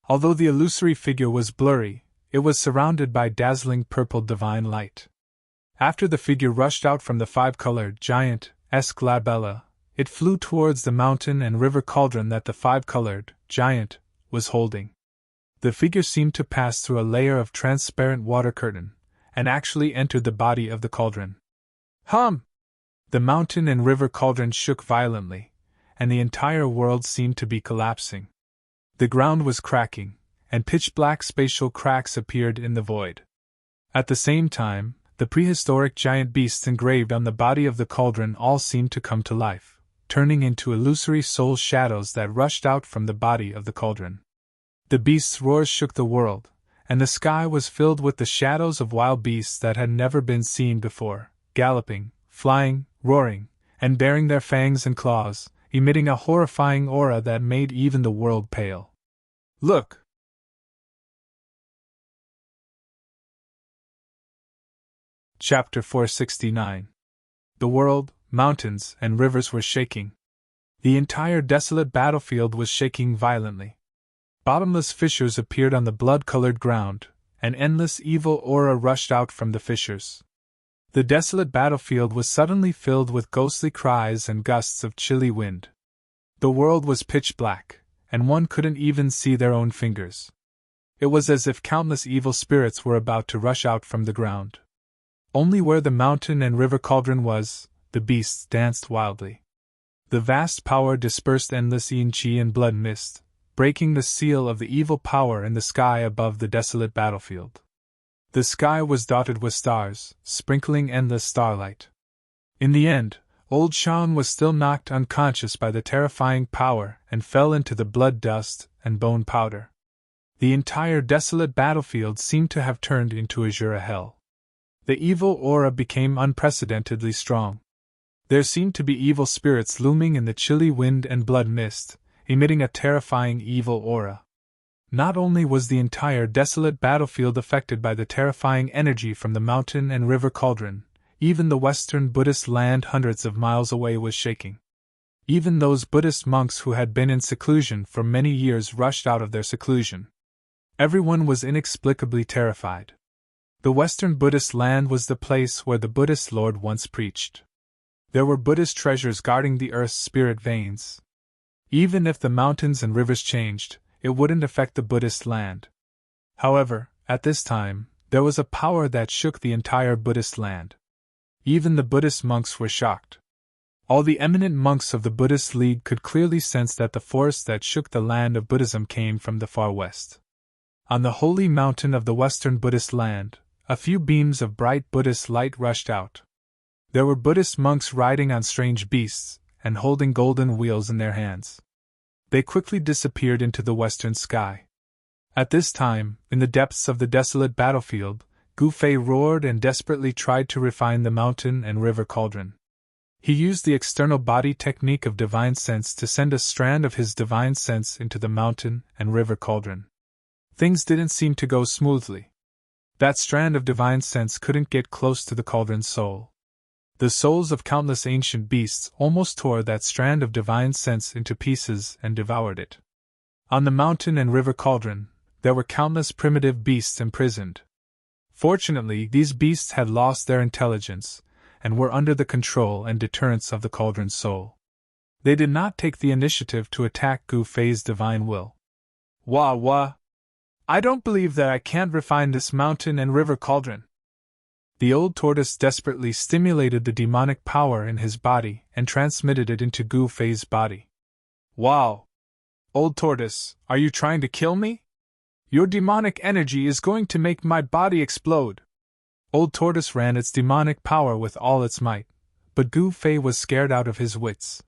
[SPEAKER 1] Although the illusory figure was blurry, it was surrounded by dazzling purple divine light. After the figure rushed out from the five-colored giant's glabella, it flew towards the mountain and river cauldron that the five-colored giant was holding. The figure seemed to pass through a layer of transparent water curtain, and actually entered the body of the cauldron. Hum! The mountain and river cauldron shook violently, and the entire world seemed to be collapsing. The ground was cracking, and pitch-black spatial cracks appeared in the void. At the same time, the prehistoric giant beasts engraved on the body of the cauldron all seemed to come to life, turning into illusory soul shadows that rushed out from the body of the cauldron. The beasts' roars shook the world, and the sky was filled with the shadows of wild beasts that had never been seen before, galloping, flying, roaring, and baring their fangs and claws, emitting a horrifying aura that made even the world pale. Look! Chapter 469. The world, mountains, and rivers were shaking. The entire desolate battlefield was shaking violently. Bottomless fissures appeared on the blood-colored ground, and endless evil aura rushed out from the fissures. The desolate battlefield was suddenly filled with ghostly cries and gusts of chilly wind. The world was pitch black, and one couldn't even see their own fingers. It was as if countless evil spirits were about to rush out from the ground. Only where the mountain and river cauldron was, the beasts danced wildly. The vast power dispersed endless yin chi and blood mist, breaking the seal of the evil power in the sky above the desolate battlefield. The sky was dotted with stars, sprinkling endless starlight. In the end, old Shan was still knocked unconscious by the terrifying power and fell into the blood dust and bone powder. The entire desolate battlefield seemed to have turned into azure hell. The evil aura became unprecedentedly strong. There seemed to be evil spirits looming in the chilly wind and blood mist, emitting a terrifying evil aura. Not only was the entire desolate battlefield affected by the terrifying energy from the mountain and river cauldron, even the Western Buddhist land hundreds of miles away was shaking. Even those Buddhist monks who had been in seclusion for many years rushed out of their seclusion. Everyone was inexplicably terrified. The Western Buddhist land was the place where the Buddhist Lord once preached. There were Buddhist treasures guarding the earth's spirit veins. Even if the mountains and rivers changed, it wouldn't affect the Buddhist land. However, at this time, there was a power that shook the entire Buddhist land. Even the Buddhist monks were shocked. All the eminent monks of the Buddhist League could clearly sense that the force that shook the land of Buddhism came from the far west. On the holy mountain of the Western Buddhist land, a few beams of bright Buddhist light rushed out. There were Buddhist monks riding on strange beasts, and holding golden wheels in their hands. They quickly disappeared into the western sky. At this time, in the depths of the desolate battlefield, Gu Fei roared and desperately tried to refine the mountain and river cauldron. He used the external body technique of divine sense to send a strand of his divine sense into the mountain and river cauldron. Things didn't seem to go smoothly. That strand of divine sense couldn't get close to the cauldron's soul. The souls of countless ancient beasts almost tore that strand of divine sense into pieces and devoured it. On the mountain and river cauldron, there were countless primitive beasts imprisoned. Fortunately, these beasts had lost their intelligence, and were under the control and deterrence of the cauldron's soul. They did not take the initiative to attack Gu Fei's divine will. Wah! I don't believe that I can't refine this mountain and river cauldron. The old tortoise desperately stimulated the demonic power in his body and transmitted it into Gu Fei's body. Wow! Old tortoise, are you trying to kill me? Your demonic energy is going to make my body explode. Old tortoise ran its demonic power with all its might, but Gu Fei was scared out of his wits.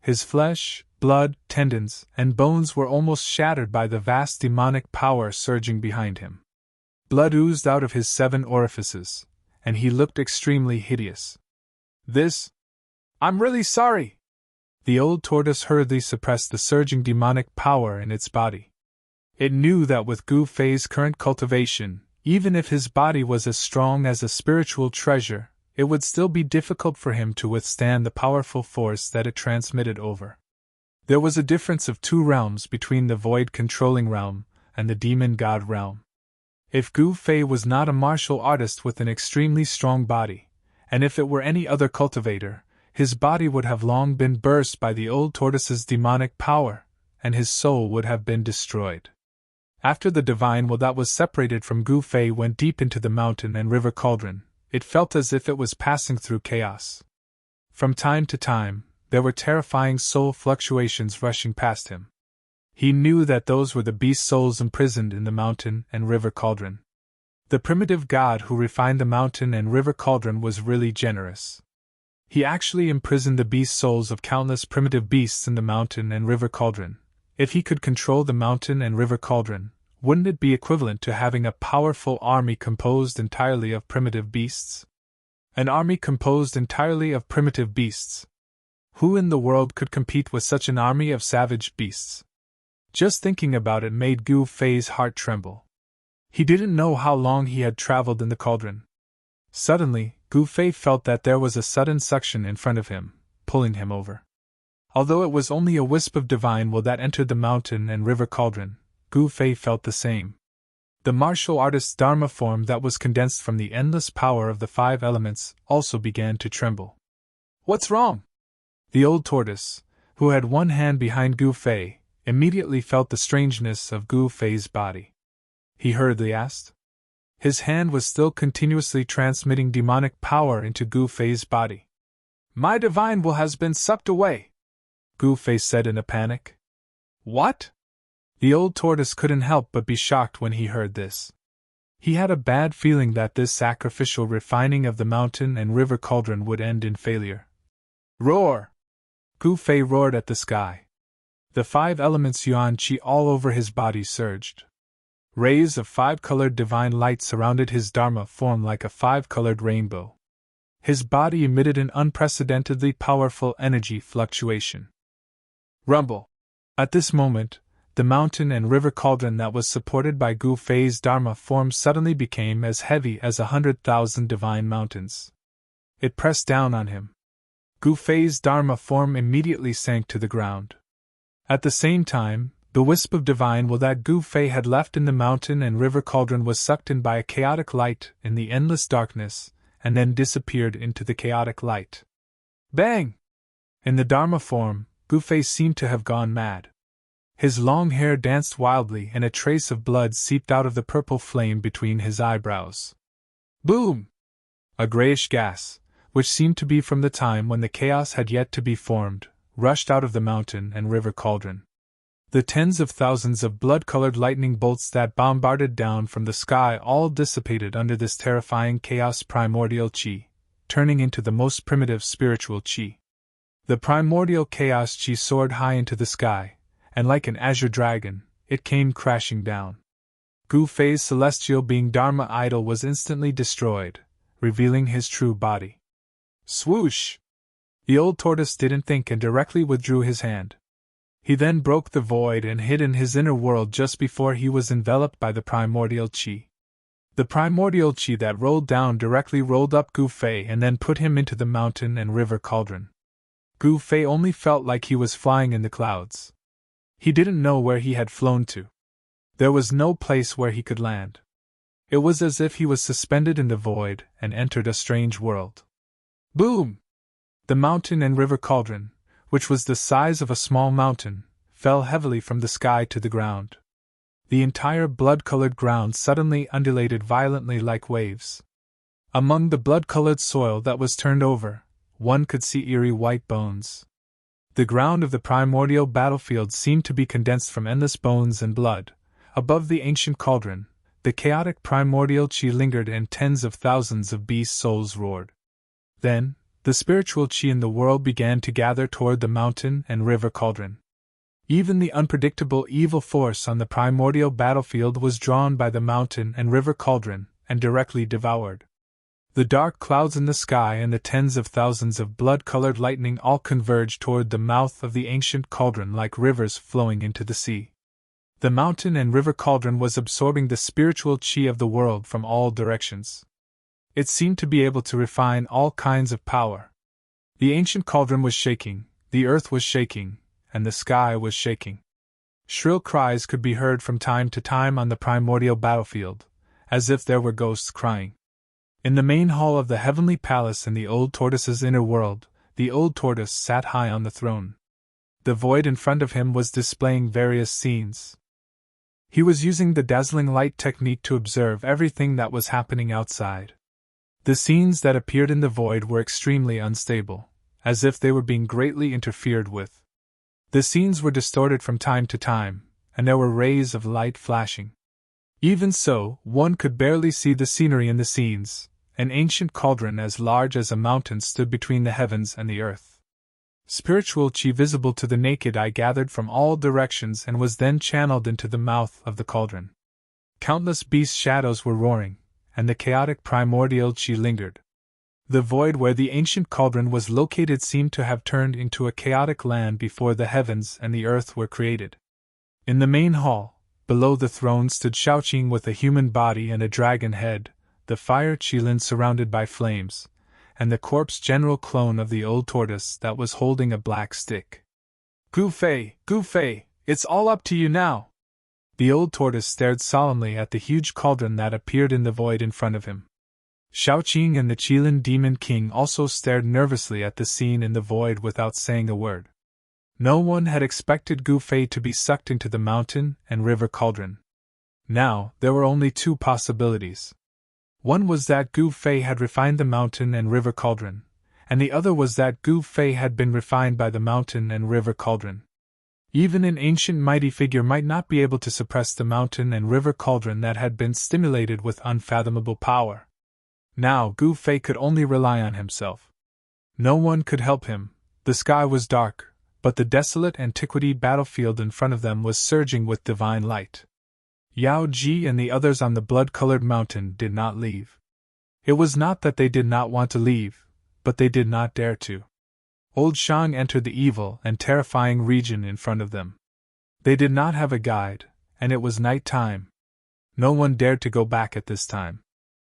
[SPEAKER 1] His flesh, blood, tendons, and bones were almost shattered by the vast demonic power surging behind him. Blood oozed out of his 7 orifices, and he looked extremely hideous. I'm really sorry! The old tortoise hurriedly suppressed the surging demonic power in its body. It knew that with Gu Fei's current cultivation, even if his body was as strong as a spiritual treasure, it would still be difficult for him to withstand the powerful force that it transmitted over. There was a difference of 2 realms between the void-controlling realm and the demon-god realm. If Gu Fei was not a martial artist with an extremely strong body, and if it were any other cultivator, his body would have long been burst by the old tortoise's demonic power, and his soul would have been destroyed. After the divine will that was separated from Gu Fei went deep into the mountain and river cauldron, it felt as if it was passing through chaos. From time to time, there were terrifying soul fluctuations rushing past him. He knew that those were the beast souls imprisoned in the mountain and river cauldron. The primitive god who refined the mountain and river cauldron was really generous. He actually imprisoned the beast souls of countless primitive beasts in the mountain and river cauldron. If he could control the mountain and river cauldron, wouldn't it be equivalent to having a powerful army composed entirely of primitive beasts? An army composed entirely of primitive beasts. Who in the world could compete with such an army of savage beasts? Just thinking about it made Gu Fei's heart tremble. He didn't know how long he had traveled in the cauldron. Suddenly, Gu Fei felt that there was a sudden suction in front of him, pulling him over. Although it was only a wisp of divine will that entered the mountain and river cauldron, Gu Fei felt the same. The martial artist's Dharma form that was condensed from the endless power of the 5 elements also began to tremble. What's wrong? The old tortoise, who had one hand behind Gu Fei, immediately felt the strangeness of Gu Fei's body. He hurriedly asked. His hand was still continuously transmitting demonic power into Gu Fei's body. My divine will has been sucked away, Gu Fei said in a panic. What? The old tortoise couldn't help but be shocked when he heard this. He had a bad feeling that this sacrificial refining of the mountain and river cauldron would end in failure. Roar! Gu Fei roared at the sky. The 5 elements yuan qi all over his body surged. Rays of 5-colored divine light surrounded his Dharma form like a 5-colored rainbow. His body emitted an unprecedentedly powerful energy fluctuation. Rumble! At this moment, the mountain and river cauldron that was supported by Gu Fei's Dharma form suddenly became as heavy as 100,000 divine mountains. It pressed down on him. Gu Fei's Dharma form immediately sank to the ground. At the same time, the wisp of divine will that Gu Fei had left in the mountain and river cauldron was sucked in by a chaotic light in the endless darkness, and then disappeared into the chaotic light. Bang! In the Dharma form, Gu Fei seemed to have gone mad. His long hair danced wildly and a trace of blood seeped out of the purple flame between his eyebrows. Boom! A grayish gas, which seemed to be from the time when the chaos had yet to be formed, rushed out of the mountain and river cauldron. The tens of thousands of blood-colored lightning bolts that bombarded down from the sky all dissipated under this terrifying chaos primordial qi, turning into the most primitive spiritual qi. The primordial chaos chi soared high into the sky, and like an azure dragon, it came crashing down. Gu Fei's celestial being Dharma idol was instantly destroyed, revealing his true body. Swoosh! The old tortoise didn't think and directly withdrew his hand. He then broke the void and hid in his inner world just before he was enveloped by the primordial chi. The primordial chi that rolled down directly rolled up Gu Fei and then put him into the mountain and river cauldron. Gu Fei only felt like he was flying in the clouds. He didn't know where he had flown to. There was no place where he could land. It was as if he was suspended in the void and entered a strange world. Boom! The mountain and river cauldron, which was the size of a small mountain, fell heavily from the sky to the ground. The entire blood-colored ground suddenly undulated violently like waves. Among the blood-colored soil that was turned over, one could see eerie white bones. The ground of the primordial battlefield seemed to be condensed from endless bones and blood. Above the ancient cauldron, the chaotic primordial chi lingered and tens of thousands of beast souls roared. Then, the spiritual chi in the world began to gather toward the mountain and river cauldron. Even the unpredictable evil force on the primordial battlefield was drawn by the mountain and river cauldron and directly devoured. The dark clouds in the sky and the tens of thousands of blood-colored lightning all converged toward the mouth of the ancient cauldron like rivers flowing into the sea. The mountain and river cauldron was absorbing the spiritual chi of the world from all directions. It seemed to be able to refine all kinds of power. The ancient cauldron was shaking, the earth was shaking, and the sky was shaking. Shrill cries could be heard from time to time on the primordial battlefield, as if there were ghosts crying. In the main hall of the heavenly palace in the old tortoise's inner world, the old tortoise sat high on the throne. The void in front of him was displaying various scenes. He was using the dazzling light technique to observe everything that was happening outside. The scenes that appeared in the void were extremely unstable, as if they were being greatly interfered with. The scenes were distorted from time to time, and there were rays of light flashing. Even so, one could barely see the scenery in the scenes. An ancient cauldron as large as a mountain stood between the heavens and the earth. Spiritual chi visible to the naked eye gathered from all directions and was then channeled into the mouth of the cauldron. Countless beast shadows were roaring, and the chaotic primordial chi lingered. The void where the ancient cauldron was located seemed to have turned into a chaotic land before the heavens and the earth were created. In the main hall, below the throne stood Shaoqing with a human body and a dragon head, the fire Qilin surrounded by flames, and the corpse general clone of the old tortoise that was holding a black stick. Gu Fei, it's all up to you now! The old tortoise stared solemnly at the huge cauldron that appeared in the void in front of him. Shaoqing and the Qilin Demon King also stared nervously at the scene in the void without saying a word. No one had expected Gu Fei to be sucked into the mountain and river cauldron. Now, there were only two possibilities. One was that Gu Fei had refined the mountain and river cauldron, and the other was that Gu Fei had been refined by the mountain and river cauldron. Even an ancient mighty figure might not be able to suppress the mountain and river cauldron that had been stimulated with unfathomable power. Now Gu Fei could only rely on himself. No one could help him. The sky was dark, but the desolate antiquity battlefield in front of them was surging with divine light. Yao Ji and the others on the blood-colored mountain did not leave. It was not that they did not want to leave, but they did not dare to. Old Shang entered the evil and terrifying region in front of them. They did not have a guide, and it was night time. No one dared to go back at this time.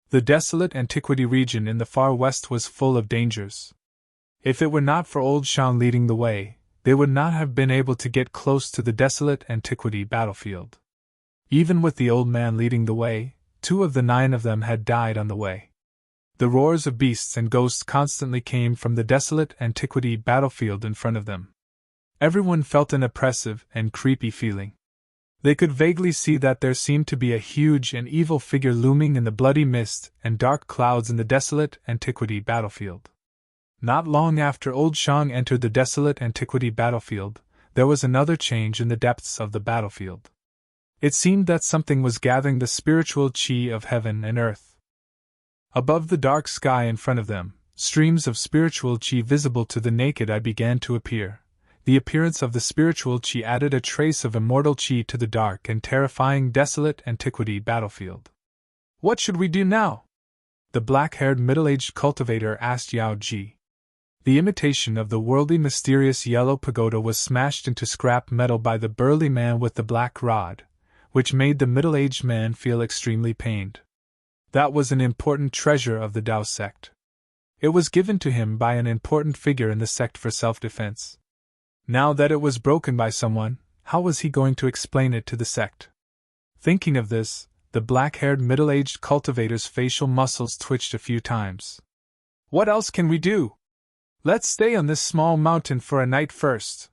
[SPEAKER 1] The desolate antiquity region in the far west was full of dangers. If it were not for Old Shang leading the way, they would not have been able to get close to the desolate antiquity battlefield. Even with the old man leading the way, 2 of the 9 of them had died on the way. The roars of beasts and ghosts constantly came from the desolate antiquity battlefield in front of them. Everyone felt an oppressive and creepy feeling. They could vaguely see that there seemed to be a huge and evil figure looming in the bloody mist and dark clouds in the desolate antiquity battlefield. Not long after Old Shang entered the desolate antiquity battlefield, there was another change in the depths of the battlefield. It seemed that something was gathering the spiritual chi of heaven and earth. Above the dark sky in front of them, Streams of spiritual chi visible to the naked eye began to appear. The appearance of the spiritual chi added a trace of immortal chi to the dark and terrifying desolate antiquity battlefield. What should we do now? The black-haired middle-aged cultivator asked Yao Ji. The imitation of the worldly mysterious yellow pagoda was smashed into scrap metal by the burly man with the black rod, which made the middle-aged man feel extremely pained. That was an important treasure of the Tao sect. It was given to him by an important figure in the sect for self-defense. Now that it was broken by someone, how was he going to explain it to the sect? Thinking of this, the black-haired middle-aged cultivator's facial muscles twitched a few times. What else can we do? Let's stay on this small mountain for a night first,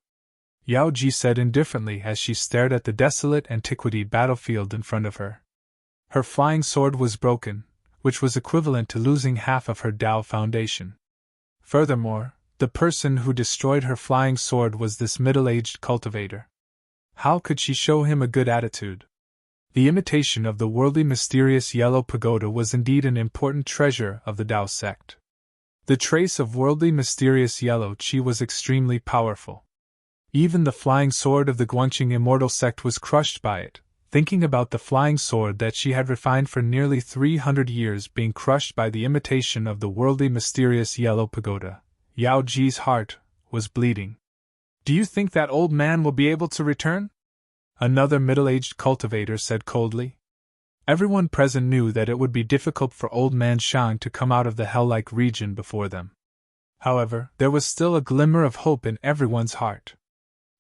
[SPEAKER 1] Yao Ji said indifferently as she stared at the desolate antiquity battlefield in front of her. Her flying sword was broken, which was equivalent to losing half of her Tao foundation. Furthermore, the person who destroyed her flying sword was this middle-aged cultivator. How could she show him a good attitude? The imitation of the worldly mysterious yellow pagoda was indeed an important treasure of the Tao sect. The trace of worldly mysterious yellow chi was extremely powerful. Even the flying sword of the Guangqing immortal sect was crushed by it. Thinking about the flying sword that she had refined for nearly 300 years being crushed by the imitation of the worldly mysterious yellow pagoda, Yao Ji's heart was bleeding. Do you think that old man will be able to return? Another middle-aged cultivator said coldly. Everyone present knew that it would be difficult for old man Shang to come out of the hell-like region before them. However, there was still a glimmer of hope in everyone's heart.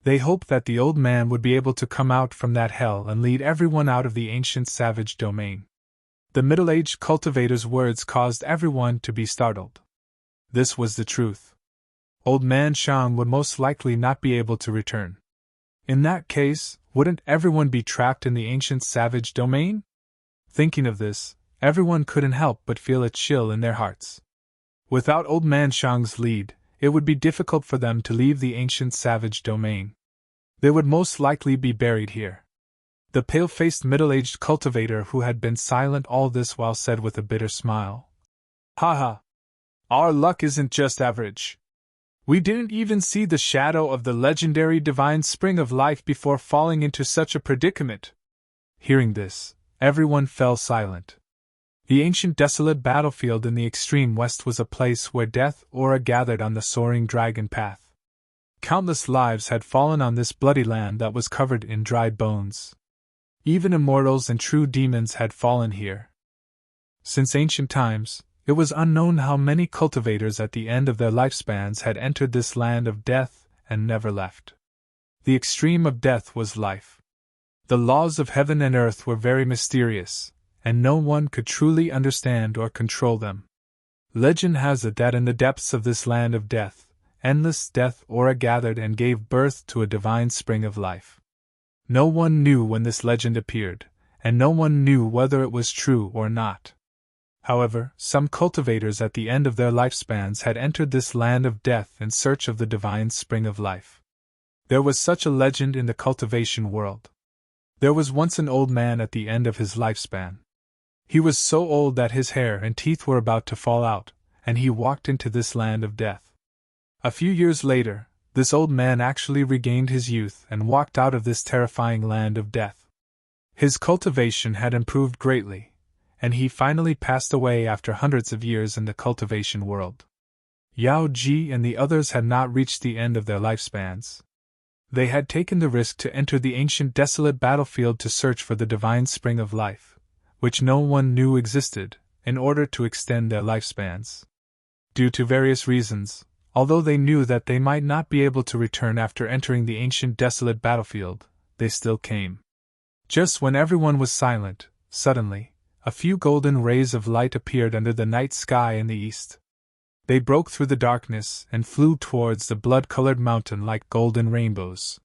[SPEAKER 1] They hoped that the old man would be able to come out from that hell and lead everyone out of the ancient savage domain. The middle-aged cultivator's words caused everyone to be startled. This was the truth. Old man Shang would most likely not be able to return. In that case, wouldn't everyone be trapped in the ancient savage domain? Thinking of this, everyone couldn't help but feel a chill in their hearts. Without old man Shang's lead, it would be difficult for them to leave the ancient savage domain. They would most likely be buried here. The pale-faced middle-aged cultivator who had been silent all this while said with a bitter smile, "Haha! Our luck isn't just average. We didn't even see the shadow of the legendary divine spring of life before falling into such a predicament." Hearing this, everyone fell silent. The ancient desolate battlefield in the extreme west was a place where death aura gathered on the soaring dragon path. Countless lives had fallen on this bloody land that was covered in dried bones. Even immortals and true demons had fallen here. Since ancient times, it was unknown how many cultivators at the end of their lifespans had entered this land of death and never left. The extreme of death was life. The laws of heaven and earth were very mysterious, and no one could truly understand or control them. Legend has it that in the depths of this land of death, endless death aura gathered and gave birth to a divine spring of life. No one knew when this legend appeared, and no one knew whether it was true or not. However, some cultivators at the end of their lifespans had entered this land of death in search of the divine spring of life. There was such a legend in the cultivation world. There was once an old man at the end of his lifespan. He was so old that his hair and teeth were about to fall out, and he walked into this land of death. A few years later, this old man actually regained his youth and walked out of this terrifying land of death. His cultivation had improved greatly, and he finally passed away after hundreds of years in the cultivation world. Yao Ji and the others had not reached the end of their lifespans. They had taken the risk to enter the ancient desolate battlefield to search for the divine spring of life, which no one knew existed, in order to extend their lifespans. Due to various reasons, although they knew that they might not be able to return after entering the ancient desolate battlefield, they still came. Just when everyone was silent, suddenly, a few golden rays of light appeared under the night sky in the east. They broke through the darkness and flew towards the blood-colored mountain like golden rainbows.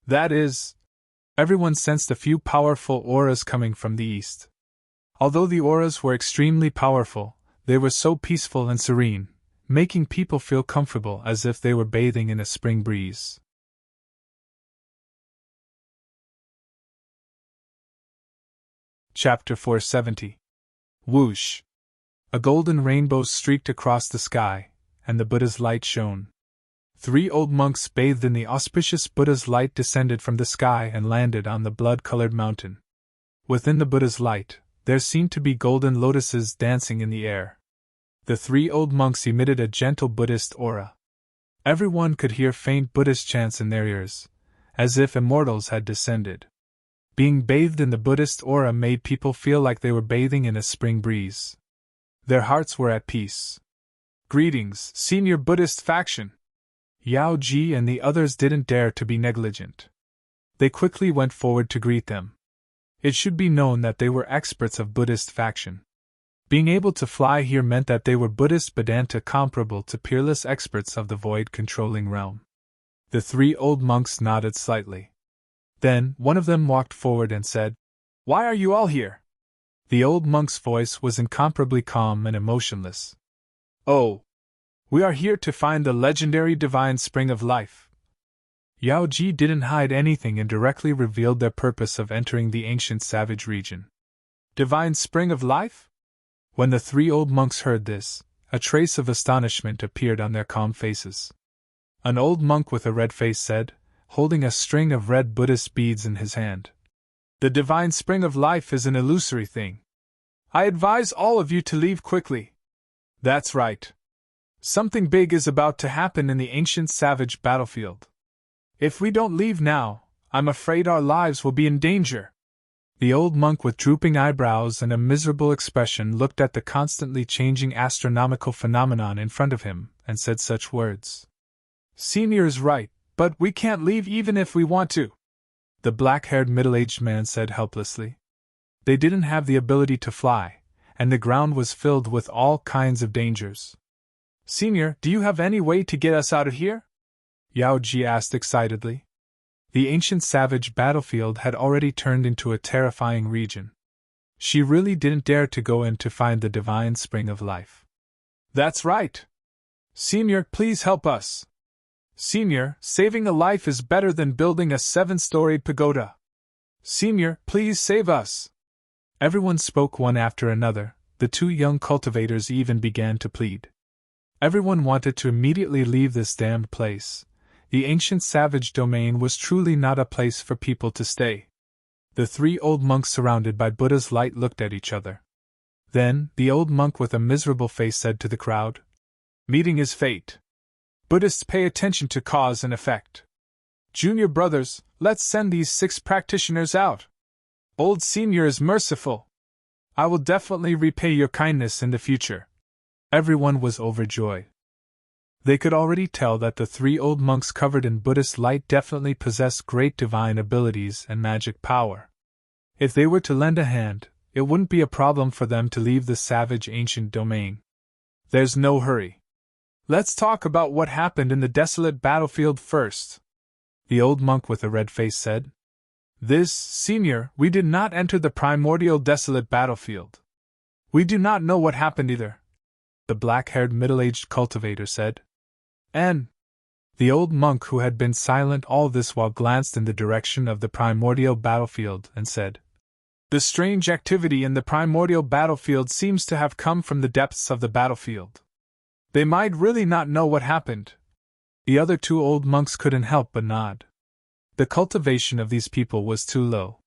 [SPEAKER 1] That is, everyone sensed a few powerful auras coming from the east. Although the auras were extremely powerful, they were so peaceful and serene, making people feel comfortable as if they were bathing in a spring breeze. Chapter 470. Whoosh! A golden rainbow streaked across the sky, and the Buddha's light shone. 3 old monks bathed in the auspicious Buddha's light descended from the sky and landed on the blood-colored mountain. Within the Buddha's light, there seemed to be golden lotuses dancing in the air. The 3 old monks emitted a gentle Buddhist aura. Everyone could hear faint Buddhist chants in their ears, as if immortals had descended. Being bathed in the Buddhist aura made people feel like they were bathing in a spring breeze. Their hearts were at peace. "Greetings, senior Buddhist faction!" Yao Ji and the others didn't dare to be negligent. They quickly went forward to greet them. It should be known that they were experts of Buddhist faction. Being able to fly here meant that they were Buddhist Vedanta comparable to peerless experts of the void-controlling realm. The 3 old monks nodded slightly. Then, one of them walked forward and said, "Why are you all here?" The old monk's voice was incomparably calm and emotionless. "Oh, we are here to find the legendary divine spring of life." Yao Ji didn't hide anything and directly revealed their purpose of entering the ancient savage region. Divine spring of life? When the 3 old monks heard this, a trace of astonishment appeared on their calm faces. An old monk with a red face said, holding a string of red Buddhist beads in his hand, "The divine spring of life is an illusory thing. I advise all of you to leave quickly." "That's right. Something big is about to happen in the ancient savage battlefield. If we don't leave now, I'm afraid our lives will be in danger." The old monk with drooping eyebrows and a miserable expression looked at the constantly changing astronomical phenomenon in front of him and said such words. "Senior is right, but we can't leave even if we want to," the black-haired middle-aged man said helplessly. They didn't have the ability to fly, and the ground was filled with all kinds of dangers. "Senior, do you have any way to get us out of here?" Yao Ji asked excitedly. The ancient savage battlefield had already turned into a terrifying region. She really didn't dare to go in to find the divine spring of life. "That's right. Senior, please help us. Senior, saving a life is better than building a 7-storied pagoda. Senior, please save us." Everyone spoke one after another. The 2 young cultivators even began to plead. Everyone wanted to immediately leave this damned place. The ancient savage domain was truly not a place for people to stay. The 3 old monks surrounded by Buddha's light looked at each other. Then, the old monk with a miserable face said to the crowd, "Meeting is fate. Buddhists pay attention to cause and effect. Junior brothers, let's send these 6 practitioners out. Old senior is merciful. I will definitely repay your kindness in the future." Everyone was overjoyed. They could already tell that the 3 old monks covered in Buddhist light definitely possessed great divine abilities and magic power. If they were to lend a hand, it wouldn't be a problem for them to leave the savage ancient domain. "There's no hurry. Let's talk about what happened in the desolate battlefield first," the old monk with a red face said. Senior, we did not enter the primordial desolate battlefield. We do not know what happened either," the black-haired middle-aged cultivator said. "And the old monk who had been silent all this while glanced in the direction of the primordial battlefield and said, "The strange activity in the primordial battlefield seems to have come from the depths of the battlefield. They might really not know what happened." The other 2 old monks couldn't help but nod. The cultivation of these people was too low.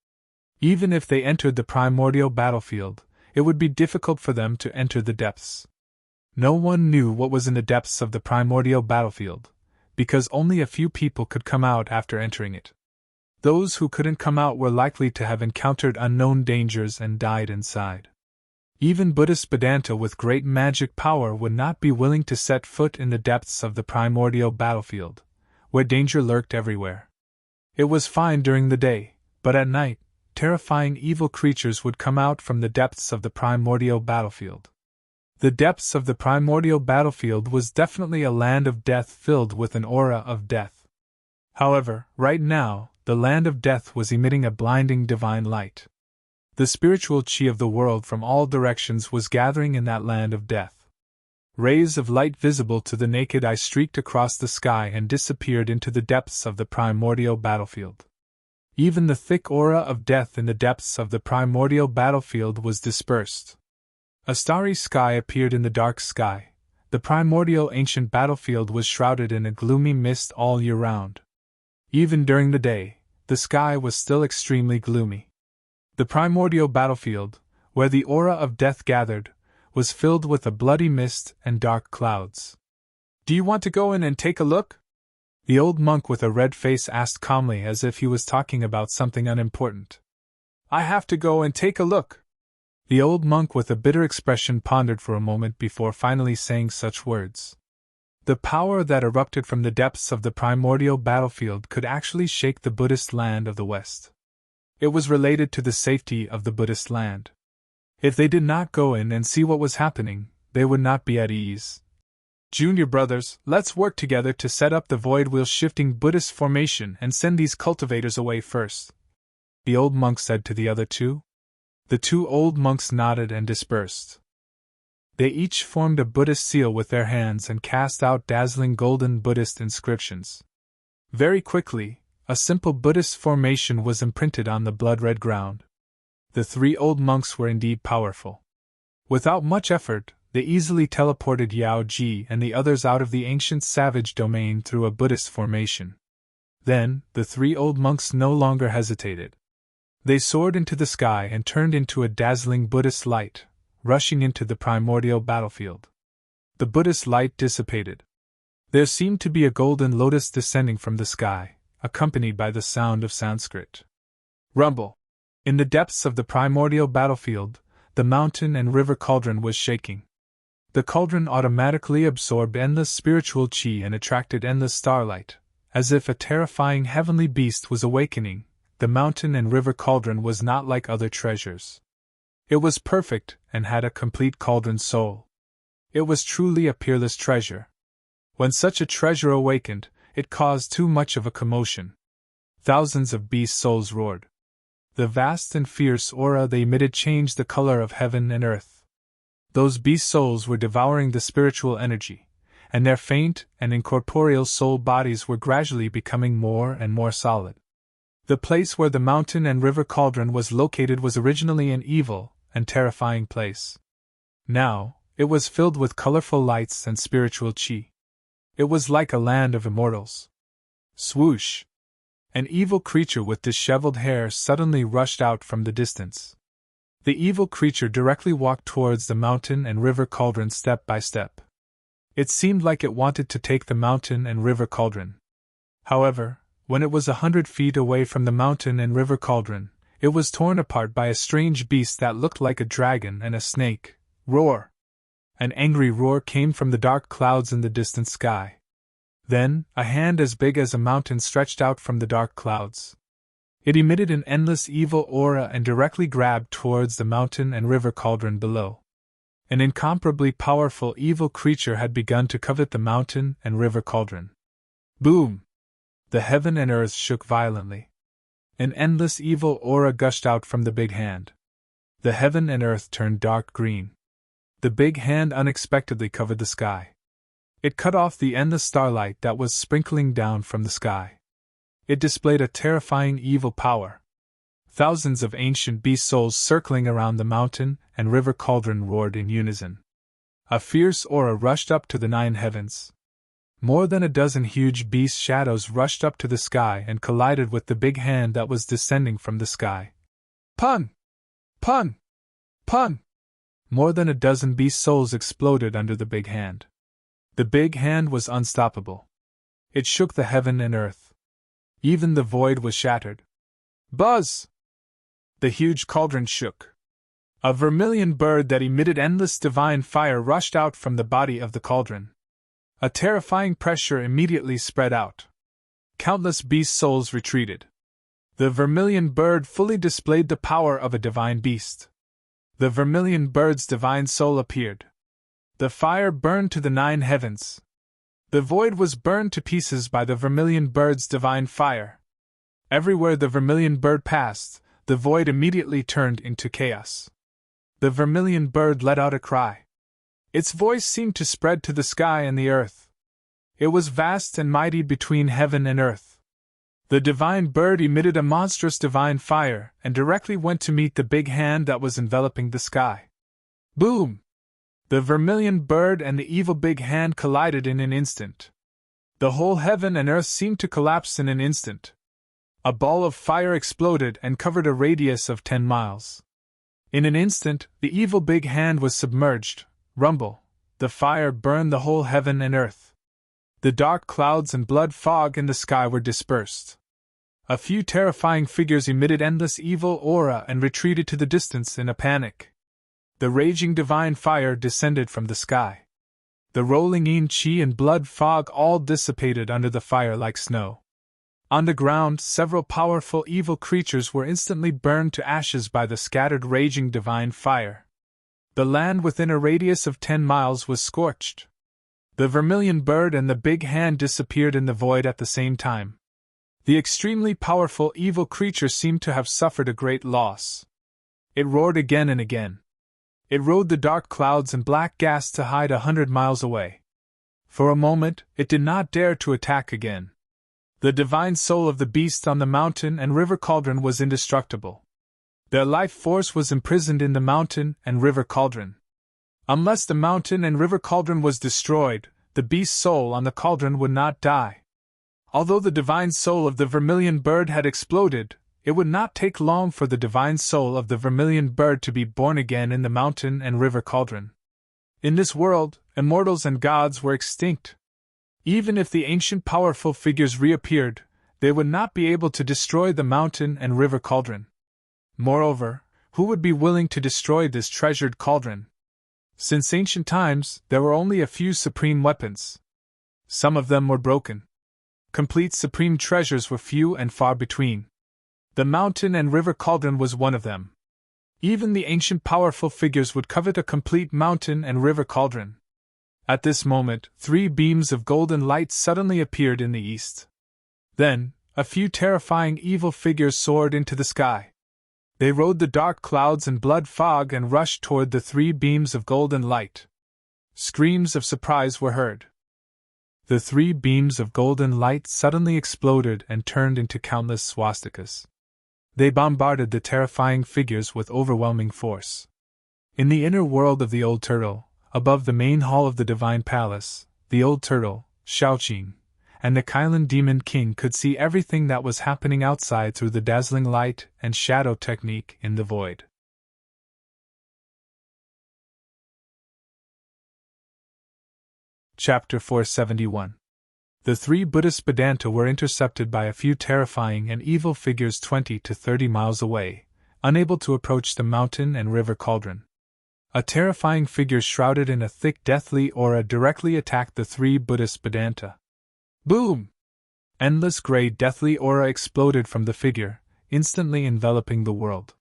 [SPEAKER 1] Even if they entered the primordial battlefield, it would be difficult for them to enter the depths. No one knew what was in the depths of the primordial battlefield, because only a few people could come out after entering it. Those who couldn't come out were likely to have encountered unknown dangers and died inside. Even Buddhist Vedanta with great magic power would not be willing to set foot in the depths of the primordial battlefield, where danger lurked everywhere. It was fine during the day, but at night, terrifying evil creatures would come out from the depths of the primordial battlefield. The depths of the primordial battlefield was definitely a land of death filled with an aura of death. However, right now, the land of death was emitting a blinding divine light. The spiritual chi of the world from all directions was gathering in that land of death. Rays of light visible to the naked eye streaked across the sky and disappeared into the depths of the primordial battlefield. Even the thick aura of death in the depths of the primordial battlefield was dispersed. A starry sky appeared in the dark sky. The primordial ancient battlefield was shrouded in a gloomy mist all year round. Even during the day, the sky was still extremely gloomy. The primordial battlefield, where the aura of death gathered, was filled with a bloody mist and dark clouds. "Do you want to go in and take a look?" the old monk with a red face asked calmly, as if he was talking about something unimportant. "I have to go and take a look." The old monk with a bitter expression pondered for a moment before finally saying such words. The power that erupted from the depths of the primordial battlefield could actually shake the Buddhist land of the West. It was related to the safety of the Buddhist land. If they did not go in and see what was happening, they would not be at ease. "Junior brothers, let's work together to set up the void wheel shifting Buddhist formation and send these cultivators away first," the old monk said to the other two. The two old monks nodded and dispersed. They each formed a Buddhist seal with their hands and cast out dazzling golden Buddhist inscriptions. Very quickly, a simple Buddhist formation was imprinted on the blood-red ground. The three old monks were indeed powerful. Without much effort, they easily teleported Yao Ji and the others out of the ancient savage domain through a Buddhist formation. Then, the three old monks no longer hesitated. They soared into the sky and turned into a dazzling Buddhist light, rushing into the primordial battlefield. The Buddhist light dissipated. There seemed to be a golden lotus descending from the sky, accompanied by the sound of Sanskrit. Rumble! In the depths of the primordial battlefield, the mountain and river cauldron was shaking. The cauldron automatically absorbed endless spiritual chi and attracted endless starlight. As if a terrifying heavenly beast was awakening, the mountain and river cauldron was not like other treasures. It was perfect and had a complete cauldron soul. It was truly a peerless treasure. When such a treasure awakened, it caused too much of a commotion. Thousands of beast souls roared. The vast and fierce aura they emitted changed the color of heaven and earth. Those beast souls were devouring the spiritual energy, and their faint and incorporeal soul bodies were gradually becoming more and more solid. The place where the mountain and river cauldron was located was originally an evil and terrifying place. Now, it was filled with colorful lights and spiritual chi. It was like a land of immortals. Swoosh! An evil creature with disheveled hair suddenly rushed out from the distance. The evil creature directly walked towards the mountain and river cauldron step by step. It seemed like it wanted to take the mountain and river cauldron. However, when it was 100 feet away from the mountain and river cauldron, it was torn apart by a strange beast that looked like a dragon and a snake. Roar! An angry roar came from the dark clouds in the distant sky. Then, a hand as big as a mountain stretched out from the dark clouds. It emitted an endless evil aura and directly grabbed towards the mountain and river cauldron below. An incomparably powerful evil creature had begun to covet the mountain and river cauldron. Boom! The heaven and earth shook violently. An endless evil aura gushed out from the big hand. The heaven and earth turned dark green. The big hand unexpectedly covered the sky. It cut off the endless starlight that was sprinkling down from the sky. It displayed a terrifying evil power. Thousands of ancient beast souls circling around the mountain and river cauldron roared in unison. A fierce aura rushed up to the 9 heavens. More than a dozen huge beast shadows rushed up to the sky and collided with the big hand that was descending from the sky. Pun! Pun! Pun! More than a dozen beast souls exploded under the big hand. The big hand was unstoppable. It shook the heaven and earth. Even the void was shattered. Buzz! The huge cauldron shook. A vermilion bird that emitted endless divine fire rushed out from the body of the cauldron. A terrifying pressure immediately spread out. Countless beast souls retreated. The vermilion bird fully displayed the power of a divine beast. The vermilion bird's divine soul appeared. The fire burned to the 9 heavens. The void was burned to pieces by the vermilion bird's divine fire. Everywhere the vermilion bird passed, the void immediately turned into chaos. The vermilion bird let out a cry. Its voice seemed to spread to the sky and the earth. It was vast and mighty between heaven and earth. The divine bird emitted a monstrous divine fire and directly went to meet the big hand that was enveloping the sky. Boom! The vermilion bird and the evil big hand collided in an instant. The whole heaven and earth seemed to collapse in an instant. A ball of fire exploded and covered a radius of 10 miles. In an instant, the evil big hand was submerged. Rumble! The fire burned the whole heaven and earth. The dark clouds and blood fog in the sky were dispersed. A few terrifying figures emitted endless evil aura and retreated to the distance in a panic. The raging divine fire descended from the sky. The rolling yin chi and blood fog all dissipated under the fire like snow. On the ground, several powerful evil creatures were instantly burned to ashes by the scattered raging divine fire. The land within a radius of 10 miles was scorched. The vermilion bird and the big hand disappeared in the void at the same time. The extremely powerful evil creature seemed to have suffered a great loss. It roared again and again. It rode the dark clouds and black gas to hide 100 miles away. For a moment, it did not dare to attack again. The divine soul of the beast on the mountain and river cauldron was indestructible. Their life force was imprisoned in the mountain and river cauldron. Unless the mountain and river cauldron was destroyed, the beast's soul on the cauldron would not die. Although the divine soul of the vermilion bird had exploded, it would not take long for the divine soul of the vermilion bird to be born again in the mountain and river cauldron. In this world, immortals and gods were extinct. Even if the ancient powerful figures reappeared, they would not be able to destroy the mountain and river cauldron. Moreover, who would be willing to destroy this treasured cauldron? Since ancient times, there were only a few supreme weapons. Some of them were broken. Complete supreme treasures were few and far between. The mountain and river cauldron was one of them. Even the ancient powerful figures would covet a complete mountain and river cauldron. At this moment, 3 beams of golden light suddenly appeared in the east. Then, a few terrifying evil figures soared into the sky. They rode the dark clouds and blood fog and rushed toward the 3 beams of golden light. Screams of surprise were heard. The 3 beams of golden light suddenly exploded and turned into countless swastikas. They bombarded the terrifying figures with overwhelming force. In the inner world of the old turtle, above the main hall of the divine palace, the old turtle, Shaoqing, and the Kylan demon king could see everything that was happening outside through the dazzling light and shadow technique in the void. Chapter 471. The 3 Buddhist Vedanta were intercepted by a few terrifying and evil figures 20 to 30 miles away, unable to approach the mountain and river cauldron. A terrifying figure shrouded in a thick deathly aura directly attacked the 3 Buddhist Vedanta. Boom! Endless gray deathly aura exploded from the figure, instantly enveloping the world.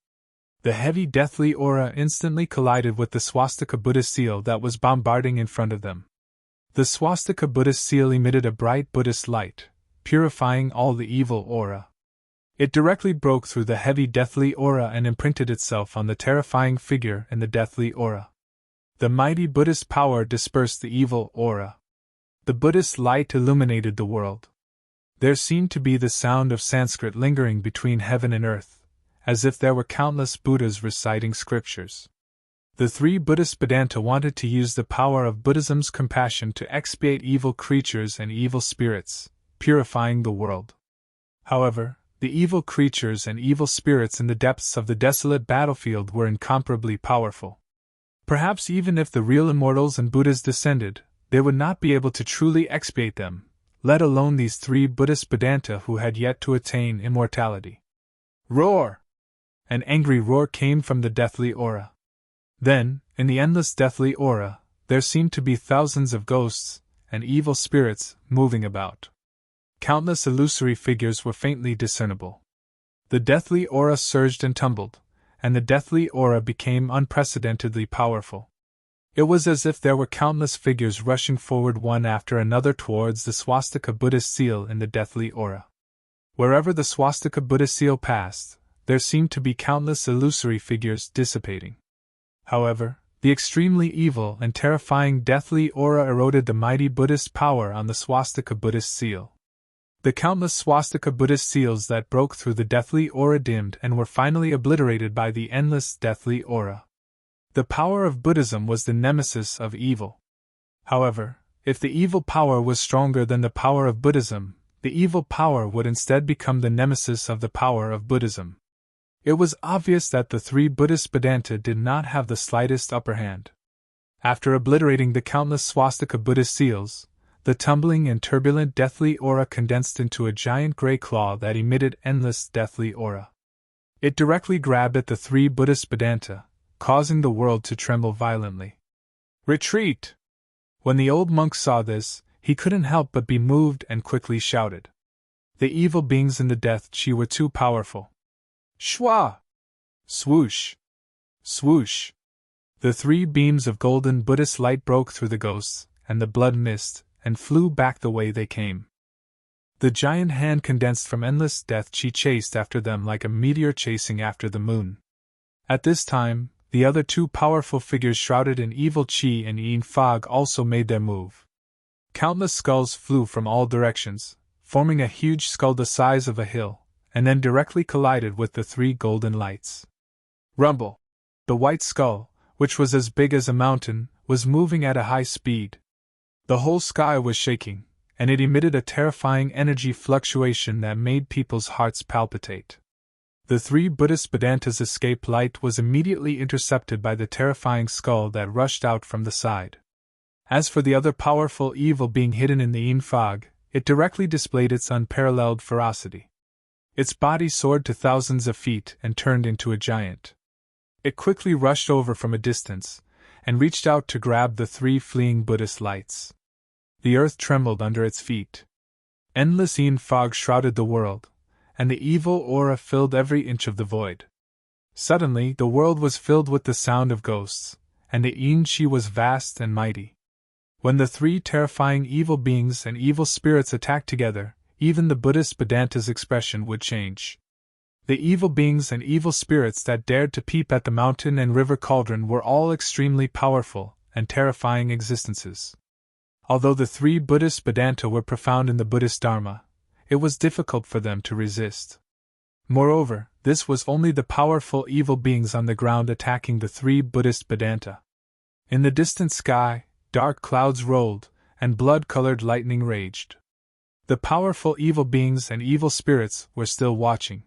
[SPEAKER 1] The heavy deathly aura instantly collided with the swastika Buddhist seal that was bombarding in front of them. The swastika Buddhist seal emitted a bright Buddhist light, purifying all the evil aura. It directly broke through the heavy deathly aura and imprinted itself on the terrifying figure in the deathly aura. The mighty Buddhist power dispersed the evil aura. The Buddhist light illuminated the world. There seemed to be the sound of Sanskrit lingering between heaven and earth, as if there were countless Buddhas reciting scriptures. The 3 Buddhist Vedanta wanted to use the power of Buddhism's compassion to expiate evil creatures and evil spirits, purifying the world. However, the evil creatures and evil spirits in the depths of the desolate battlefield were incomparably powerful. Perhaps even if the real immortals and Buddhas descended, they would not be able to truly expiate them, let alone these 3 Buddhist Vedanta who had yet to attain immortality. Roar! An angry roar came from the deathly aura. Then, in the endless deathly aura, there seemed to be thousands of ghosts and evil spirits moving about. Countless illusory figures were faintly discernible. The deathly aura surged and tumbled, and the deathly aura became unprecedentedly powerful. It was as if there were countless figures rushing forward one after another towards the swastika Buddhist seal in the deathly aura. Wherever the swastika Buddhist seal passed, there seemed to be countless illusory figures dissipating. However, the extremely evil and terrifying deathly aura eroded the mighty Buddhist power on the swastika Buddhist seal. The countless swastika Buddhist seals that broke through the deathly aura dimmed and were finally obliterated by the endless deathly aura. The power of Buddhism was the nemesis of evil. However, if the evil power was stronger than the power of Buddhism, the evil power would instead become the nemesis of the power of Buddhism. It was obvious that the three Buddhist Vedanta did not have the slightest upper hand. After obliterating the countless swastika Buddhist seals, the tumbling and turbulent deathly aura condensed into a giant gray claw that emitted endless deathly aura. It directly grabbed at the three Buddhist Vedanta, causing the world to tremble violently. "Retreat!" When the old monk saw this, he couldn't help but be moved and quickly shouted. The evil beings in the death chi were too powerful. Shwa! Swoosh! Swoosh! The three beams of golden Buddhist light broke through the ghosts and the blood mist and flew back the way they came. The giant hand condensed from endless death chi chased after them like a meteor chasing after the moon. At this time, the other two powerful figures shrouded in evil chi and yin fog also made their move. Countless skulls flew from all directions, forming a huge skull the size of a hill, and then directly collided with the three golden lights. Rumble! The white skull, which was as big as a mountain, was moving at a high speed. The whole sky was shaking, and it emitted a terrifying energy fluctuation that made people's hearts palpitate. The three Buddhist Vedantas' escape light was immediately intercepted by the terrifying skull that rushed out from the side. As for the other powerful evil being hidden in the yin fog, it directly displayed its unparalleled ferocity. Its body soared to thousands of feet and turned into a giant. It quickly rushed over from a distance, and reached out to grab the three fleeing Buddhist lights. The earth trembled under its feet. Endless yin fog shrouded the world, and the evil aura filled every inch of the void. Suddenly, the world was filled with the sound of ghosts, and the yin chi was vast and mighty. When the three terrifying evil beings and evil spirits attacked together, even the Buddhist Vedanta's expression would change. The evil beings and evil spirits that dared to peep at the mountain and river cauldron were all extremely powerful and terrifying existences. Although the three Buddhist Vedanta were profound in the Buddhist Dharma, it was difficult for them to resist. Moreover, this was only the powerful evil beings on the ground attacking the three Buddhist Vedanta. In the distant sky, dark clouds rolled, and blood-colored lightning raged. The powerful evil beings and evil spirits were still watching.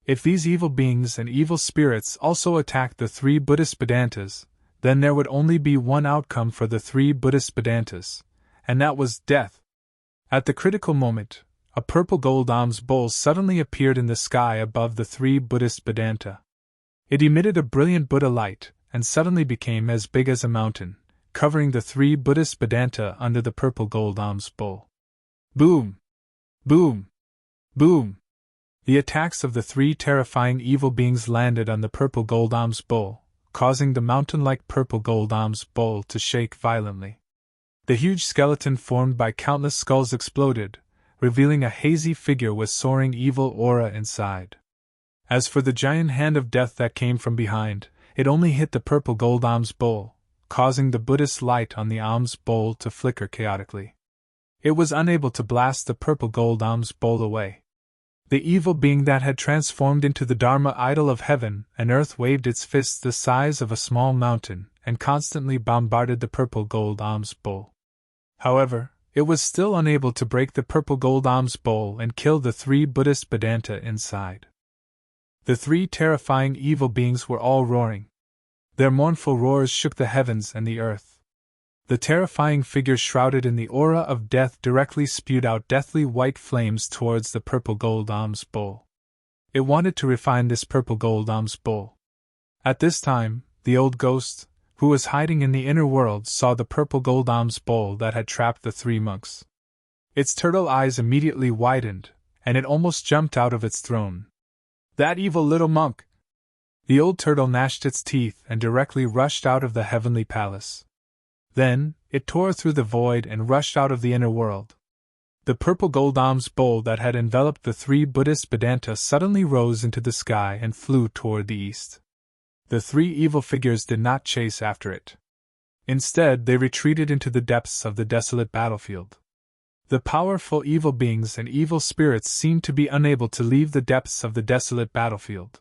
[SPEAKER 1] If these evil beings and evil spirits also attacked the three Buddhist Vedantas, then there would only be one outcome for the three Buddhist Vedantas, and that was death. At the critical moment, a purple gold alms bowl suddenly appeared in the sky above the three Buddhist Vedanta. It emitted a brilliant Buddha light, and suddenly became as big as a mountain, covering the three Buddhist Vedanta under the purple gold alms bowl. Boom! Boom! Boom! The attacks of the three terrifying evil beings landed on the purple gold alms bowl, causing the mountain-like purple gold alms bowl to shake violently. The huge skeleton formed by countless skulls exploded, revealing a hazy figure with soaring evil aura inside. As for the giant hand of death that came from behind, it only hit the purple gold alms bowl, causing the Buddhist light on the alms bowl to flicker chaotically. It was unable to blast the purple gold alms bowl away. The evil being that had transformed into the Dharma idol of heaven and earth waved its fists the size of a small mountain and constantly bombarded the purple gold alms bowl. However, it was still unable to break the purple gold alms bowl and kill the three Buddhist Vedanta inside. The three terrifying evil beings were all roaring. Their mournful roars shook the heavens and the earth. The terrifying figures shrouded in the aura of death directly spewed out deathly white flames towards the purple gold alms bowl. It wanted to refine this purple gold alms bowl. At this time, the old ghost, who was hiding in the inner world, saw the purple gold alms bowl that had trapped the three monks. Its turtle eyes immediately widened, and it almost jumped out of its throne. "That evil little monk!" The old turtle gnashed its teeth and directly rushed out of the heavenly palace. Then, it tore through the void and rushed out of the inner world. The purple gold alms bowl that had enveloped the three Buddhist Vedanta suddenly rose into the sky and flew toward the east. The three evil figures did not chase after it. Instead, they retreated into the depths of the desolate battlefield. The powerful evil beings and evil spirits seemed to be unable to leave the depths of the desolate battlefield.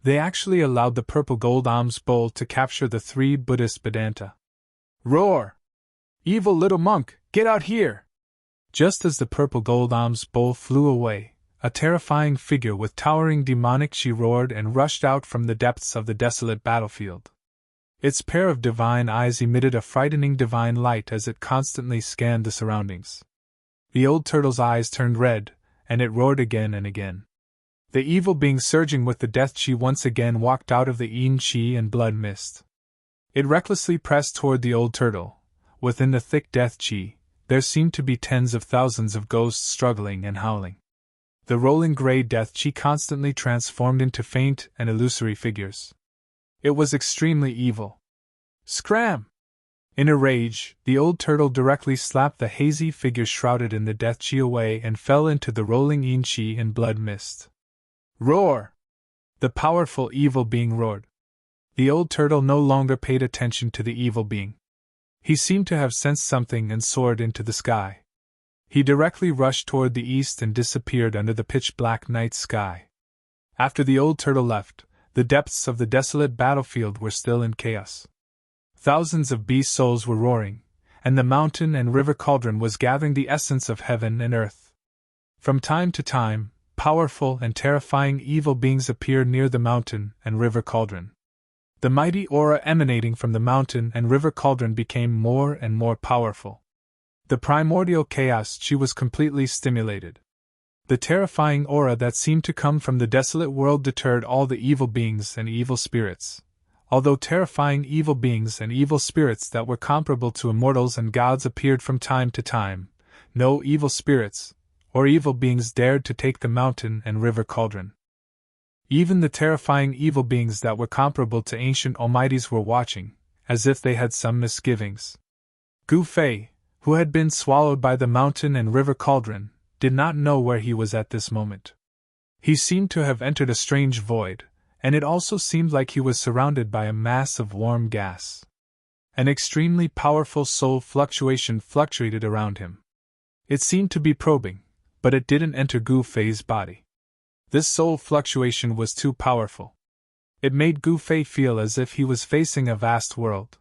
[SPEAKER 1] They actually allowed the purple gold alms bowl to capture the three Buddhist Vedanta. Roar! Evil little monk, get out here! Just as the purple gold alms bowl flew away, a terrifying figure with towering demonic chi roared and rushed out from the depths of the desolate battlefield. Its pair of divine eyes emitted a frightening divine light as it constantly scanned the surroundings. The old turtle's eyes turned red, and it roared again and again. The evil being surging with the death chi once again walked out of the yin chi and blood mist. It recklessly pressed toward the old turtle. Within the thick death chi, there seemed to be tens of thousands of ghosts struggling and howling. The rolling gray death chi constantly transformed into faint and illusory figures. It was extremely evil. Scram! In a rage, the old turtle directly slapped the hazy figure shrouded in the death chi away and fell into the rolling yin chi and blood mist. Roar! The powerful evil being roared. The old turtle no longer paid attention to the evil being. He seemed to have sensed something and soared into the sky. He directly rushed toward the east and disappeared under the pitch-black night sky. After the old turtle left, the depths of the desolate battlefield were still in chaos. Thousands of beast souls were roaring, and the mountain and river cauldron was gathering the essence of heaven and earth. From time to time, powerful and terrifying evil beings appeared near the mountain and river cauldron. The mighty aura emanating from the mountain and river cauldron became more and more powerful. The primordial chaos chi was completely stimulated. The terrifying aura that seemed to come from the desolate world deterred all the evil beings and evil spirits. Although terrifying evil beings and evil spirits that were comparable to immortals and gods appeared from time to time, no evil spirits or evil beings dared to take the mountain and river cauldron. Even the terrifying evil beings that were comparable to ancient almighties were watching, as if they had some misgivings. Gu Fei, who had been swallowed by the mountain and river cauldron, did not know where he was at this moment. He seemed to have entered a strange void, and it also seemed like he was surrounded by a mass of warm gas. An extremely powerful soul fluctuation fluctuated around him. It seemed to be probing, but it didn't enter Gu Fei's body. This soul fluctuation was too powerful. It made Gu Fei feel as if he was facing a vast world.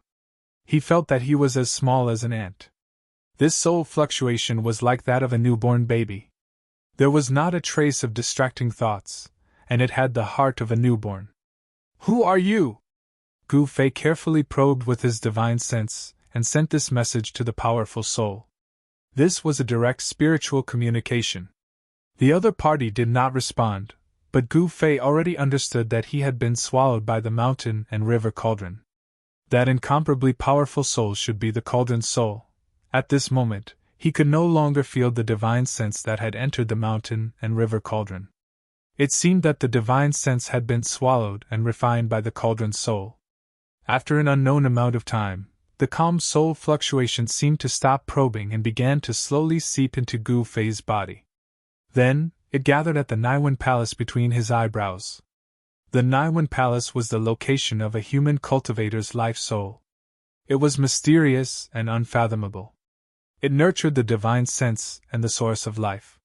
[SPEAKER 1] He felt that he was as small as an ant. This soul fluctuation was like that of a newborn baby. There was not a trace of distracting thoughts, and it had the heart of a newborn. Who are you? Gu Fei carefully probed with his divine sense, and sent this message to the powerful soul. This was a direct spiritual communication. The other party did not respond, but Gu Fei already understood that he had been swallowed by the mountain and river cauldron. That incomparably powerful soul should be the cauldron's soul. At this moment, he could no longer feel the divine sense that had entered the mountain and river cauldron. It seemed that the divine sense had been swallowed and refined by the cauldron's soul. After an unknown amount of time, the calm soul fluctuation seemed to stop probing and began to slowly seep into Gu Fei's body. Then, it gathered at the Naiwen Palace between his eyebrows. The Naiwen Palace was the location of a human cultivator's life soul. It was mysterious and unfathomable. It nurtured the divine sense and the source of life.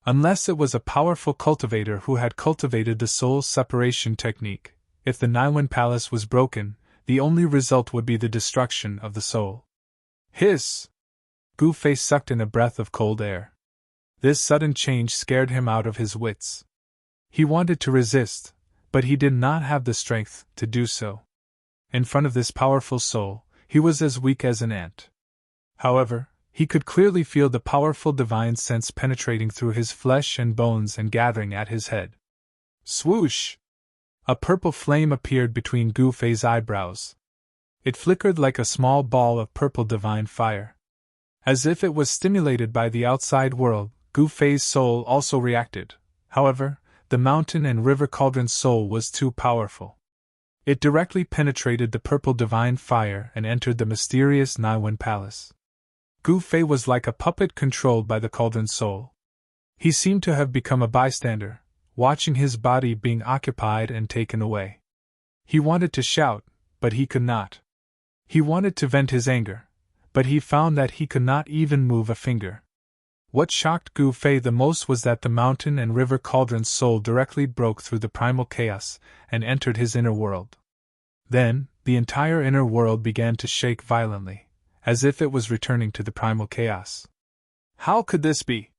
[SPEAKER 1] Unless it was a powerful cultivator who had cultivated the soul separation technique, if the Naiwen Palace was broken, the only result would be the destruction of the soul. Hiss! Gu Fei sucked in a breath of cold air. This sudden change scared him out of his wits. He wanted to resist, but he did not have the strength to do so. In front of this powerful soul, he was as weak as an ant. However, he could clearly feel the powerful divine sense penetrating through his flesh and bones and gathering at his head. Swoosh! A purple flame appeared between Gu Fei's eyebrows. It flickered like a small ball of purple divine fire. As if it was stimulated by the outside world, Gu Fei's soul also reacted. However, the mountain and river cauldron's soul was too powerful. It directly penetrated the purple divine fire and entered the mysterious Naiwen Palace. Gu Fei was like a puppet controlled by the cauldron's soul. He seemed to have become a bystander, watching his body being occupied and taken away. He wanted to shout, but he could not. He wanted to vent his anger, but he found that he could not even move a finger. What shocked Gu Fei the most was that the mountain and river cauldron's soul directly broke through the primal chaos and entered his inner world. Then, the entire inner world began to shake violently, as if it was returning to the primal chaos. How could this be?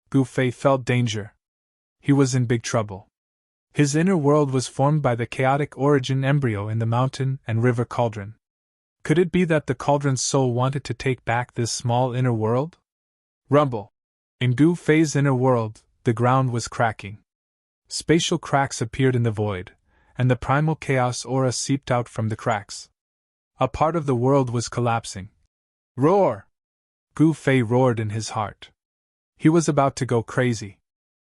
[SPEAKER 1] Gu Fei felt danger. He was in big trouble. His inner world was formed by the chaotic origin embryo in the mountain and river cauldron. Could it be that the cauldron's soul wanted to take back this small inner world? Rumble! In Gu Fei's inner world, the ground was cracking. Spatial cracks appeared in the void, and the primal chaos aura seeped out from the cracks. A part of the world was collapsing. Roar! Gu Fei roared in his heart. He was about to go crazy.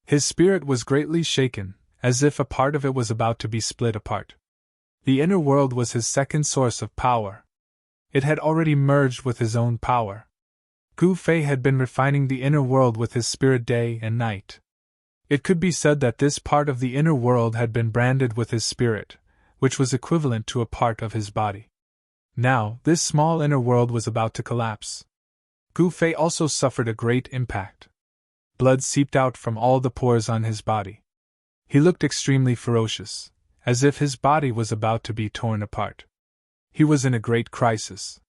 [SPEAKER 1] His spirit was greatly shaken, as if a part of it was about to be split apart. The inner world was his second source of power. It had already merged with his own power. Gu Fei had been refining the inner world with his spirit day and night. It could be said that this part of the inner world had been branded with his spirit, which was equivalent to a part of his body. Now, this small inner world was about to collapse. Gu Fei also suffered a great impact. Blood seeped out from all the pores on his body. He looked extremely ferocious, as if his body was about to be torn apart. He was in a great crisis.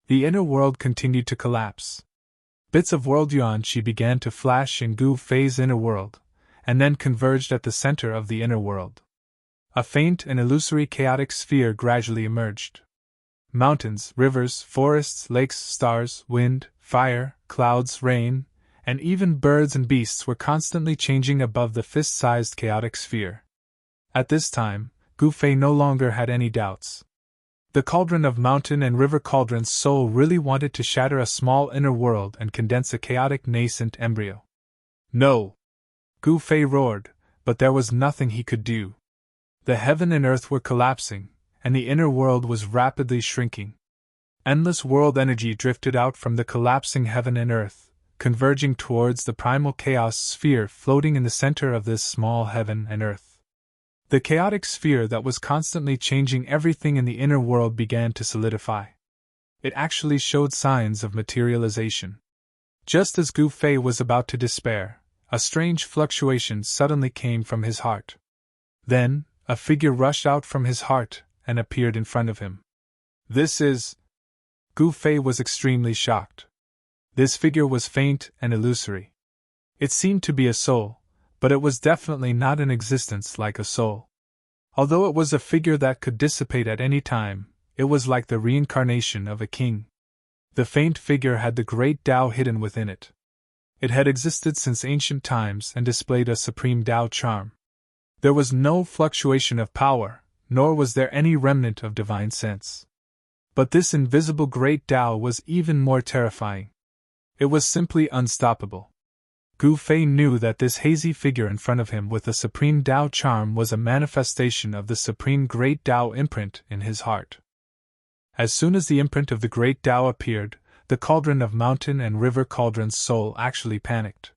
[SPEAKER 1] The inner world continued to collapse. Bits of world yuan-chi began to flash in Gu Fei's inner world, and then converged at the center of the inner world. A faint and illusory chaotic sphere gradually emerged. Mountains, rivers, forests, lakes, stars, wind, fire, clouds, rain, and even birds and beasts were constantly changing above the fist-sized chaotic sphere. At this time, Gu Fei no longer had any doubts. The cauldron of mountain and river cauldron's soul really wanted to shatter a small inner world and condense a chaotic nascent embryo. No! Gu Fei roared, but there was nothing he could do. The heaven and earth were collapsing, and the inner world was rapidly shrinking. Endless world energy drifted out from the collapsing heaven and earth, converging towards the primal chaos sphere floating in the center of this small heaven and earth. The chaotic sphere that was constantly changing everything in the inner world began to solidify. It actually showed signs of materialization. Just as Gu Fei was about to despair, a strange fluctuation suddenly came from his heart. Then, a figure rushed out from his heart and appeared in front of him. This is... Gu Fei was extremely shocked. This figure was faint and illusory. It seemed to be a soul, but it was definitely not in existence like a soul. Although it was a figure that could dissipate at any time, it was like the reincarnation of a king. The faint figure had the great Tao hidden within it. It had existed since ancient times and displayed a supreme Tao charm. There was no fluctuation of power, nor was there any remnant of divine sense. But this invisible great Tao was even more terrifying. It was simply unstoppable. Gu Fei knew that this hazy figure in front of him with the supreme Tao charm was a manifestation of the supreme great Tao imprint in his heart. As soon as the imprint of the great Tao appeared, the cauldron of mountain and river cauldron's soul actually panicked.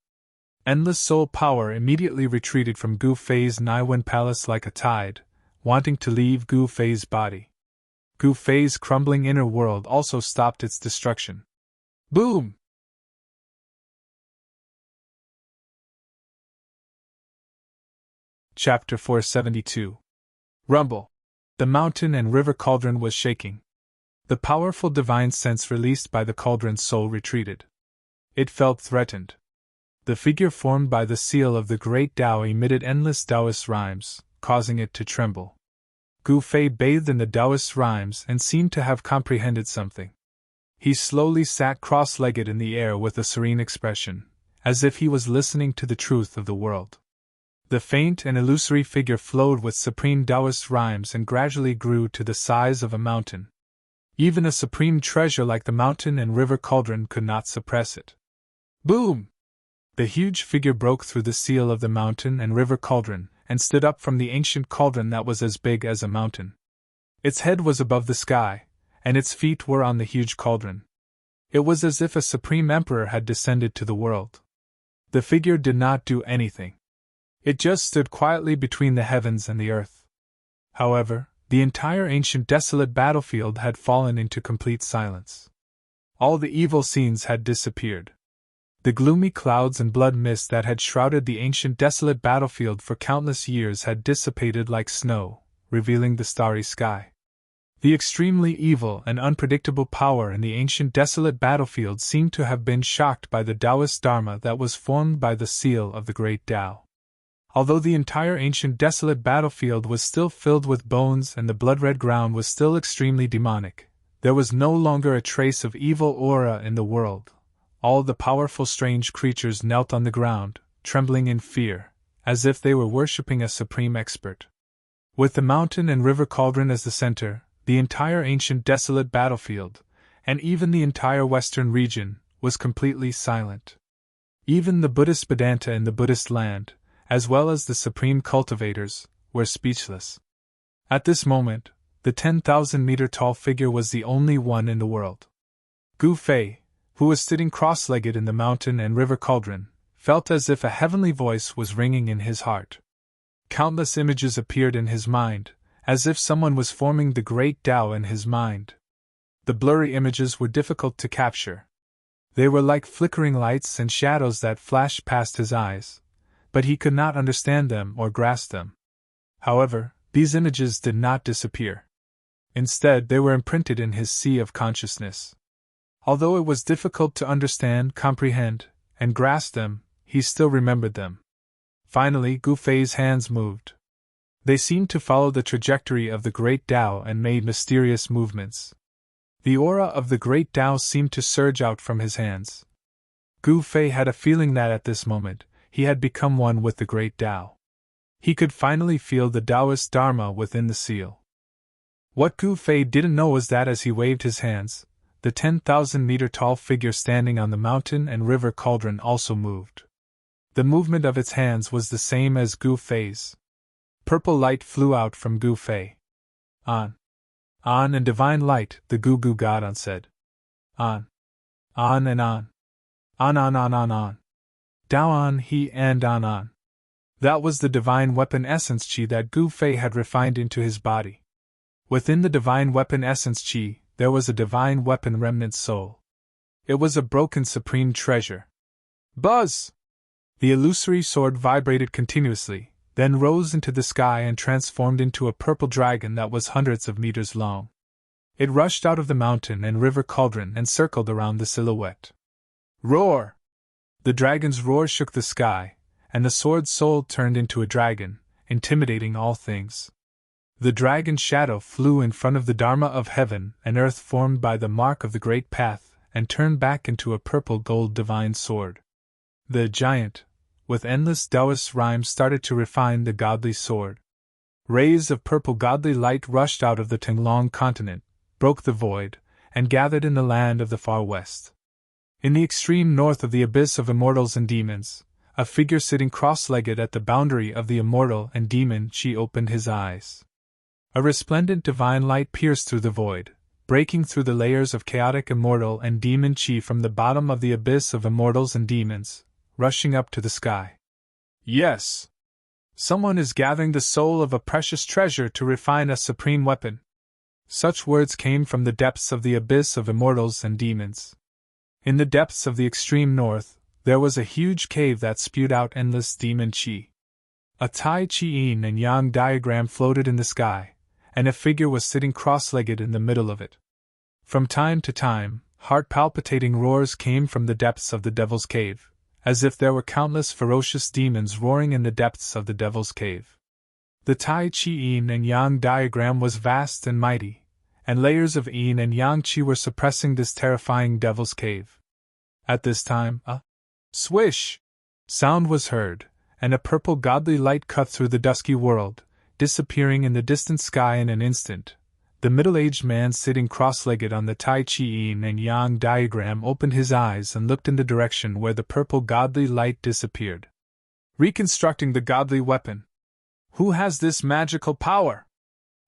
[SPEAKER 1] Endless soul power immediately retreated from Gu Fei's Naiwen palace like a tide, wanting to leave Gu Fei's body. Gu Fei's crumbling inner world also stopped its destruction. Boom! Chapter 472. Rumble. The mountain and river cauldron was shaking. The powerful divine sense released by the cauldron's soul retreated. It felt threatened. The figure formed by the seal of the great Tao emitted endless Taoist rhymes, causing it to tremble. Gu Fei bathed in the Taoist rhymes and seemed to have comprehended something. He slowly sat cross-legged in the air with a serene expression, as if he was listening to the truth of the world. The faint and illusory figure flowed with supreme Taoist rhymes and gradually grew to the size of a mountain. Even a supreme treasure like the mountain and river cauldron could not suppress it. Boom! The huge figure broke through the seal of the mountain and river cauldron and stood up from the ancient cauldron that was as big as a mountain. Its head was above the sky, and its feet were on the huge cauldron. It was as if a supreme emperor had descended to the world. The figure did not do anything. It just stood quietly between the heavens and the earth. However, the entire ancient desolate battlefield had fallen into complete silence. All the evil scenes had disappeared. The gloomy clouds and blood mist that had shrouded the ancient desolate battlefield for countless years had dissipated like snow, revealing the starry sky. The extremely evil and unpredictable power in the ancient desolate battlefield seemed to have been shocked by the Taoist Dharma that was formed by the seal of the Great Tao. Although the entire ancient desolate battlefield was still filled with bones and the blood-red ground was still extremely demonic, there was no longer a trace of evil aura in the world. All the powerful strange creatures knelt on the ground, trembling in fear, as if they were worshipping a supreme expert. With the mountain and river cauldron as the center, the entire ancient desolate battlefield, and even the entire western region, was completely silent. Even the Buddhist Vedanta in the Buddhist land, as well as the supreme cultivators, were speechless. At this moment, the 10,000-meter-tall figure was the only one in the world. Gu Fei, who was sitting cross-legged in the mountain and river cauldron, felt as if a heavenly voice was ringing in his heart. Countless images appeared in his mind, as if someone was forming the great Tao in his mind. The blurry images were difficult to capture. They were like flickering lights and shadows that flashed past his eyes, but he could not understand them or grasp them. However, these images did not disappear. Instead, they were imprinted in his sea of consciousness. Although it was difficult to understand, comprehend, and grasp them, he still remembered them. Finally, Gu Fei's hands moved. They seemed to follow the trajectory of the Great Tao and made mysterious movements. The aura of the Great Tao seemed to surge out from his hands. Gu Fei had a feeling that at this moment, he had become one with the Great Tao. He could finally feel the Taoist Dharma within the seal. What Gu Fei didn't know was that as he waved his hands, the 10,000-meter-tall figure standing on the mountain and river cauldron also moved. The movement of its hands was the same as Gu Fei's. Purple light flew out from Gu Fei. On. On and divine light, the Gu Gu Godon said. On. On and on. On. Dao on he and on. That was the divine weapon essence chi that Gu Fei had refined into his body. Within the divine weapon essence chi, there was a divine weapon remnant soul. It was a broken supreme treasure. Buzz! The illusory sword vibrated continuously, then rose into the sky and transformed into a purple dragon that was hundreds of meters long. It rushed out of the mountain and river cauldron and circled around the silhouette. Roar! The dragon's roar shook the sky, and the sword's soul turned into a dragon, intimidating all things. The dragon's shadow flew in front of the Dharma of heaven and earth formed by the mark of the great path, and turned back into a purple gold divine sword. The giant, with endless Taoist rhymes, started to refine the godly sword. Rays of purple godly light rushed out of the Tinglong continent, broke the void, and gathered in the land of the far west. In the extreme north of the abyss of immortals and demons, a figure sitting cross-legged at the boundary of the immortal and demon chi opened his eyes. A resplendent divine light pierced through the void, breaking through the layers of chaotic immortal and demon chi from the bottom of the abyss of immortals and demons, rushing up to the sky. Yes! Someone is gathering the soul of a precious treasure to refine a supreme weapon. Such words came from the depths of the abyss of immortals and demons. In the depths of the extreme north, there was a huge cave that spewed out endless demon chi. A Tai Chi Yin and Yang diagram floated in the sky, and a figure was sitting cross-legged in the middle of it. From time to time, heart-palpitating roars came from the depths of the Devil's Cave, as if there were countless ferocious demons roaring in the depths of the Devil's Cave. The Tai Chi Yin and Yang diagram was vast and mighty, and layers of Yin and Yang Chi were suppressing this terrifying Devil's Cave. At this time, a swish sound was heard, and a purple godly light cut through the dusky world, disappearing in the distant sky in an instant. The middle-aged man sitting cross-legged on the Tai Chi Yin and Yang diagram opened his eyes and looked in the direction where the purple godly light disappeared. Reconstructing the godly weapon. Who has this magical power?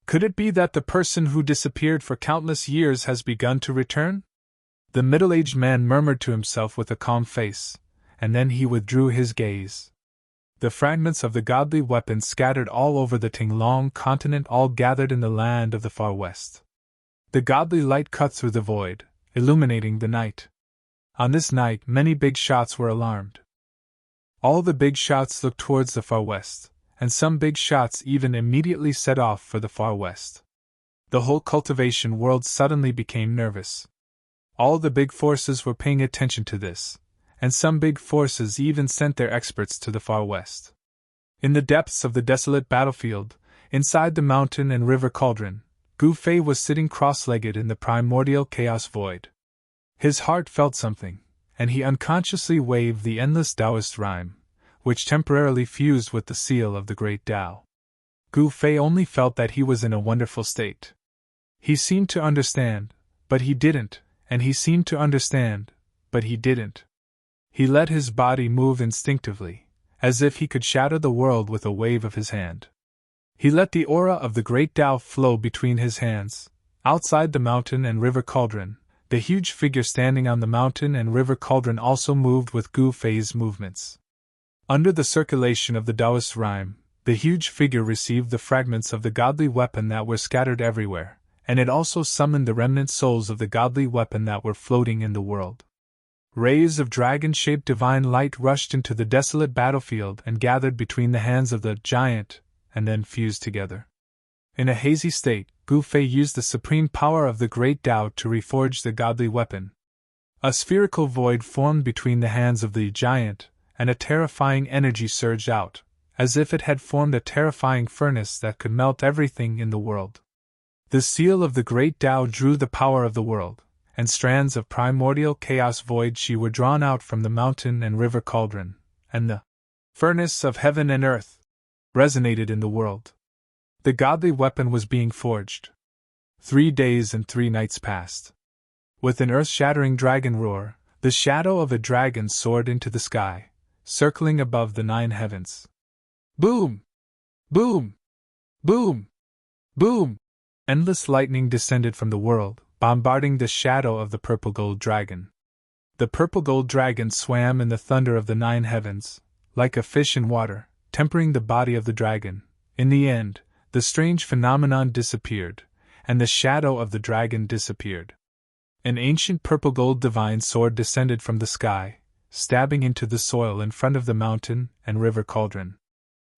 [SPEAKER 1] Could it be that the person who disappeared for countless years has begun to return? The middle-aged man murmured to himself with a calm face, and then he withdrew his gaze. The fragments of the godly weapon scattered all over the Tinglong continent, all gathered in the land of the far west. The godly light cut through the void, illuminating the night. On this night, many big shots were alarmed. All the big shots looked towards the far west, and some big shots even immediately set off for the far west. The whole cultivation world suddenly became nervous. All the big forces were paying attention to this, and some big forces even sent their experts to the far west. In the depths of the desolate battlefield, inside the mountain and river cauldron, Gu Fei was sitting cross-legged in the primordial chaos void. His heart felt something, and he unconsciously waved the endless Taoist rhyme, which temporarily fused with the seal of the great Tao. Gu Fei only felt that he was in a wonderful state. He seemed to understand, but he didn't, and he seemed to understand, but he didn't. He let his body move instinctively, as if he could shatter the world with a wave of his hand. He let the aura of the great Tao flow between his hands. Outside the mountain and river cauldron, the huge figure standing on the mountain and river cauldron also moved with Gu Fei's movements. Under the circulation of the Taoist rhyme, the huge figure received the fragments of the godly weapon that were scattered everywhere, and it also summoned the remnant souls of the godly weapon that were floating in the world. Rays of dragon-shaped divine light rushed into the desolate battlefield and gathered between the hands of the giant, and then fused together. In a hazy state, Gu Fei used the supreme power of the great Tao to reforge the godly weapon. A spherical void formed between the hands of the giant, and a terrifying energy surged out, as if it had formed a terrifying furnace that could melt everything in the world. The seal of the great Tao drew the power of the world, and strands of primordial chaos void chi were drawn out from the mountain and river cauldron, and the furnace of heaven and earth resonated in the world. The godly weapon was being forged. 3 days and 3 nights passed. With an earth-shattering dragon roar, the shadow of a dragon soared into the sky, circling above the 9 heavens. Boom! Boom! Boom! Boom! Endless lightning descended from the world, bombarding the shadow of the purple gold dragon. The purple gold dragon swam in the thunder of the 9 heavens, like a fish in water, tempering the body of the dragon. In the end, the strange phenomenon disappeared, and the shadow of the dragon disappeared. An ancient purple gold divine sword descended from the sky, stabbing into the soil in front of the mountain and river cauldron.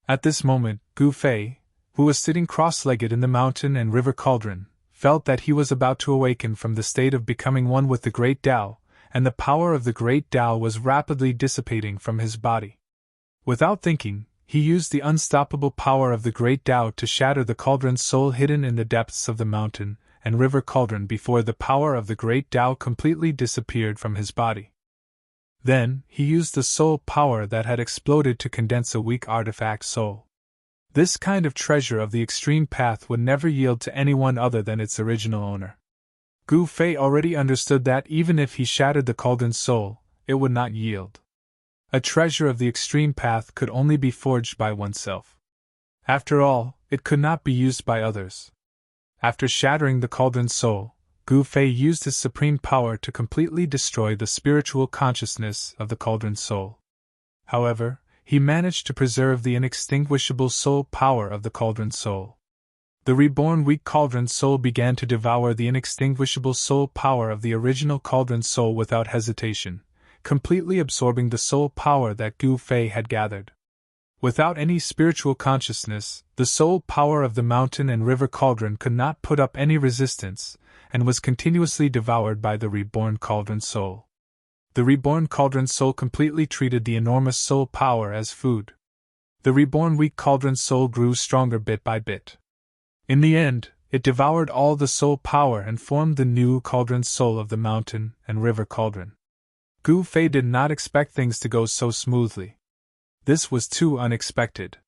[SPEAKER 1] At this moment, Gu Fei, who was sitting cross-legged in the mountain and river cauldron, felt that he was about to awaken from the state of becoming one with the great Tao, and the power of the great Tao was rapidly dissipating from his body. Without thinking, he used the unstoppable power of the great Tao to shatter the cauldron's soul hidden in the depths of the mountain and river cauldron before the power of the great Tao completely disappeared from his body. Then, he used the soul power that had exploded to condense a weak artifact soul. This kind of treasure of the extreme path would never yield to anyone other than its original owner. Gu Fei already understood that even if he shattered the cauldron's soul, it would not yield. A treasure of the extreme path could only be forged by oneself. After all, it could not be used by others. After shattering the cauldron's soul, Gu Fei used his supreme power to completely destroy the spiritual consciousness of the cauldron's soul. However, he managed to preserve the inextinguishable soul power of the cauldron's soul. The reborn weak cauldron's soul began to devour the inextinguishable soul power of the original cauldron's soul without hesitation, completely absorbing the soul power that Gu Fei had gathered. Without any spiritual consciousness, the soul power of the mountain and river cauldron could not put up any resistance, and was continuously devoured by the reborn cauldron soul. The reborn cauldron soul completely treated the enormous soul power as food. The reborn weak cauldron soul grew stronger bit by bit. In the end, it devoured all the soul power and formed the new cauldron soul of the mountain and river cauldron. Gu Fei did not expect things to go so smoothly. This was too unexpected.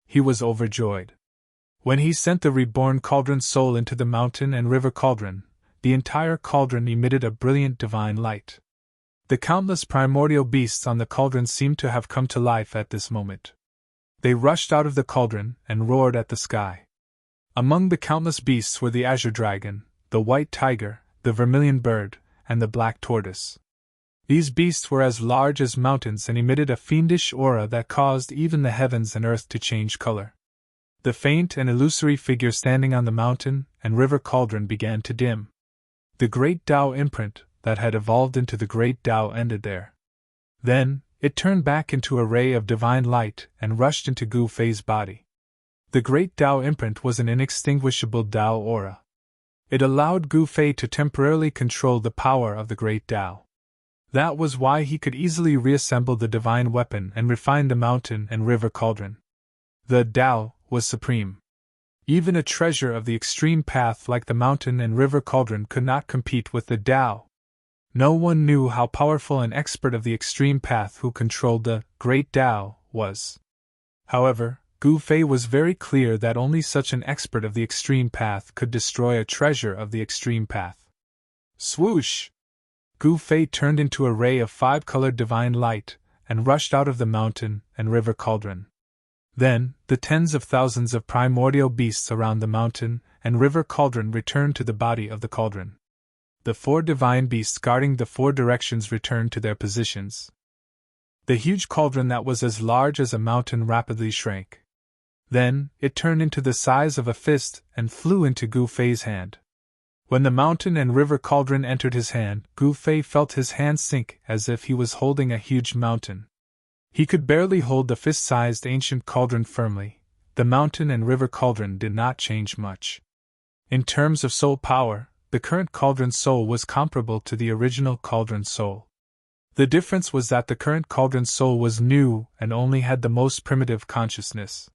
[SPEAKER 1] He was overjoyed. When he sent the reborn cauldron soul into the mountain and river cauldron, the entire cauldron emitted a brilliant divine light. The countless primordial beasts on the cauldron seemed to have come to life at this moment. They rushed out of the cauldron and roared at the sky. Among the countless beasts were the azure dragon, the white tiger, the vermilion bird, and the black tortoise. These beasts were as large as mountains and emitted a fiendish aura that caused even the heavens and earth to change color. The faint and illusory figure standing on the mountain and river cauldron began to dim. The great Tao imprint, that had evolved into the great Tao ended there. Then, it turned back into a ray of divine light and rushed into Gu Fei's body. The great Tao imprint was an inextinguishable Tao aura. It allowed Gu Fei to temporarily control the power of the great Tao. That was why he could easily reassemble the divine weapon and refine the mountain and river cauldron. The Tao was supreme. Even a treasure of the extreme path like the mountain and river cauldron could not compete with the Tao. No one knew how powerful an expert of the extreme path who controlled the great Tao was. However, Gu Fei was very clear that only such an expert of the extreme path could destroy a treasure of the extreme path. Swoosh! Gu Fei turned into a ray of 5-colored divine light and rushed out of the mountain and river cauldron. Then, the tens of thousands of primordial beasts around the mountain and river cauldron returned to the body of the cauldron. The 4 divine beasts guarding the 4 directions returned to their positions. The huge cauldron that was as large as a mountain rapidly shrank. Then, it turned into the size of a fist and flew into Gu Fei's hand. When the mountain and river cauldron entered his hand, Gu Fei felt his hand sink as if he was holding a huge mountain. He could barely hold the fist-sized ancient cauldron firmly. The mountain and river cauldron did not change much. In terms of soul power, the current cauldron soul was comparable to the original cauldron soul. The difference was that the current cauldron soul was new and only had the most primitive consciousness.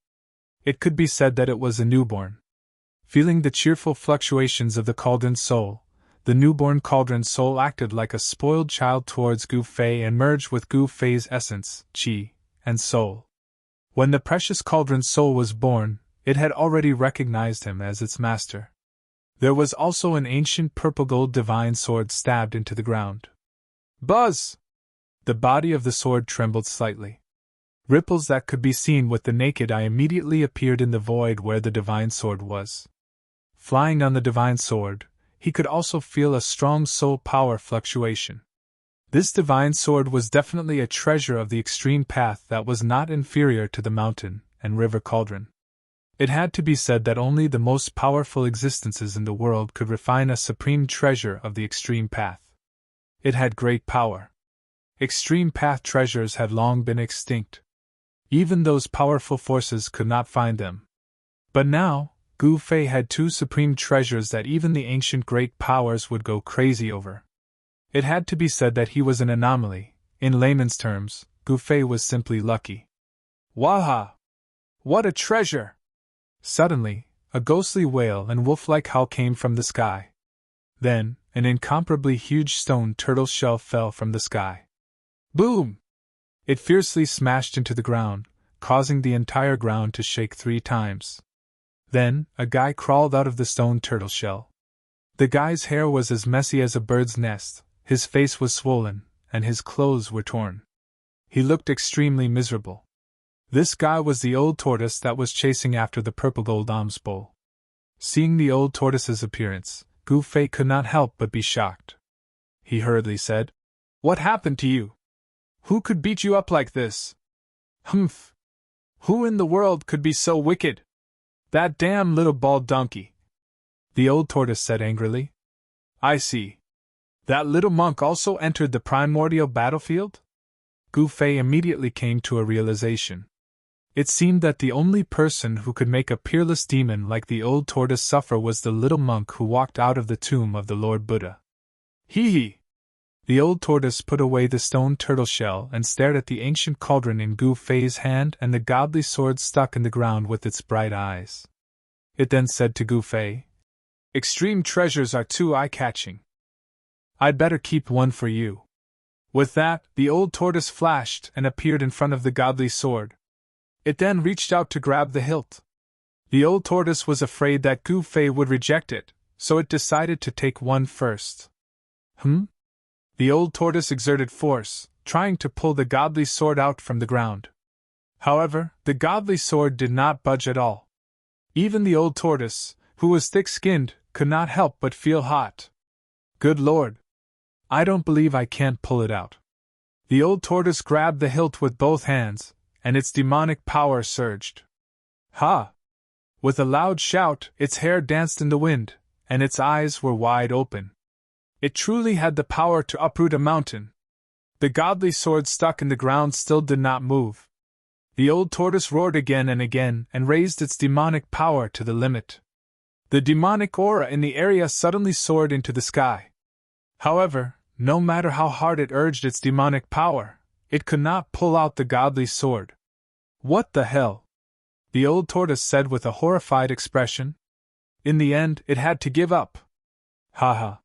[SPEAKER 1] It could be said that it was a newborn. Feeling the cheerful fluctuations of the cauldron soul, the newborn cauldron soul acted like a spoiled child towards Gu Fei and merged with Gu Fei's essence, qi, and soul. When the precious cauldron soul was born, it had already recognized him as its master. There was also an ancient purple-gold divine sword stabbed into the ground. Buzz! The body of the sword trembled slightly. Ripples that could be seen with the naked eye immediately appeared in the void where the divine sword was. Flying on the divine sword, he could also feel a strong soul power fluctuation. This divine sword was definitely a treasure of the extreme path that was not inferior to the mountain and river cauldron. It had to be said that only the most powerful existences in the world could refine a supreme treasure of the extreme path. It had great power. Extreme path treasures had long been extinct. Even those powerful forces could not find them. But now, Gu Fei had 2 supreme treasures that even the ancient great powers would go crazy over. It had to be said that he was an anomaly. In layman's terms, Gu Fei was simply lucky. Waha! What a treasure! Suddenly, a ghostly wail and wolf-like howl came from the sky. Then, an incomparably huge stone turtle shell fell from the sky. Boom! It fiercely smashed into the ground, causing the entire ground to shake 3 times. Then, a guy crawled out of the stone turtle shell. The guy's hair was as messy as a bird's nest, his face was swollen, and his clothes were torn. He looked extremely miserable. This guy was the old tortoise that was chasing after the purple gold alms bowl. Seeing the old tortoise's appearance, Gu Fei could not help but be shocked. He hurriedly said, "What happened to you? Who could beat you up like this?" "Humph! Who in the world could be so wicked? That damn little bald donkey," the old tortoise said angrily. "I see. That little monk also entered the primordial battlefield?" Gu Fei immediately came to a realization. It seemed that the only person who could make a peerless demon like the old tortoise suffer was the little monk who walked out of the tomb of the Lord Buddha. Hee hee! The old tortoise put away the stone turtle shell and stared at the ancient cauldron in Gu Fei's hand and the godly sword stuck in the ground with its bright eyes. It then said to Gu Fei, "Extreme treasures are too eye-catching. I'd better keep one for you." With that, the old tortoise flashed and appeared in front of the godly sword. It then reached out to grab the hilt. The old tortoise was afraid that Gu Fei would reject it, so it decided to take one first. The old tortoise exerted force, trying to pull the godly sword out from the ground. However, the godly sword did not budge at all. Even the old tortoise, who was thick-skinned, could not help but feel hot. Good Lord! I don't believe I can't pull it out. The old tortoise grabbed the hilt with both hands, and its demonic power surged. Ha! With a loud shout, its hair danced in the wind, and its eyes were wide open. It truly had the power to uproot a mountain. The godly sword stuck in the ground still did not move. The old tortoise roared again and raised its demonic power to the limit. The demonic aura in the area suddenly soared into the sky. However, no matter how hard it urged its demonic power, it could not pull out the godly sword. What the hell? The old tortoise said with a horrified expression. In the end, it had to give up. Haha.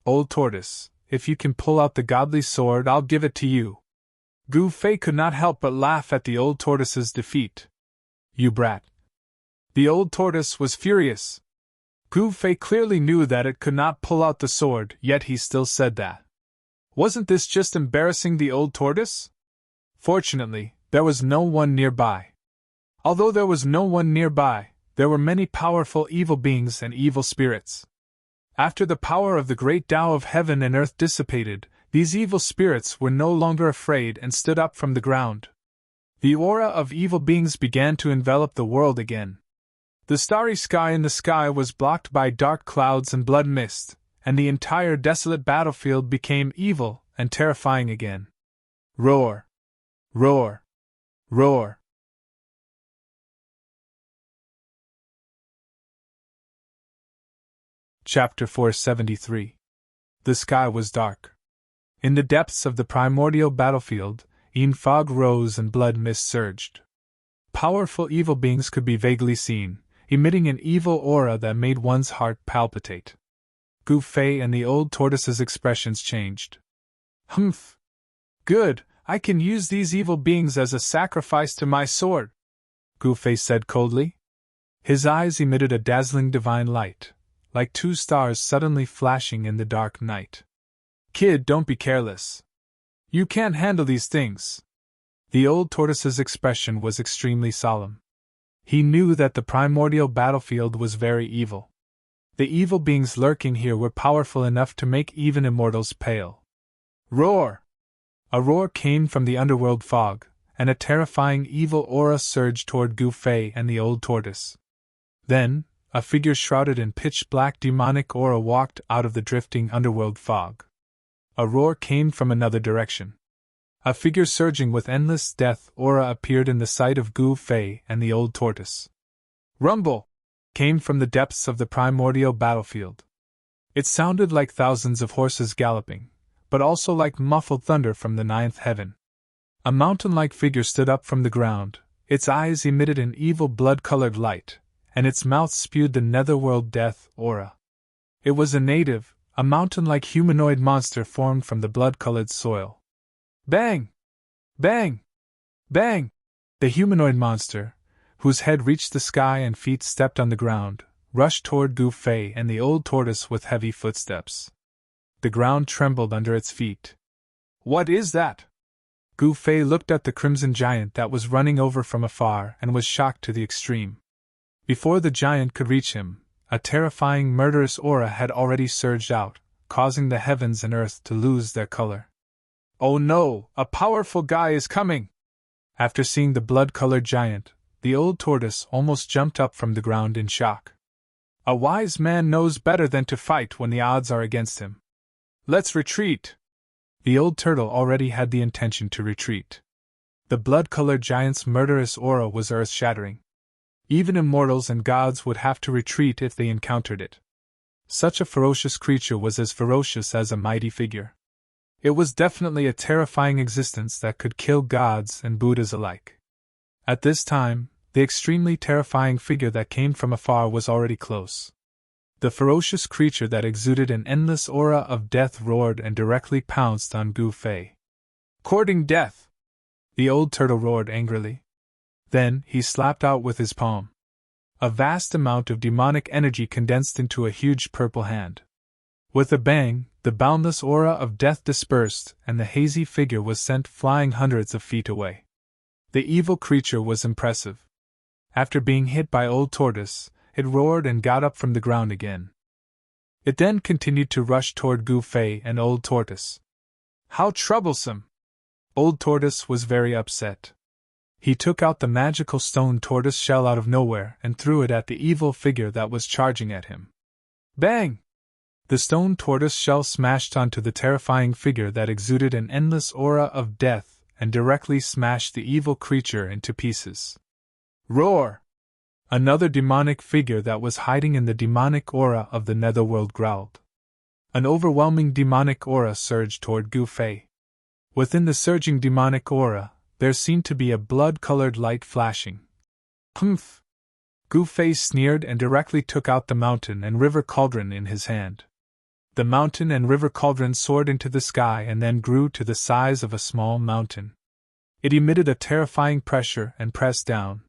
[SPEAKER 1] Old tortoise, if you can pull out the godly sword, I'll give it to you. Gu Fei could not help but laugh at the old tortoise's defeat. You brat. The old tortoise was furious. Gu Fei clearly knew that it could not pull out the sword, yet he still said that. Wasn't this just embarrassing the old tortoise? Fortunately, there was no one nearby. Although there was no one nearby, there were many powerful evil beings and evil spirits. After the power of the great Tao of heaven and earth dissipated, these evil spirits were no longer afraid and stood up from the ground. The aura of evil beings began to envelop the world again. The starry sky in the sky was blocked by dark clouds and blood mist, and the entire desolate battlefield became evil and terrifying again. Roar! Roar! Roar! Chapter 473. The sky was dark. In the depths of the primordial battlefield, fog rose and blood mist surged. Powerful evil beings could be vaguely seen, emitting an evil aura that made one's heart palpitate. Gu Fei and the old tortoise's expressions changed. Humph! Good, I can use these evil beings as a sacrifice to my sword, Gu Fei said coldly. His eyes emitted a dazzling divine light, like two stars suddenly flashing in the dark night. Kid, don't be careless. You can't handle these things. The old tortoise's expression was extremely solemn. He knew that the primordial battlefield was very evil. The evil beings lurking here were powerful enough to make even immortals pale. Roar! A roar came from the underworld fog, and a terrifying evil aura surged toward Gu Fei and the old tortoise. Then, a figure shrouded in pitch-black demonic aura walked out of the drifting underworld fog. A roar came from another direction. A figure surging with endless death aura appeared in the sight of Gu Fei and the old tortoise. Rumble! Came from the depths of the primordial battlefield. It sounded like thousands of horses galloping, but also like muffled thunder from the ninth heaven. A mountain-like figure stood up from the ground, its eyes emitted an evil blood-colored light, and its mouth spewed the netherworld death aura. It was a native, a mountain-like humanoid monster formed from the blood-colored soil. Bang! Bang! Bang! The humanoid monster, whose head reached the sky and feet stepped on the ground, rushed toward Gu Fei and the old tortoise with heavy footsteps. The ground trembled under its feet. What is that? Gu Fei looked at the crimson giant that was running over from afar and was shocked to the extreme. Before the giant could reach him, a terrifying murderous aura had already surged out, causing the heavens and earth to lose their color. Oh no, a powerful guy is coming! After seeing the blood-colored giant, the old tortoise almost jumped up from the ground in shock. A wise man knows better than to fight when the odds are against him. Let's retreat! The old turtle already had the intention to retreat. The blood-colored giant's murderous aura was earth-shattering. Even immortals and gods would have to retreat if they encountered it. Such a ferocious creature was as ferocious as a mighty figure. It was definitely a terrifying existence that could kill gods and Buddhas alike. At this time, the extremely terrifying figure that came from afar was already close. The ferocious creature that exuded an endless aura of death roared and directly pounced on Gu Fei. Courting death! The old turtle roared angrily. Then, he slapped out with his palm. A vast amount of demonic energy condensed into a huge purple hand. With a bang, the boundless aura of death dispersed and the hazy figure was sent flying hundreds of feet away. The evil creature was impressive. After being hit by Old Tortoise, it roared and got up from the ground again. It then continued to rush toward Gu Fei and Old Tortoise. How troublesome! Old Tortoise was very upset. He took out the magical stone tortoise shell out of nowhere and threw it at the evil figure that was charging at him. Bang! The stone tortoise shell smashed onto the terrifying figure that exuded an endless aura of death and directly smashed the evil creature into pieces. Roar! Another demonic figure that was hiding in the demonic aura of the netherworld growled. An overwhelming demonic aura surged toward Gu Fei. Within the surging demonic aura, there seemed to be a blood-colored light flashing. Humph! Gu Fei sneered and directly took out the mountain and river cauldron in his hand. The mountain and river cauldron soared into the sky and then grew to the size of a small mountain. It emitted a terrifying pressure and pressed down.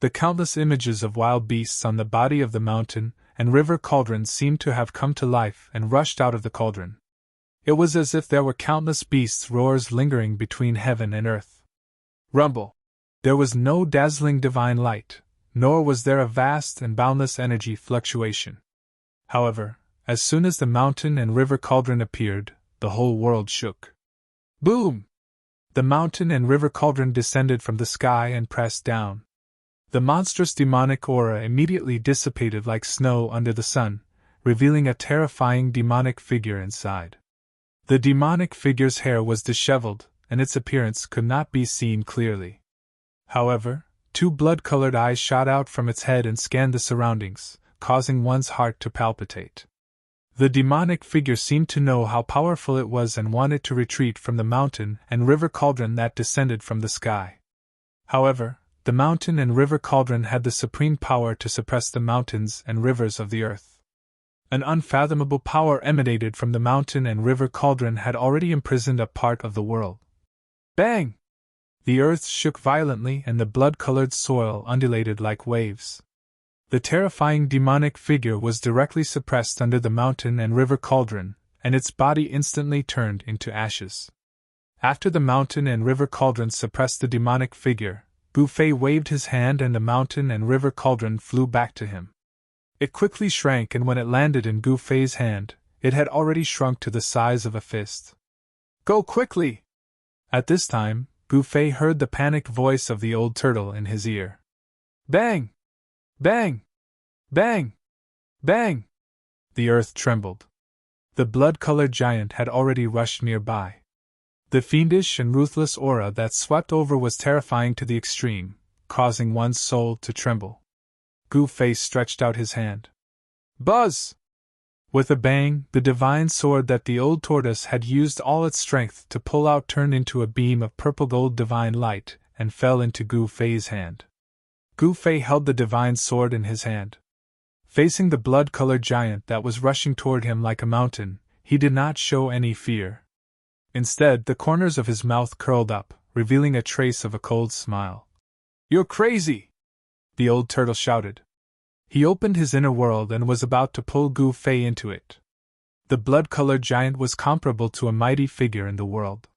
[SPEAKER 1] The countless images of wild beasts on the body of the mountain and river cauldron seemed to have come to life and rushed out of the cauldron. It was as if there were countless beasts' roars lingering between heaven and earth. Rumble! There was no dazzling divine light, nor was there a vast and boundless energy fluctuation. However, as soon as the mountain and river cauldron appeared, the whole world shook. Boom! The mountain and river cauldron descended from the sky and pressed down. The monstrous demonic aura immediately dissipated like snow under the sun, revealing a terrifying demonic figure inside. The demonic figure's hair was disheveled, and its appearance could not be seen clearly. However, two blood-colored eyes shot out from its head and scanned the surroundings, causing one's heart to palpitate. The demonic figure seemed to know how powerful it was and wanted to retreat from the mountain and river cauldron that descended from the sky. However, the mountain and river cauldron had the supreme power to suppress the mountains and rivers of the earth. An unfathomable power emanated from the mountain and river cauldron had already imprisoned a part of the world. Bang! The earth shook violently and the blood-colored soil undulated like waves. The terrifying demonic figure was directly suppressed under the mountain and river cauldron, and its body instantly turned into ashes. After the mountain and river cauldron suppressed the demonic figure, Gu Fei waved his hand and the mountain and river cauldron flew back to him. It quickly shrank, and when it landed in Gu Fei's hand, it had already shrunk to the size of a fist. Go quickly! At this time, Gu Fei heard the panicked voice of the old turtle in his ear. Bang! Bang! Bang! Bang! The earth trembled. The blood-colored giant had already rushed nearby. The fiendish and ruthless aura that swept over was terrifying to the extreme, causing one's soul to tremble. Gu Fei stretched out his hand. Buzz! With a bang, the divine sword that the old tortoise had used all its strength to pull out turned into a beam of purple-gold divine light and fell into Gu Fei's hand. Gu Fei held the divine sword in his hand. Facing the blood-colored giant that was rushing toward him like a mountain, he did not show any fear. Instead, the corners of his mouth curled up, revealing a trace of a cold smile. You're crazy! The old turtle shouted. He opened his inner world and was about to pull Gu Fei into it. The blood-colored giant was comparable to a mighty figure in the world.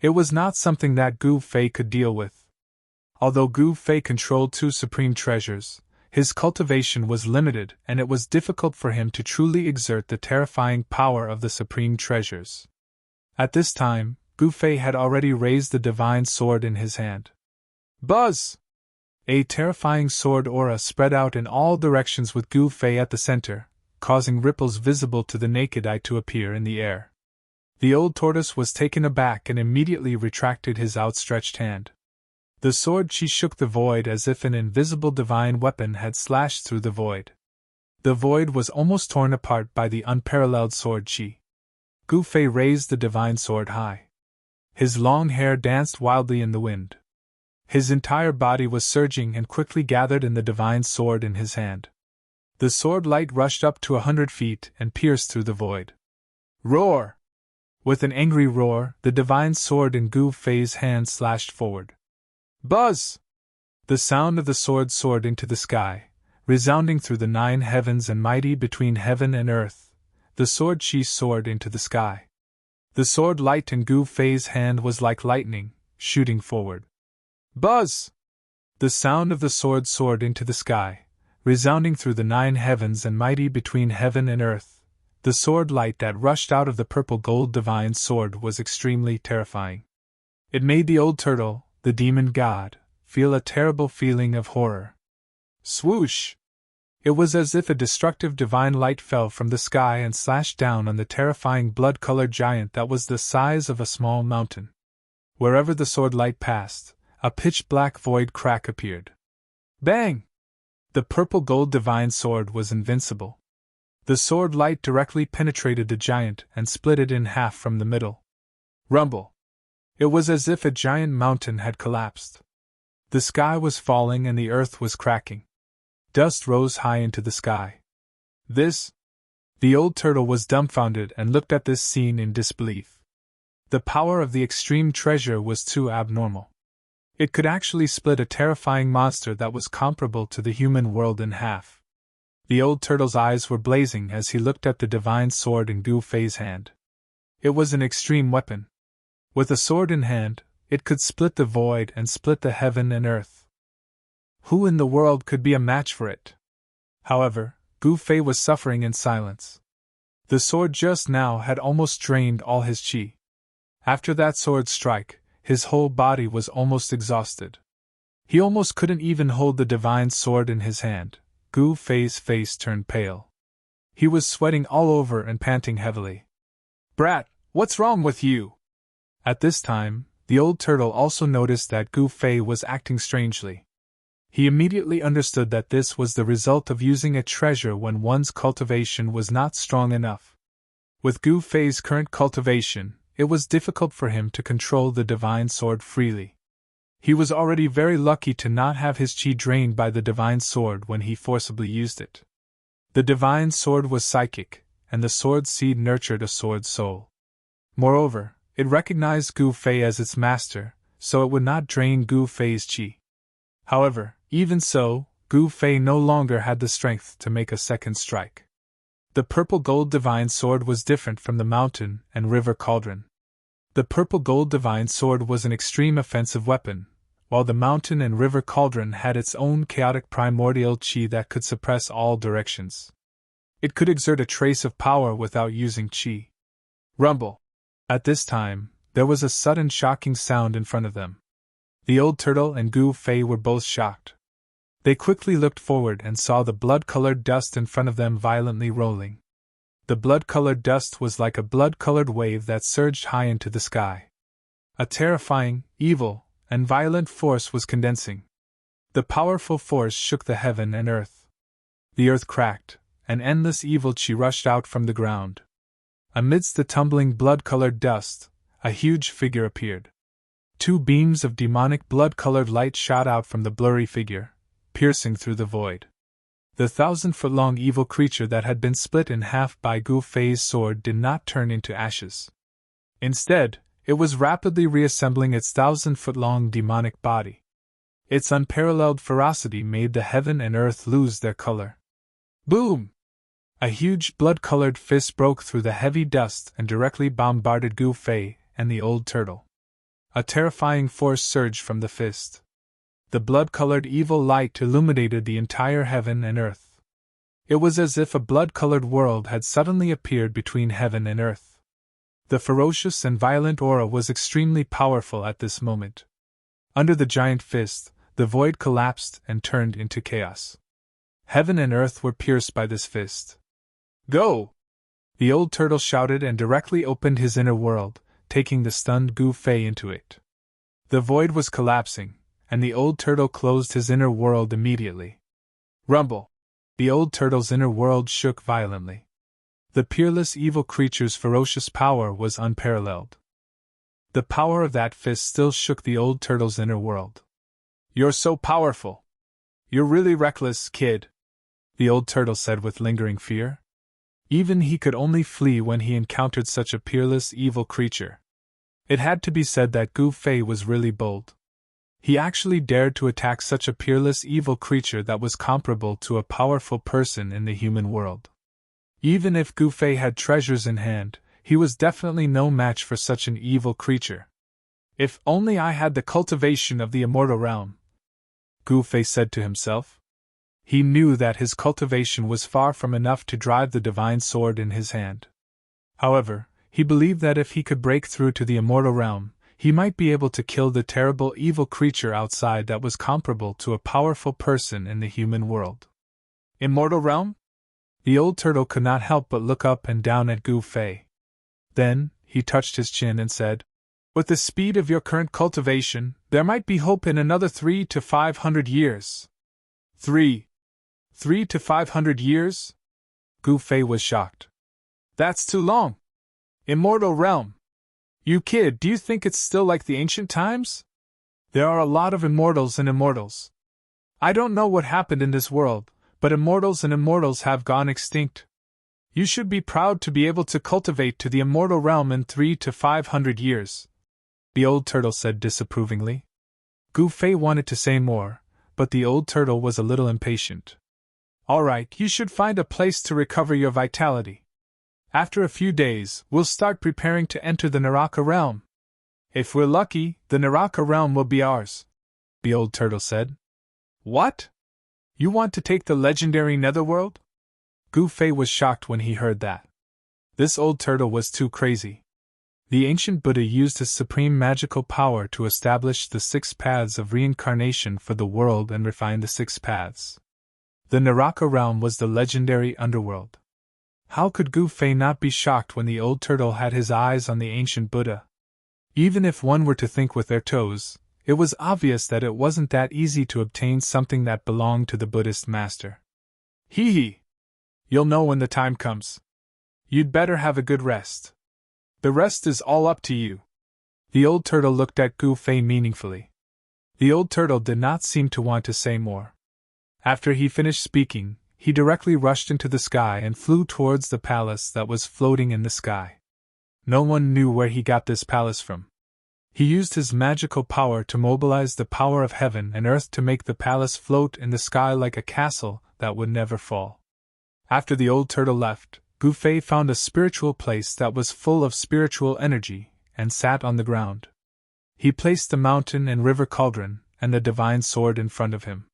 [SPEAKER 1] It was not something that Gu Fei could deal with. Although Gu Fei controlled two supreme treasures, his cultivation was limited and it was difficult for him to truly exert the terrifying power of the supreme treasures. At this time, Gu Fei had already raised the divine sword in his hand. Buzz! A terrifying sword aura spread out in all directions with Gu Fei at the center, causing ripples visible to the naked eye to appear in the air. The old tortoise was taken aback and immediately retracted his outstretched hand. The sword chi shook the void as if an invisible divine weapon had slashed through the void. The void was almost torn apart by the unparalleled sword chi. Gu Fei raised the divine sword high. His long hair danced wildly in the wind. His entire body was surging and quickly gathered in the divine sword in his hand. The sword light rushed up to 100 feet and pierced through the void. Roar! With an angry roar, the divine sword in Gu Fei's hand slashed forward. Buzz! The sound of the sword soared into the sky, resounding through the 9 heavens and mighty between heaven and earth. The sword chi soared into the sky. The sword light in Gu Fei's hand was like lightning, shooting forward. Buzz! The sound of the sword soared into the sky, resounding through the 9 heavens and mighty between heaven and earth. The sword light that rushed out of the purple-gold divine sword was extremely terrifying. It made the old turtle, the demon god, feel a terrible feeling of horror. Swoosh! It was as if a destructive divine light fell from the sky and slashed down on the terrifying blood-colored giant that was the size of a small mountain. Wherever the sword light passed, a pitch-black void crack appeared. Bang! The purple-gold divine sword was invincible. The sword light directly penetrated the giant and split it in half from the middle. Rumble! It was as if a giant mountain had collapsed. The sky was falling and the earth was cracking. Dust rose high into the sky. This? The old turtle was dumbfounded and looked at this scene in disbelief. The power of the extreme treasure was too abnormal. It could actually split a terrifying monster that was comparable to the human world in half. The old turtle's eyes were blazing as he looked at the divine sword in Gu Fei's hand. It was an extreme weapon. With a sword in hand, it could split the void and split the heaven and earth. Who in the world could be a match for it? However, Gu Fei was suffering in silence. The sword just now had almost drained all his qi. After that sword strike, his whole body was almost exhausted. He almost couldn't even hold the divine sword in his hand. Gu Fei's face turned pale. He was sweating all over and panting heavily. "Brat, what's wrong with you?" At this time, the old turtle also noticed that Gu Fei was acting strangely. He immediately understood that this was the result of using a treasure when one's cultivation was not strong enough. With Gu Fei's current cultivation, it was difficult for him to control the divine sword freely. He was already very lucky to not have his qi drained by the divine sword when he forcibly used it. The divine sword was psychic, and the sword seed nurtured a sword soul. Moreover, it recognized Gu Fei as its master, so it would not drain Gu Fei's qi. However, even so, Gu Fei no longer had the strength to make a second strike. The purple-gold divine sword was different from the mountain and river cauldron. The purple-gold divine sword was an extreme offensive weapon, while the mountain and river cauldron had its own chaotic primordial qi that could suppress all directions. It could exert a trace of power without using qi. Rumble! At this time, there was a sudden shocking sound in front of them. The old turtle and Gu Fei were both shocked. They quickly looked forward and saw the blood-colored dust in front of them violently rolling. The blood-colored dust was like a blood-colored wave that surged high into the sky. A terrifying, evil, and violent force was condensing. The powerful force shook the heaven and earth. The earth cracked, and endless evil qi rushed out from the ground. Amidst the tumbling blood-colored dust, a huge figure appeared. Two beams of demonic blood-colored light shot out from the blurry figure, piercing through the void. The 1,000-foot-long evil creature that had been split in half by Gu Fei's sword did not turn into ashes. Instead, it was rapidly reassembling its 1,000-foot-long demonic body. Its unparalleled ferocity made the heaven and earth lose their color. Boom! A huge blood-colored fist broke through the heavy dust and directly bombarded Gu Fei and the old turtle. A terrifying force surged from the fist. The blood-colored evil light illuminated the entire heaven and earth. It was as if a blood-colored world had suddenly appeared between heaven and earth. The ferocious and violent aura was extremely powerful at this moment. Under the giant fist, the void collapsed and turned into chaos. Heaven and earth were pierced by this fist. "Go!" The old turtle shouted and directly opened his inner world, taking the stunned Gu Fei into it. The void was collapsing, and the old turtle closed his inner world immediately. Rumble! The old turtle's inner world shook violently. The peerless evil creature's ferocious power was unparalleled. The power of that fist still shook the old turtle's inner world. "You're so powerful! You're really reckless, kid," the old turtle said with lingering fear. Even he could only flee when he encountered such a peerless evil creature. It had to be said that Gu Fei was really bold. He actually dared to attack such a peerless evil creature that was comparable to a powerful person in the human world. Even if Gu Fei had treasures in hand, he was definitely no match for such an evil creature. "If only I had the cultivation of the immortal realm," Gu Fei said to himself. He knew that his cultivation was far from enough to drive the divine sword in his hand. However, he believed that if he could break through to the immortal realm, he might be able to kill the terrible evil creature outside that was comparable to a powerful person in the human world. Immortal realm? The old turtle could not help but look up and down at Gu Fei. Then, he touched his chin and said, "With the speed of your current cultivation, there might be hope in another 300 to 500 years. 300 to 500 years? Gu Fei was shocked. That's too long. Immortal realm. You kid, do you think it's still like the ancient times? There are a lot of immortals and immortals. I don't know what happened in this world, but immortals and immortals have gone extinct. You should be proud to be able to cultivate to the immortal realm in 300 to 500 years. The old turtle said disapprovingly. Gu Fei wanted to say more, but the old turtle was a little impatient. All right, you should find a place to recover your vitality. After a few days, we'll start preparing to enter the Naraka realm. If we're lucky, the Naraka realm will be ours, the old turtle said. What? You want to take the legendary netherworld? Gu Fei was shocked when he heard that. This old turtle was too crazy. The ancient Buddha used his supreme magical power to establish the 6 paths of reincarnation for the world and refine the 6 paths. The Naraka realm was the legendary underworld. How could Gu Fei not be shocked when the old turtle had his eyes on the ancient Buddha? Even if one were to think with their toes, it was obvious that it wasn't that easy to obtain something that belonged to the Buddhist master. Hee hee! You'll know when the time comes. You'd better have a good rest. The rest is all up to you. The old turtle looked at Gu Fei meaningfully. The old turtle did not seem to want to say more. After he finished speaking, he directly rushed into the sky and flew towards the palace that was floating in the sky. No one knew where he got this palace from. He used his magical power to mobilize the power of heaven and earth to make the palace float in the sky like a castle that would never fall. After the old turtle left, Gu Fei found a spiritual place that was full of spiritual energy, and sat on the ground. He placed the mountain and river cauldron and the divine sword in front of him.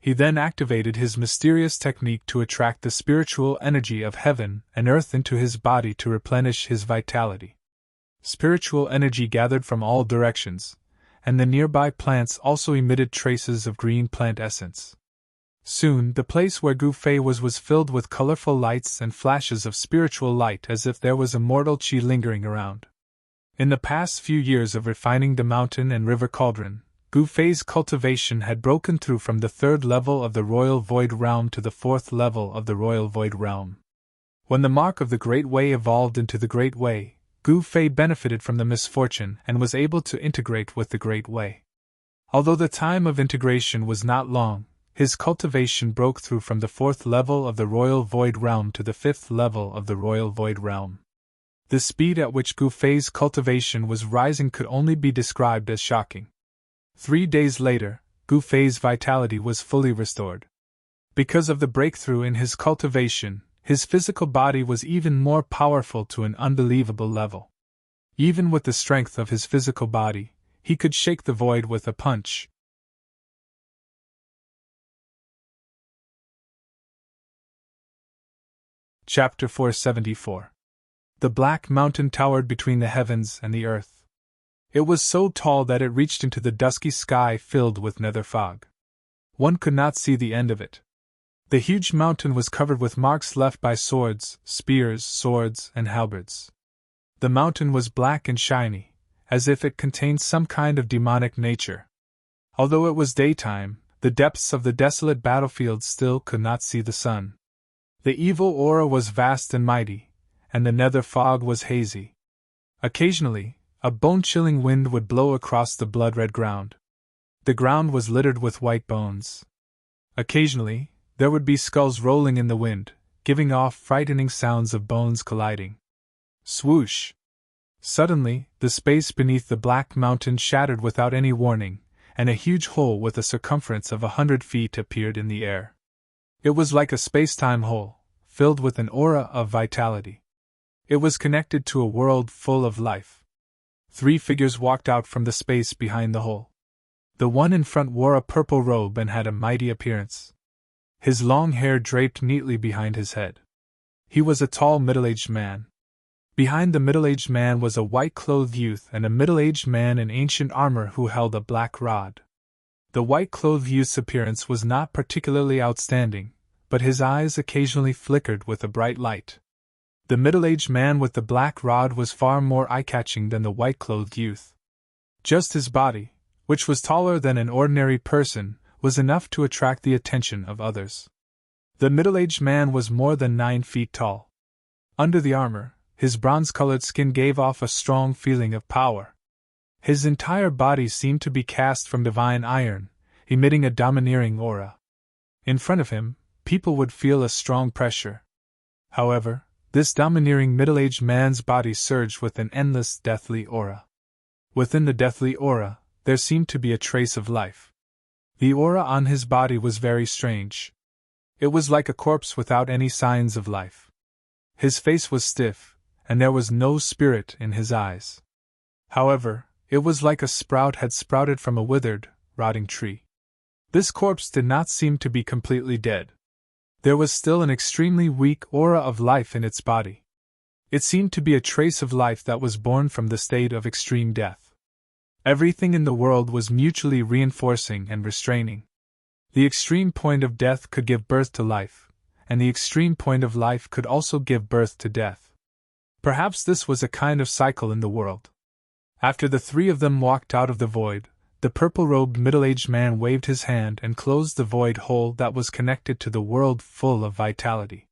[SPEAKER 1] He then activated his mysterious technique to attract the spiritual energy of heaven and earth into his body to replenish his vitality. Spiritual energy gathered from all directions, and the nearby plants also emitted traces of green plant essence. Soon, the place where Gu Fei was filled with colorful lights and flashes of spiritual light as if there was immortal qi lingering around. In the past few years of refining the mountain and river cauldron, Gu Fei's cultivation had broken through from the 3rd level of the Royal Void Realm to the 4th level of the Royal Void Realm. When the mark of the Great Way evolved into the Great Way, Gu Fei benefited from the misfortune and was able to integrate with the Great Way. Although the time of integration was not long, his cultivation broke through from the 4th level of the Royal Void Realm to the 5th level of the Royal Void Realm. The speed at which Gu Fei's cultivation was rising could only be described as shocking. 3 days later, Gu Fei's vitality was fully restored. Because of the breakthrough in his cultivation, his physical body was even more powerful to an unbelievable level. Even with the strength of his physical body, he could shake the void with a punch. Chapter 474. The Black Mountain towered between the heavens and the earth. It was so tall that it reached into the dusky sky filled with nether fog. One could not see the end of it. The huge mountain was covered with marks left by swords, spears, swords, and halberds. The mountain was black and shiny, as if it contained some kind of demonic nature. Although it was daytime, the depths of the desolate battlefield still could not see the sun. The evil aura was vast and mighty, and the nether fog was hazy. Occasionally, a bone-chilling wind would blow across the blood-red ground. The ground was littered with white bones. Occasionally, there would be skulls rolling in the wind, giving off frightening sounds of bones colliding. Swoosh! Suddenly, the space beneath the black mountain shattered without any warning, and a huge hole with a circumference of 100 feet appeared in the air. It was like a space-time hole, filled with an aura of vitality. It was connected to a world full of life. 3 figures walked out from the space behind the hole. The one in front wore a purple robe and had a mighty appearance. His long hair draped neatly behind his head. He was a tall middle-aged man. Behind the middle-aged man was a white-clothed youth and a middle-aged man in ancient armor who held a black rod. The white-clothed youth's appearance was not particularly outstanding, but his eyes occasionally flickered with a bright light. The middle-aged man with the black rod was far more eye-catching than the white-clothed youth. Just his body, which was taller than an ordinary person, was enough to attract the attention of others. The middle-aged man was more than 9 feet tall. Under the armor, his bronze-colored skin gave off a strong feeling of power. His entire body seemed to be cast from divine iron, emitting a domineering aura. In front of him, people would feel a strong pressure. However, this domineering middle-aged man's body surged with an endless deathly aura. Within the deathly aura, there seemed to be a trace of life. The aura on his body was very strange. It was like a corpse without any signs of life. His face was stiff, and there was no spirit in his eyes. However, it was like a sprout had sprouted from a withered, rotting tree. This corpse did not seem to be completely dead. There was still an extremely weak aura of life in its body. It seemed to be a trace of life that was born from the state of extreme death. Everything in the world was mutually reinforcing and restraining. The extreme point of death could give birth to life, and the extreme point of life could also give birth to death. Perhaps this was a kind of cycle in the world. After the three of them walked out of the void, the purple-robed middle-aged man waved his hand and closed the void hole that was connected to the world full of vitality.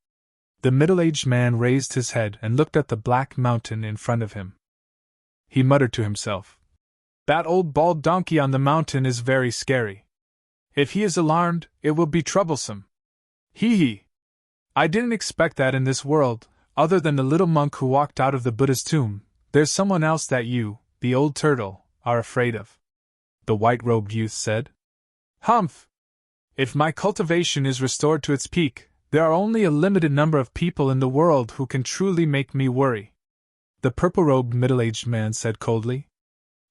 [SPEAKER 1] The middle-aged man raised his head and looked at the black mountain in front of him. He muttered to himself, "That old bald donkey on the mountain is very scary. If he is alarmed, it will be troublesome. Hee. I didn't expect that in this world, other than the little monk who walked out of the Buddha's tomb. There's someone else that you, the old turtle, are afraid of," the white-robed youth said. "Humph! If my cultivation is restored to its peak, there are only a limited number of people in the world who can truly make me worry," the purple-robed middle-aged man said coldly.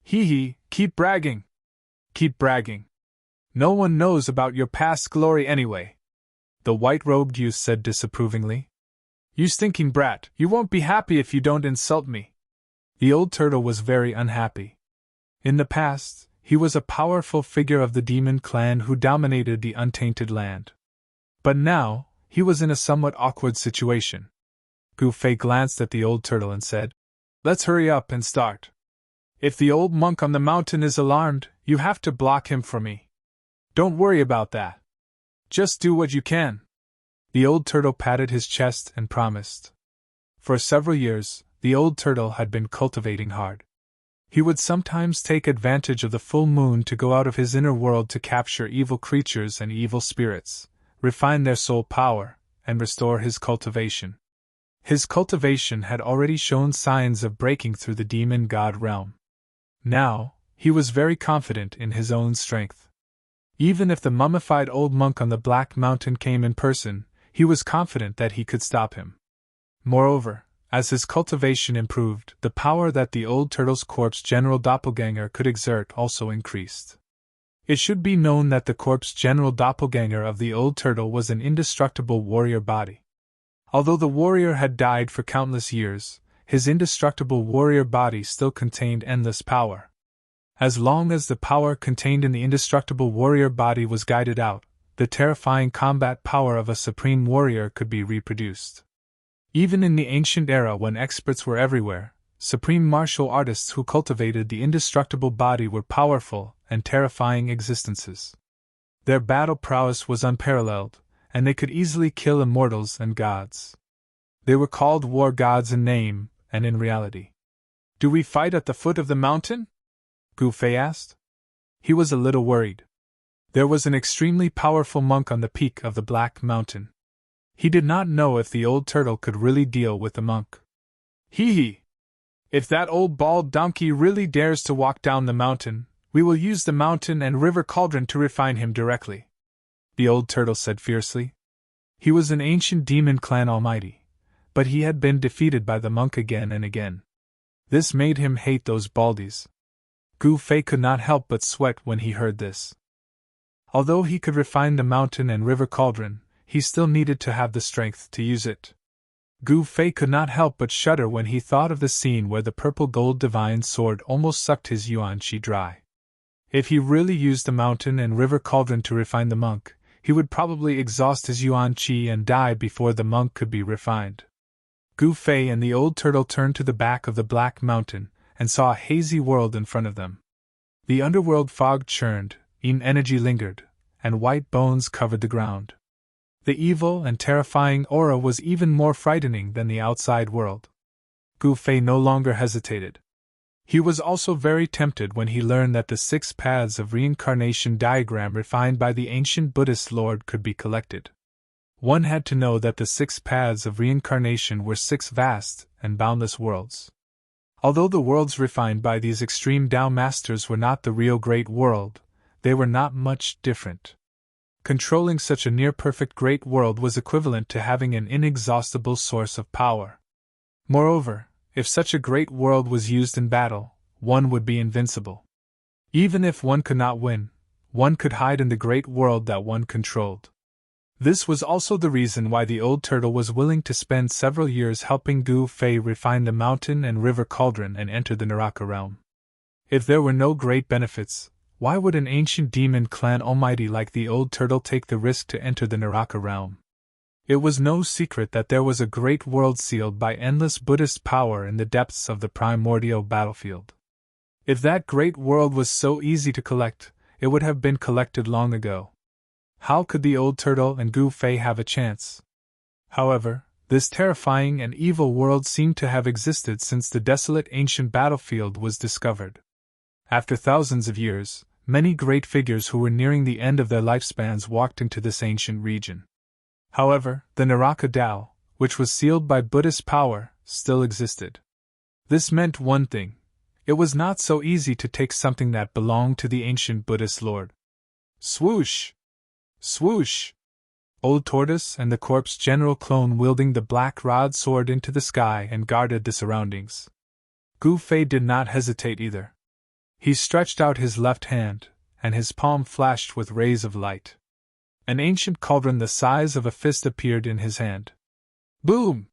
[SPEAKER 1] Hee, keep bragging. Keep bragging. No one knows about your past glory anyway," the white-robed youth said disapprovingly. "You stinking brat, you won't be happy if you don't insult me." The old turtle was very unhappy. In the past, he was a powerful figure of the demon clan who dominated the untainted land. But now, he was in a somewhat awkward situation. Gu Fei glanced at the old turtle and said, "Let's hurry up and start. If the old monk on the mountain is alarmed, you have to block him for me. Don't worry about that. Just do what you can." The old turtle patted his chest and promised. For several years, the old turtle had been cultivating hard. He would sometimes take advantage of the full moon to go out of his inner world to capture evil creatures and evil spirits, refine their soul power, and restore his cultivation. His cultivation had already shown signs of breaking through the demon god realm. Now, he was very confident in his own strength. Even if the mummified old monk on the Black Mountain came in person, he was confident that he could stop him. Moreover, as his cultivation improved, the power that the old turtle's corpse general doppelganger could exert also increased. It should be known that the corpse general doppelganger of the old turtle was an indestructible warrior body. Although the warrior had died for countless years, his indestructible warrior body still contained endless power. As long as the power contained in the indestructible warrior body was guided out, the terrifying combat power of a supreme warrior could be reproduced. Even in the ancient era when experts were everywhere, supreme martial artists who cultivated the indestructible body were powerful and terrifying existences. Their battle prowess was unparalleled, and they could easily kill immortals and gods. They were called war gods in name and in reality. "Do we fight at the foot of the mountain?" Gu Fei asked. He was a little worried. There was an extremely powerful monk on the peak of the Black Mountain. He did not know if the old turtle could really deal with the monk. Hee. If that old bald donkey really dares to walk down the mountain, we will use the mountain and river cauldron to refine him directly," the old turtle said fiercely. He was an ancient demon clan almighty, but he had been defeated by the monk again and again. This made him hate those baldies. Gu Fei could not help but sweat when he heard this. Although he could refine the mountain and river cauldron, he still needed to have the strength to use it. Gu Fei could not help but shudder when he thought of the scene where the purple gold divine sword almost sucked his yuan-chi dry. If he really used the mountain and river cauldron to refine the monk, he would probably exhaust his yuan qi and die before the monk could be refined. Gu Fei and the old turtle turned to the back of the black mountain and saw a hazy world in front of them. The underworld fog churned, energy lingered, and white bones covered the ground. The evil and terrifying aura was even more frightening than the outside world. Gu Fei no longer hesitated. He was also very tempted when he learned that the 6 paths of reincarnation diagram refined by the ancient Buddhist Lord could be collected. One had to know that the 6 paths of reincarnation were 6 vast and boundless worlds. Although the worlds refined by these extreme Tao masters were not the real great world, they were not much different. Controlling such a near-perfect great world was equivalent to having an inexhaustible source of power. Moreover, if such a great world was used in battle, one would be invincible. Even if one could not win, one could hide in the great world that one controlled. This was also the reason why the old turtle was willing to spend several years helping Gu Fei refine the mountain and river cauldron and enter the Naraka realm. If there were no great benefits, why would an ancient demon clan almighty like the old turtle take the risk to enter the Naraka realm? It was no secret that there was a great world sealed by endless Buddhist power in the depths of the primordial battlefield. If that great world was so easy to collect, it would have been collected long ago. How could the old turtle and Gu Fei have a chance? However, this terrifying and evil world seemed to have existed since the desolate ancient battlefield was discovered. After thousands of years, many great figures who were nearing the end of their lifespans walked into this ancient region. However, the Naraka Tao, which was sealed by Buddhist power, still existed. This meant one thing: it was not so easy to take something that belonged to the ancient Buddhist Lord. Swoosh! Swoosh! Old Tortoise and the corpse general clone wielding the black rod soared into the sky and guarded the surroundings. Gu Fei did not hesitate either. He stretched out his left hand, and his palm flashed with rays of light. An ancient cauldron the size of a fist appeared in his hand. Boom!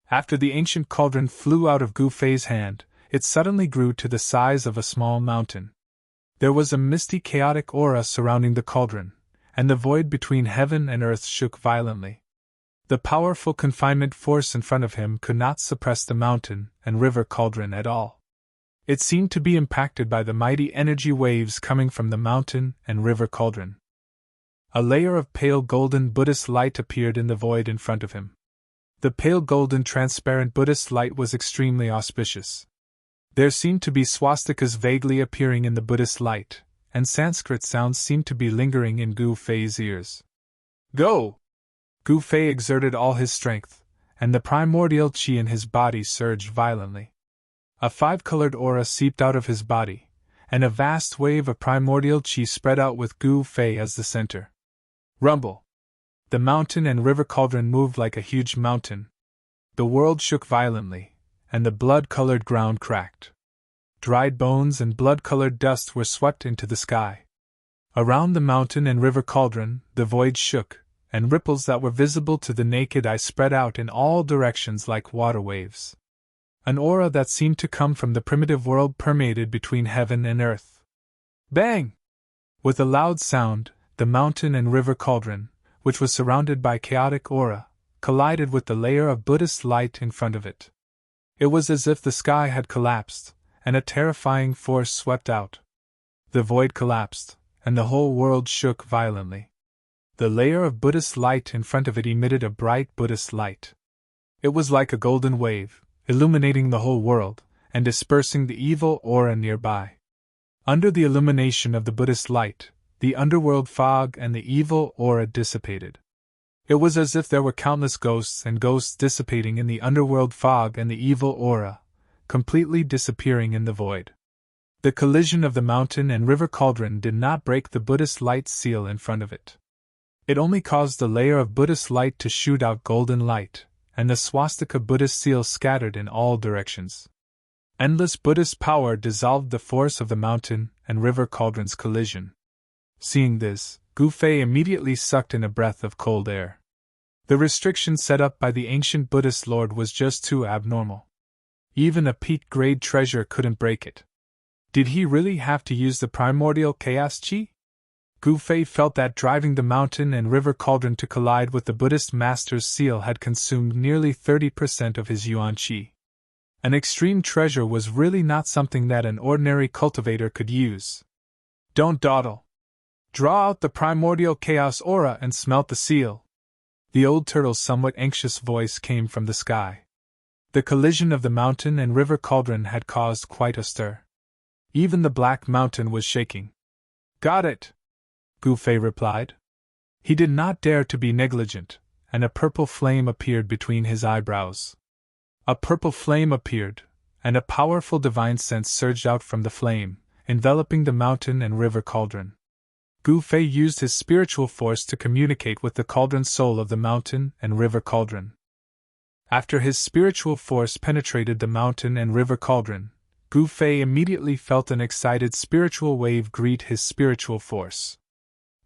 [SPEAKER 1] After the ancient cauldron flew out of Gu Fei's hand, it suddenly grew to the size of a small mountain. There was a misty chaotic aura surrounding the cauldron, and the void between heaven and earth shook violently. The powerful confinement force in front of him could not suppress the mountain and river cauldron at all. It seemed to be impacted by the mighty energy waves coming from the mountain and river cauldron. A layer of pale golden Buddhist light appeared in the void in front of him. The pale golden transparent Buddhist light was extremely auspicious. There seemed to be swastikas vaguely appearing in the Buddhist light, and Sanskrit sounds seemed to be lingering in Gu Fei's ears. Go! Gu Fei exerted all his strength, and the primordial qi in his body surged violently. A 5-colored aura seeped out of his body, and a vast wave of primordial qi spread out with Gu Fei as the center. Rumble! The mountain and river cauldron moved like a huge mountain. The world shook violently, and the blood-colored ground cracked. Dried bones and blood-colored dust were swept into the sky. Around the mountain and river cauldron, the void shook, and ripples that were visible to the naked eye spread out in all directions like water waves. An aura that seemed to come from the primitive world permeated between heaven and earth. Bang! With a loud sound, the mountain and river cauldron, which was surrounded by chaotic aura, collided with the layer of Buddhist light in front of it. It was as if the sky had collapsed, and a terrifying force swept out. The void collapsed, and the whole world shook violently. The layer of Buddhist light in front of it emitted a bright Buddhist light. It was like a golden wave, illuminating the whole world, and dispersing the evil aura nearby. Under the illumination of the Buddhist light, the underworld fog and the evil aura dissipated. It was as if there were countless ghosts and ghosts dissipating in the underworld fog and the evil aura, completely disappearing in the void. The collision of the mountain and river cauldron did not break the Buddhist light seal in front of it. It only caused the layer of Buddhist light to shoot out golden light, and the swastika Buddhist seal scattered in all directions. Endless Buddhist power dissolved the force of the mountain and river cauldron's collision. Seeing this, Gu Fei immediately sucked in a breath of cold air. The restriction set up by the ancient Buddhist Lord was just too abnormal. Even a peak-grade treasure couldn't break it. Did he really have to use the primordial chaos qi? Gu Fei felt that driving the mountain and river cauldron to collide with the Buddhist master's seal had consumed nearly 30% of his yuan qi. An extreme treasure was really not something that an ordinary cultivator could use. Don't dawdle. Draw out the primordial chaos aura and smelt the seal. The old turtle's somewhat anxious voice came from the sky. The collision of the mountain and river cauldron had caused quite a stir. Even the black mountain was shaking. Got it, Gu Fei replied. He did not dare to be negligent, and a purple flame appeared between his eyebrows. A purple flame appeared, and a powerful divine sense surged out from the flame, enveloping the mountain and river cauldron. Gu Fei used his spiritual force to communicate with the cauldron soul of the mountain and river cauldron. After his spiritual force penetrated the mountain and river cauldron, Gu Fei immediately felt an excited spiritual wave greet his spiritual force.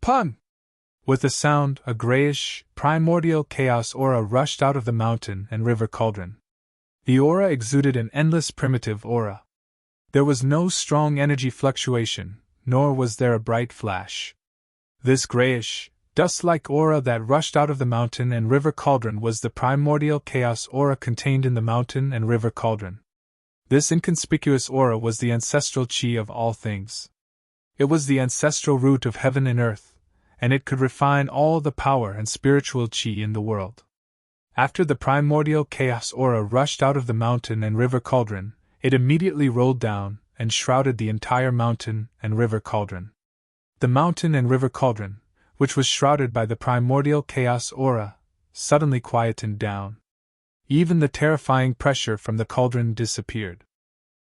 [SPEAKER 1] Pun! With a sound, a grayish, primordial chaos aura rushed out of the mountain and river cauldron. The aura exuded an endless primitive aura. There was no strong energy fluctuation, nor was there a bright flash. This grayish, dust-like aura that rushed out of the mountain and river cauldron was the primordial chaos aura contained in the mountain and river cauldron. This inconspicuous aura was the ancestral qi of all things. It was the ancestral root of heaven and earth, and it could refine all the power and spiritual qi in the world. After the primordial chaos aura rushed out of the mountain and river cauldron, it immediately rolled down and shrouded the entire mountain and river cauldron. The mountain and river cauldron, which was shrouded by the primordial chaos aura, suddenly quietened down. Even the terrifying pressure from the cauldron disappeared.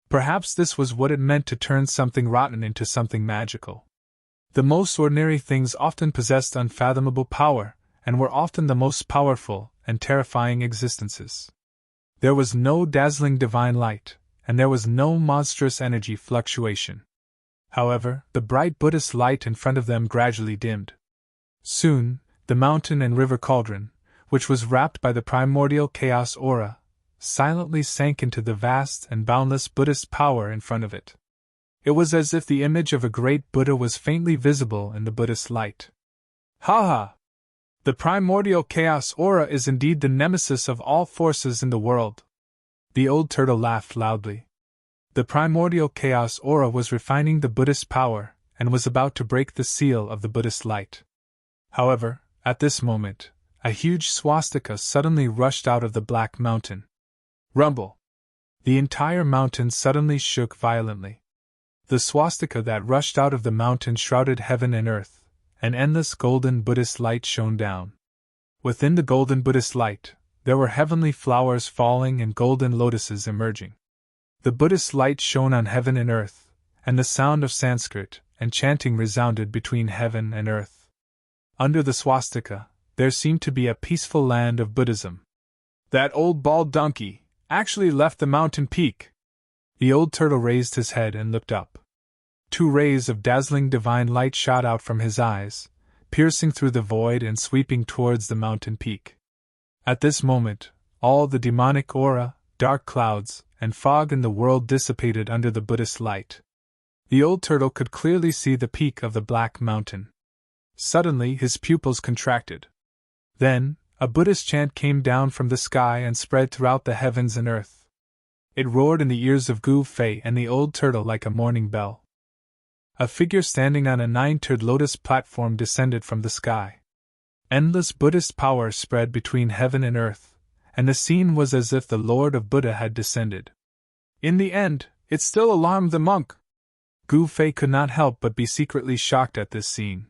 [SPEAKER 1] Perhaps this was what it meant to turn something rotten into something magical. The most ordinary things often possessed unfathomable power, and were often the most powerful and terrifying existences. There was no dazzling divine light, and there was no monstrous energy fluctuation. However, the bright Buddhist light in front of them gradually dimmed. Soon, the mountain and river cauldron, which was wrapped by the primordial chaos aura, silently sank into the vast and boundless Buddhist power in front of it. It was as if the image of a great Buddha was faintly visible in the Buddhist light. Ha ha! The primordial chaos aura is indeed the nemesis of all forces in the world. The old turtle laughed loudly. The primordial chaos aura was refining the Buddhist power, and was about to break the seal of the Buddhist light. However, at this moment, a huge swastika suddenly rushed out of the black mountain. Rumble! The entire mountain suddenly shook violently. The swastika that rushed out of the mountain shrouded heaven and earth. An endless golden Buddhist light shone down. Within the golden Buddhist light, there were heavenly flowers falling and golden lotuses emerging. The Buddhist light shone on heaven and earth, and the sound of Sanskrit and chanting resounded between heaven and earth. Under the swastika, there seemed to be a peaceful land of Buddhism. That old bald donkey actually left the mountain peak. The old turtle raised his head and looked up. 2 rays of dazzling divine light shot out from his eyes, piercing through the void and sweeping towards the mountain peak. At this moment, all the demonic aura, dark clouds, and fog in the world dissipated under the Buddhist light. The old turtle could clearly see the peak of the black mountain. Suddenly his pupils contracted. Then, a Buddhist chant came down from the sky and spread throughout the heavens and earth. It roared in the ears of Gu Fei and the old turtle like a morning bell. A figure standing on a 9-tiered lotus platform descended from the sky. Endless Buddhist power spread between heaven and earth, and the scene was as if the Lord of Buddha had descended. In the end, it still alarmed the monk. Gu Fei could not help but be secretly shocked at this scene.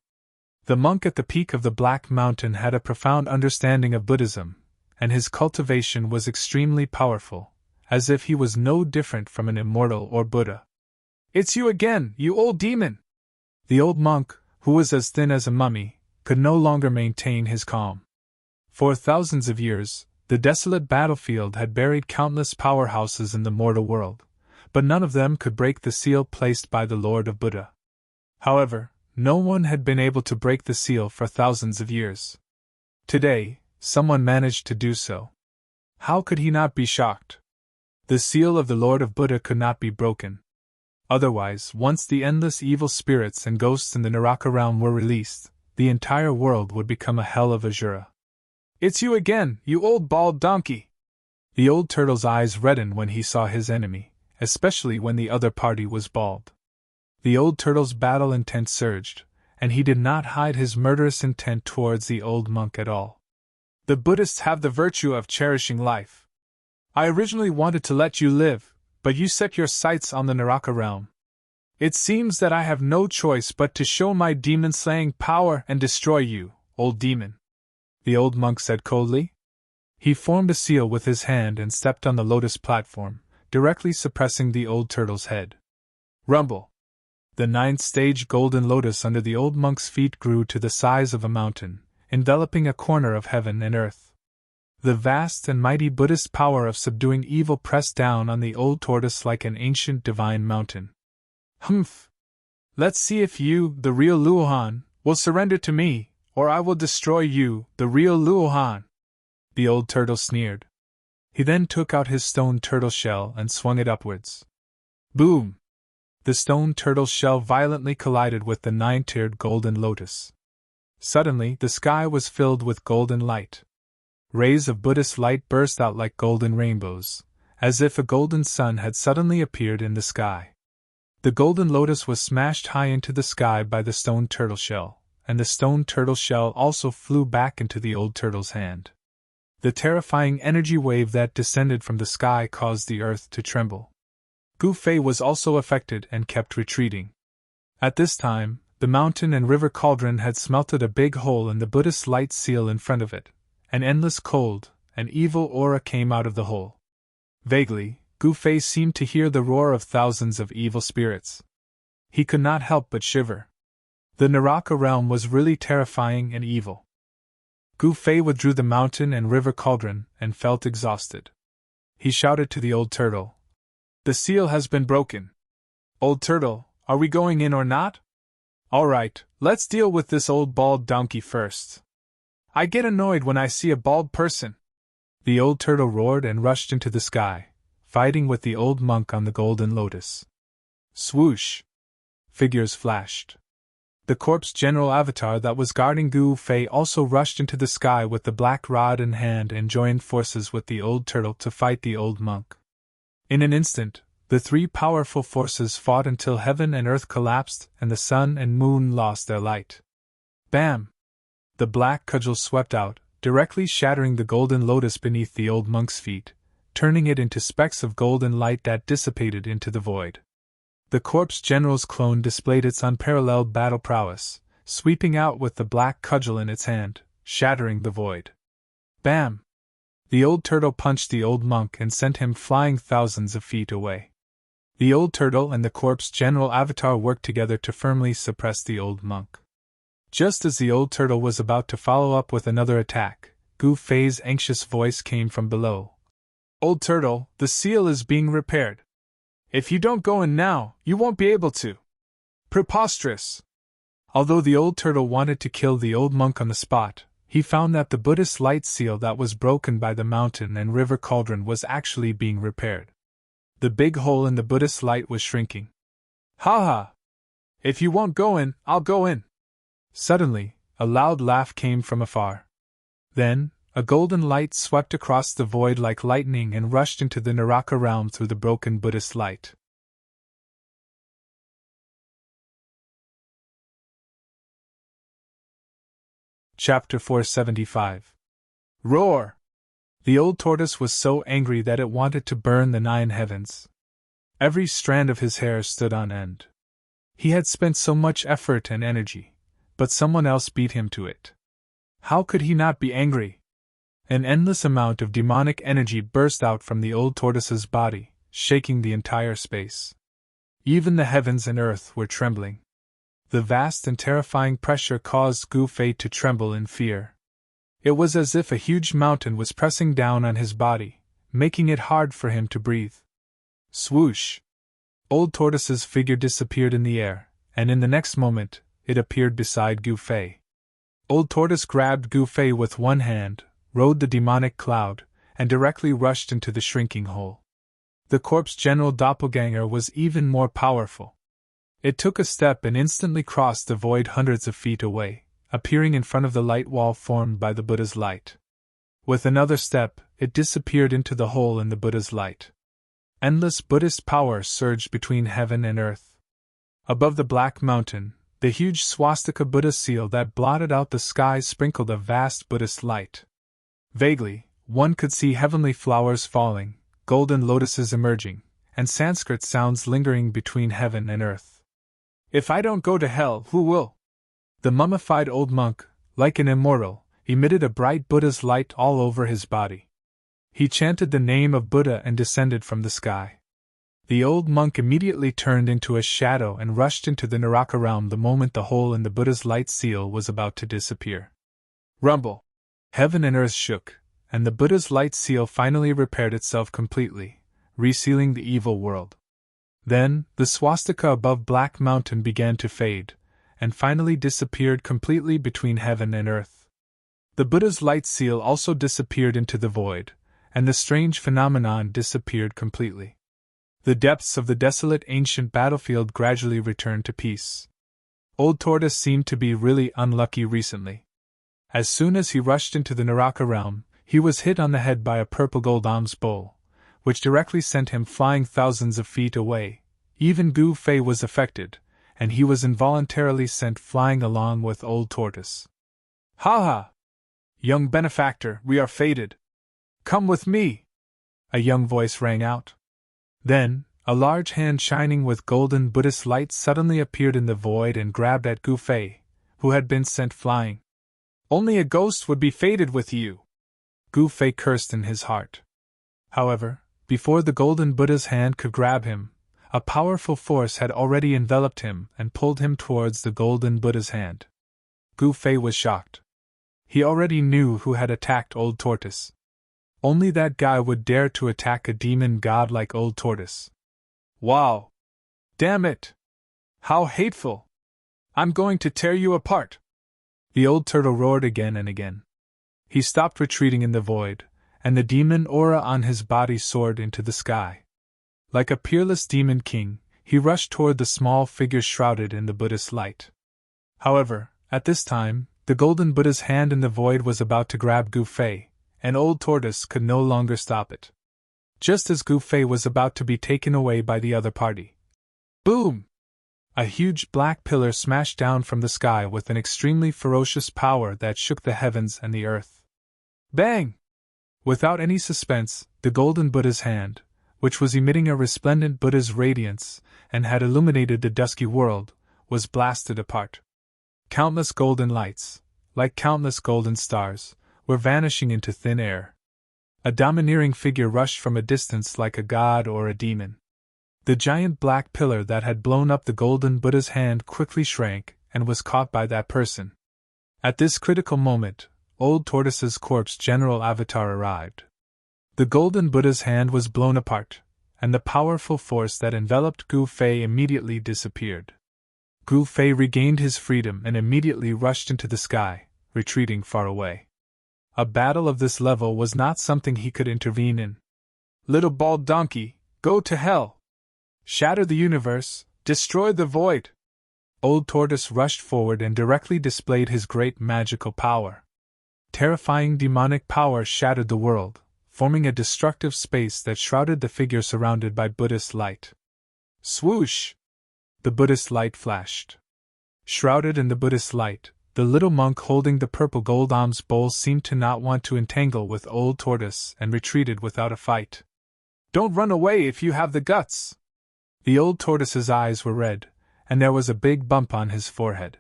[SPEAKER 1] The monk at the peak of the Black Mountain had a profound understanding of Buddhism, and his cultivation was extremely powerful, as if he was no different from an immortal or Buddha. "It's you again, you old demon!" The old monk, who was as thin as a mummy, could no longer maintain his calm. For thousands of years, the desolate battlefield had buried countless powerhouses in the mortal world, but none of them could break the seal placed by the Lord of Buddha. However, no one had been able to break the seal for thousands of years. Today, someone managed to do so. How could he not be shocked? The seal of the Lord of Buddha could not be broken. Otherwise, once the endless evil spirits and ghosts in the Naraka realm were released, the entire world would become a hell of Azura. "It's you again, you old bald donkey!" The old turtle's eyes reddened when he saw his enemy, especially when the other party was bald. The old turtle's battle intent surged, and he did not hide his murderous intent towards the old monk at all. "The Buddhists have the virtue of cherishing life. I originally wanted to let you live, but you set your sights on the Naraka realm. It seems that I have no choice but to show my demon-slaying power and destroy you, old demon," the old monk said coldly. He formed a seal with his hand and stepped on the lotus platform, directly suppressing the old turtle's head. Rumble! The ninth-stage golden lotus under the old monk's feet grew to the size of a mountain, enveloping a corner of heaven and earth. The vast and mighty Buddhist power of subduing evil pressed down on the old tortoise like an ancient divine mountain. "Humph! Let's see if you, the real Luohan, will surrender to me, or I will destroy you, the real Luohan," the old turtle sneered. He then took out his stone turtle shell and swung it upwards. Boom! The stone turtle shell violently collided with the nine-tiered golden lotus. Suddenly, the sky was filled with golden light. Rays of Buddhist light burst out like golden rainbows, as if a golden sun had suddenly appeared in the sky. The golden lotus was smashed high into the sky by the stone turtle shell, and the stone turtle shell also flew back into the old turtle's hand. The terrifying energy wave that descended from the sky caused the earth to tremble. Gu Fei was also affected and kept retreating. At this time, the mountain and river cauldron had smelted a big hole in the Buddhist light seal in front of it. An endless cold, an evil aura came out of the hole. Vaguely, Gu Fei seemed to hear the roar of thousands of evil spirits. He could not help but shiver. The Naraka realm was really terrifying and evil. Gu Fei withdrew the mountain and river cauldron and felt exhausted. He shouted to the old turtle, "The seal has been broken. Old turtle, are we going in or not? All right, let's deal with this old bald donkey first. I get annoyed when I see a bald person." The old turtle roared and rushed into the sky, fighting with the old monk on the golden lotus. Swoosh! Figures flashed. The corpse general avatar that was guarding Gu Fei also rushed into the sky with the black rod in hand and joined forces with the old turtle to fight the old monk. In an instant, the three powerful forces fought until heaven and earth collapsed and the sun and moon lost their light. Bam! The black cudgel swept out, directly shattering the golden lotus beneath the old monk's feet, turning it into specks of golden light that dissipated into the void. The corpse general's clone displayed its unparalleled battle prowess, sweeping out with the black cudgel in its hand, shattering the void. Bam! The old turtle punched the old monk and sent him flying thousands of feet away. The old turtle and the corpse general avatar worked together to firmly suppress the old monk. Just as the old turtle was about to follow up with another attack, Gu Fei's anxious voice came from below. "Old turtle, the seal is being repaired. If you don't go in now, you won't be able to." Preposterous! Although the old turtle wanted to kill the old monk on the spot, he found that the Buddhist light seal that was broken by the mountain and river cauldron was actually being repaired. The big hole in the Buddhist light was shrinking. "Ha ha! If you won't go in, I'll go in." Suddenly, a loud laugh came from afar. Then, a golden light swept across the void like lightning and rushed into the Naraka realm through the broken Buddhist light. Chapter 475. Roar! The old tortoise was so angry that it wanted to burn the 9 heavens. Every strand of his hair stood on end. He had spent so much effort and energy, but someone else beat him to it. How could he not be angry? An endless amount of demonic energy burst out from the old tortoise's body, shaking the entire space. Even the heavens and earth were trembling. The vast and terrifying pressure caused Gu Fei to tremble in fear. It was as if a huge mountain was pressing down on his body, making it hard for him to breathe. Swoosh! Old Tortoise's figure disappeared in the air, and in the next moment, it appeared beside Gu Fei. Old Tortoise grabbed Gu Fei with one hand, rode the demonic cloud, and directly rushed into the shrinking hole. The corpse general doppelganger was even more powerful. It took a step and instantly crossed the void hundreds of feet away, appearing in front of the light wall formed by the Buddha's light. With another step, it disappeared into the hole in the Buddha's light. Endless Buddhist power surged between heaven and earth. Above the black mountain, the huge swastika Buddha seal that blotted out the sky sprinkled a vast Buddhist light. Vaguely, one could see heavenly flowers falling, golden lotuses emerging, and Sanskrit sounds lingering between heaven and earth. If I don't go to hell, who will? The mummified old monk, like an immortal, emitted a bright Buddha's light all over his body. He chanted the name of Buddha and descended from the sky. The old monk immediately turned into a shadow and rushed into the Naraka realm the moment the hole in the Buddha's light seal was about to disappear. Rumble! Heaven and earth shook, and the Buddha's light seal finally repaired itself completely, resealing the evil world. Then, the swastika above Black Mountain began to fade, and finally disappeared completely between heaven and earth. The Buddha's light seal also disappeared into the void, and the strange phenomenon disappeared completely. The depths of the desolate ancient battlefield gradually returned to peace. Old Tortoise seemed to be really unlucky recently. As soon as he rushed into the Naraka realm, he was hit on the head by a purple gold alms bowl, which directly sent him flying thousands of feet away. Even Gu Fei was affected, and he was involuntarily sent flying along with Old Tortoise. Ha ha! Young benefactor, we are fated. Come with me! A young voice rang out. Then, a large hand shining with golden Buddhist light suddenly appeared in the void and grabbed at Gu Fei, who had been sent flying. Only a ghost would be fated with you! Gu Fei cursed in his heart. However, before the golden Buddha's hand could grab him, a powerful force had already enveloped him and pulled him towards the golden Buddha's hand. Gu Fei was shocked. He already knew who had attacked Old Tortoise. Only that guy would dare to attack a demon god like Old Tortoise. Wow! Damn it! How hateful! I'm going to tear you apart! The old turtle roared again and again. He stopped retreating in the void, and the demon aura on his body soared into the sky. Like a peerless demon king, he rushed toward the small figure shrouded in the Buddhist light. However, at this time, the golden Buddha's hand in the void was about to grab Gu Fei, and Old Tortoise could no longer stop it. Just as Gu Fei was about to be taken away by the other party. Boom! A huge black pillar smashed down from the sky with an extremely ferocious power that shook the heavens and the earth. Bang! Without any suspense, the golden Buddha's hand, which was emitting a resplendent Buddha's radiance and had illuminated the dusky world, was blasted apart. Countless golden lights, like countless golden stars, were vanishing into thin air. A domineering figure rushed from a distance like a god or a demon. The giant black pillar that had blown up the golden Buddha's hand quickly shrank and was caught by that person. At this critical moment, Old Tortoise's corpse general avatar arrived. The golden Buddha's hand was blown apart, and the powerful force that enveloped Gu Fei immediately disappeared. Gu Fei regained his freedom and immediately rushed into the sky, retreating far away. A battle of this level was not something he could intervene in. Little bald donkey, go to hell! Shatter the universe, destroy the void! Old Tortoise rushed forward and directly displayed his great magical power. Terrifying demonic power shattered the world, forming a destructive space that shrouded the figure surrounded by Buddhist light. Swoosh! The Buddhist light flashed. Shrouded in the Buddhist light, the little monk holding the purple gold alms bowl seemed to not want to entangle with Old Tortoise and retreated without a fight. Don't run away if you have the guts! The Old Tortoise's eyes were red, and there was a big bump on his forehead.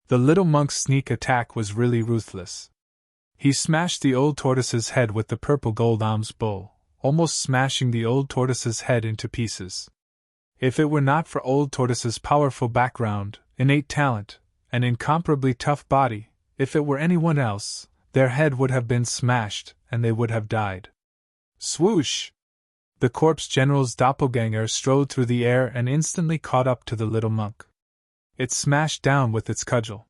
[SPEAKER 1] The little monk's sneak attack was really ruthless. He smashed the Old Tortoise's head with the purple gold alms bowl, almost smashing the Old Tortoise's head into pieces. If it were not for Old Tortoise's powerful background, innate talent, and incomparably tough body, if it were anyone else, their head would have been smashed and they would have died. Swoosh! The corpse general's doppelganger strode through the air and instantly caught up to the little monk. It smashed down with its cudgel.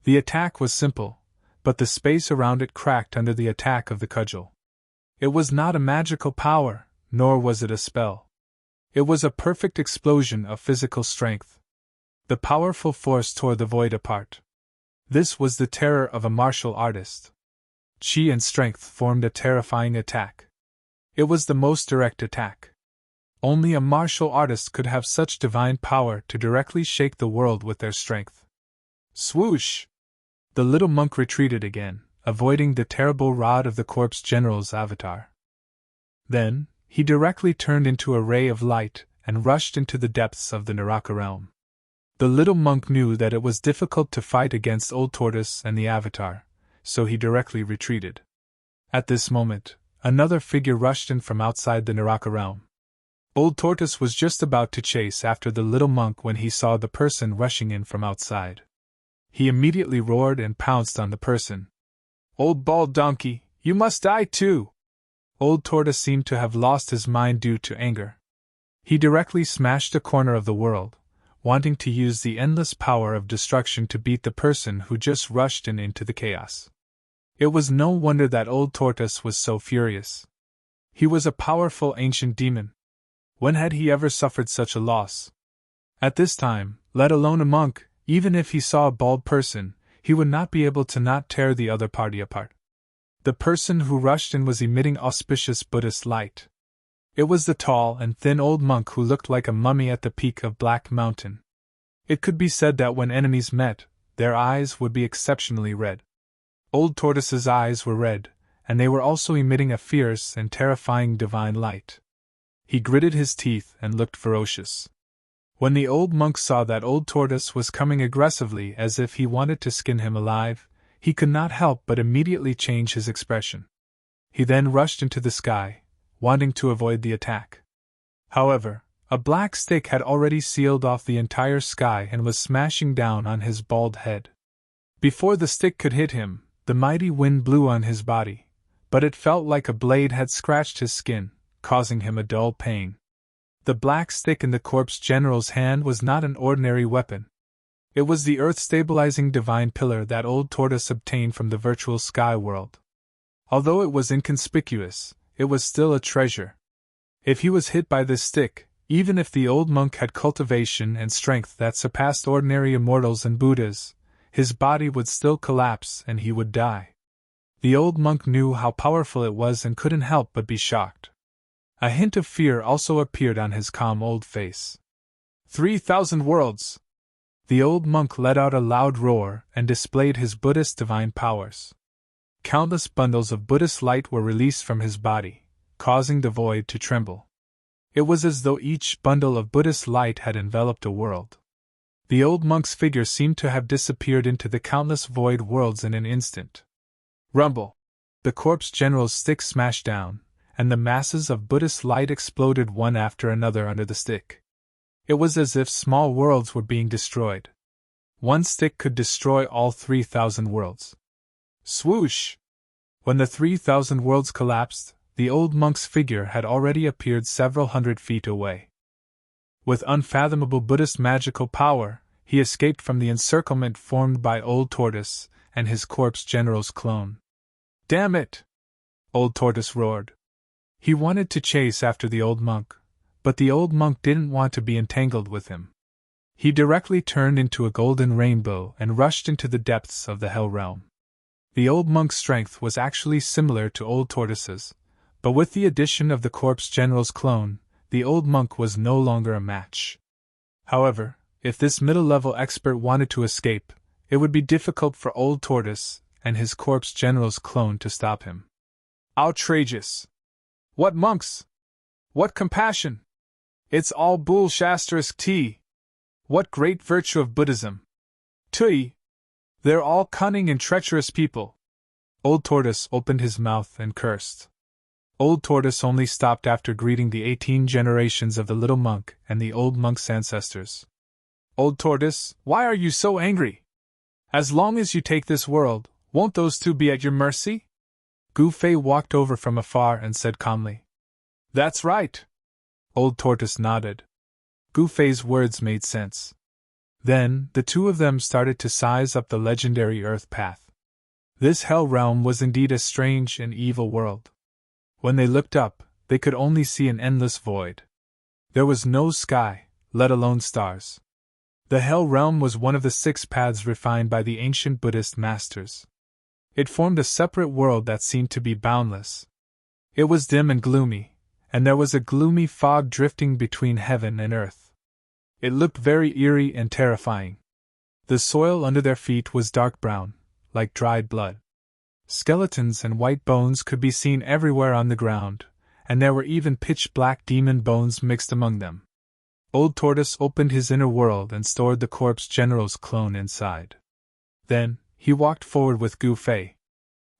[SPEAKER 1] The attack was simple, but the space around it cracked under the attack of the cudgel. It was not a magical power, nor was it a spell. It was a perfect explosion of physical strength. The powerful force tore the void apart. This was the terror of a martial artist. Chi and strength formed a terrifying attack. It was the most direct attack. Only a martial artist could have such divine power to directly shake the world with their strength. Swoosh! The little monk retreated again, avoiding the terrible rod of the corpse general's avatar. Then, he directly turned into a ray of light and rushed into the depths of the Naraka realm. The little monk knew that it was difficult to fight against Old Tortoise and the avatar, so he directly retreated. At this moment, another figure rushed in from outside the Naraka realm. Old Tortoise was just about to chase after the little monk when he saw the person rushing in from outside. He immediately roared and pounced on the person. "Old bald donkey, you must die too!" Old Tortoise seemed to have lost his mind due to anger. He directly smashed a corner of the world, wanting to use the endless power of destruction to beat the person who just rushed in into the chaos. It was no wonder that Old Tortoise was so furious. He was a powerful ancient demon. When had he ever suffered such a loss? At this time, let alone a monk, even if he saw a bald person, he would not be able to not tear the other party apart. The person who rushed in was emitting auspicious Buddhist light. It was the tall and thin old monk who looked like a mummy at the peak of Black Mountain. It could be said that when enemies met, their eyes would be exceptionally red. Old Tortoise's eyes were red, and they were also emitting a fierce and terrifying divine light. He gritted his teeth and looked ferocious. When the old monk saw that Old Tortoise was coming aggressively as if he wanted to skin him alive, he could not help but immediately change his expression. He then rushed into the sky, wanting to avoid the attack. However, a black stick had already sealed off the entire sky and was smashing down on his bald head. Before the stick could hit him, the mighty wind blew on his body, but it felt like a blade had scratched his skin, causing him a dull pain. The black stick in the corpse general's hand was not an ordinary weapon. It was the earth-stabilizing divine pillar that Old Tortoise obtained from the virtual sky world. Although it was inconspicuous, it was still a treasure. If he was hit by this stick, even if the old monk had cultivation and strength that surpassed ordinary immortals and Buddhas, his body would still collapse and he would die. The old monk knew how powerful it was and couldn't help but be shocked. A hint of fear also appeared on his calm old face. 3,000 worlds! The old monk let out a loud roar and displayed his Buddhist divine powers. Countless bundles of Buddhist light were released from his body, causing the void to tremble. It was as though each bundle of Buddhist light had enveloped a world. The old monk's figure seemed to have disappeared into the countless void worlds in an instant. Rumble! The corpse general's stick smashed down, and the masses of Buddhist light exploded one after another under the stick. It was as if small worlds were being destroyed. One stick could destroy all 3,000 worlds. Swoosh! When the 3,000 worlds collapsed, the old monk's figure had already appeared several hundred feet away. With unfathomable Buddhist magical power, he escaped from the encirclement formed by Old Tortoise and his corpse general's clone. "Damn it!" Old Tortoise roared. He wanted to chase after the old monk, but the old monk didn't want to be entangled with him. He directly turned into a golden rainbow and rushed into the depths of the hell realm. The old monk's strength was actually similar to Old Tortoise's, but with the addition of the corpse general's clone, the old monk was no longer a match. However, if this middle-level expert wanted to escape, it would be difficult for Old Tortoise and his corpse general's clone to stop him. Outrageous! What monks! What compassion! It's all bull-shasterisk tea! What great virtue of Buddhism! Tui! They're all cunning and treacherous people! Old Tortoise opened his mouth and cursed. Old Tortoise only stopped after greeting the 18 generations of the little monk and the old monk's ancestors. Old Tortoise, why are you so angry? As long as you take this world, won't those two be at your mercy? Gu Fei walked over from afar and said calmly. That's right. Old Tortoise nodded. Gu Fei's words made sense. Then, the two of them started to size up the legendary Earth path. This hell realm was indeed a strange and evil world. When they looked up, they could only see an endless void. There was no sky, let alone stars. The Hell Realm was one of the 6 paths refined by the ancient Buddhist masters. It formed a separate world that seemed to be boundless. It was dim and gloomy, and there was a gloomy fog drifting between heaven and earth. It looked very eerie and terrifying. The soil under their feet was dark brown, like dried blood. Skeletons and white bones could be seen everywhere on the ground, and there were even pitch-black demon bones mixed among them. Old Tortoise opened his inner world and stored the corpse general's clone inside. Then, he walked forward with Gu Fei.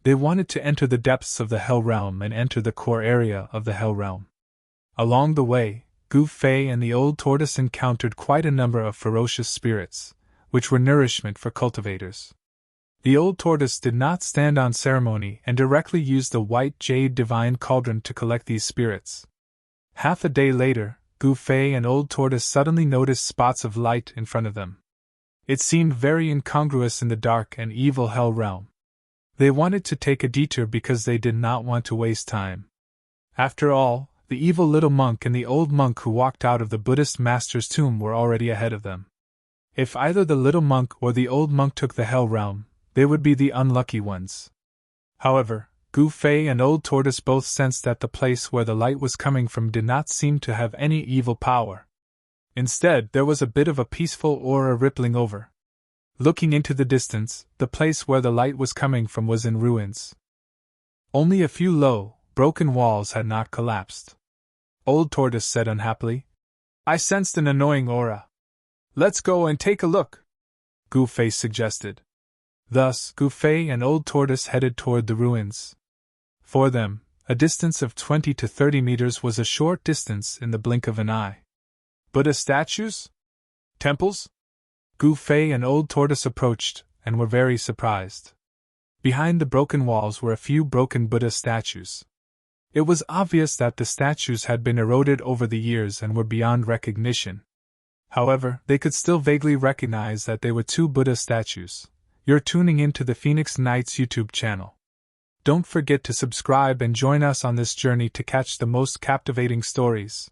[SPEAKER 1] They wanted to enter the depths of the Hell Realm and enter the core area of the Hell Realm. Along the way, Gu Fei and the Old Tortoise encountered quite a number of ferocious spirits, which were nourishment for cultivators. The Old Tortoise did not stand on ceremony and directly used the white jade divine cauldron to collect these spirits. Half a day later, Gu Fei and Old Tortoise suddenly noticed spots of light in front of them. It seemed very incongruous in the dark and evil Hell Realm. They wanted to take a detour because they did not want to waste time. After all, the evil little monk and the old monk who walked out of the Buddhist master's tomb were already ahead of them. If either the little monk or the old monk took the Hell Realm, they would be the unlucky ones. However, Gu Fei and Old Tortoise both sensed that the place where the light was coming from did not seem to have any evil power. Instead, there was a bit of a peaceful aura rippling over. Looking into the distance, the place where the light was coming from was in ruins. Only a few low, broken walls had not collapsed. Old Tortoise said unhappily, "I sensed an annoying aura. Let's go and take a look," Gu Fei suggested. Thus, Gu Fei and Old Tortoise headed toward the ruins. For them, a distance of 20 to 30 meters was a short distance in the blink of an eye. Buddha statues? Temples? Gu Fei and Old Tortoise approached, and were very surprised. Behind the broken walls were a few broken Buddha statues. It was obvious that the statues had been eroded over the years and were beyond recognition. However, they could still vaguely recognize that they were 2 Buddha statues. You're tuning into the Phoenix Nights YouTube channel. Don't forget to subscribe and join us on this journey to catch the most captivating stories.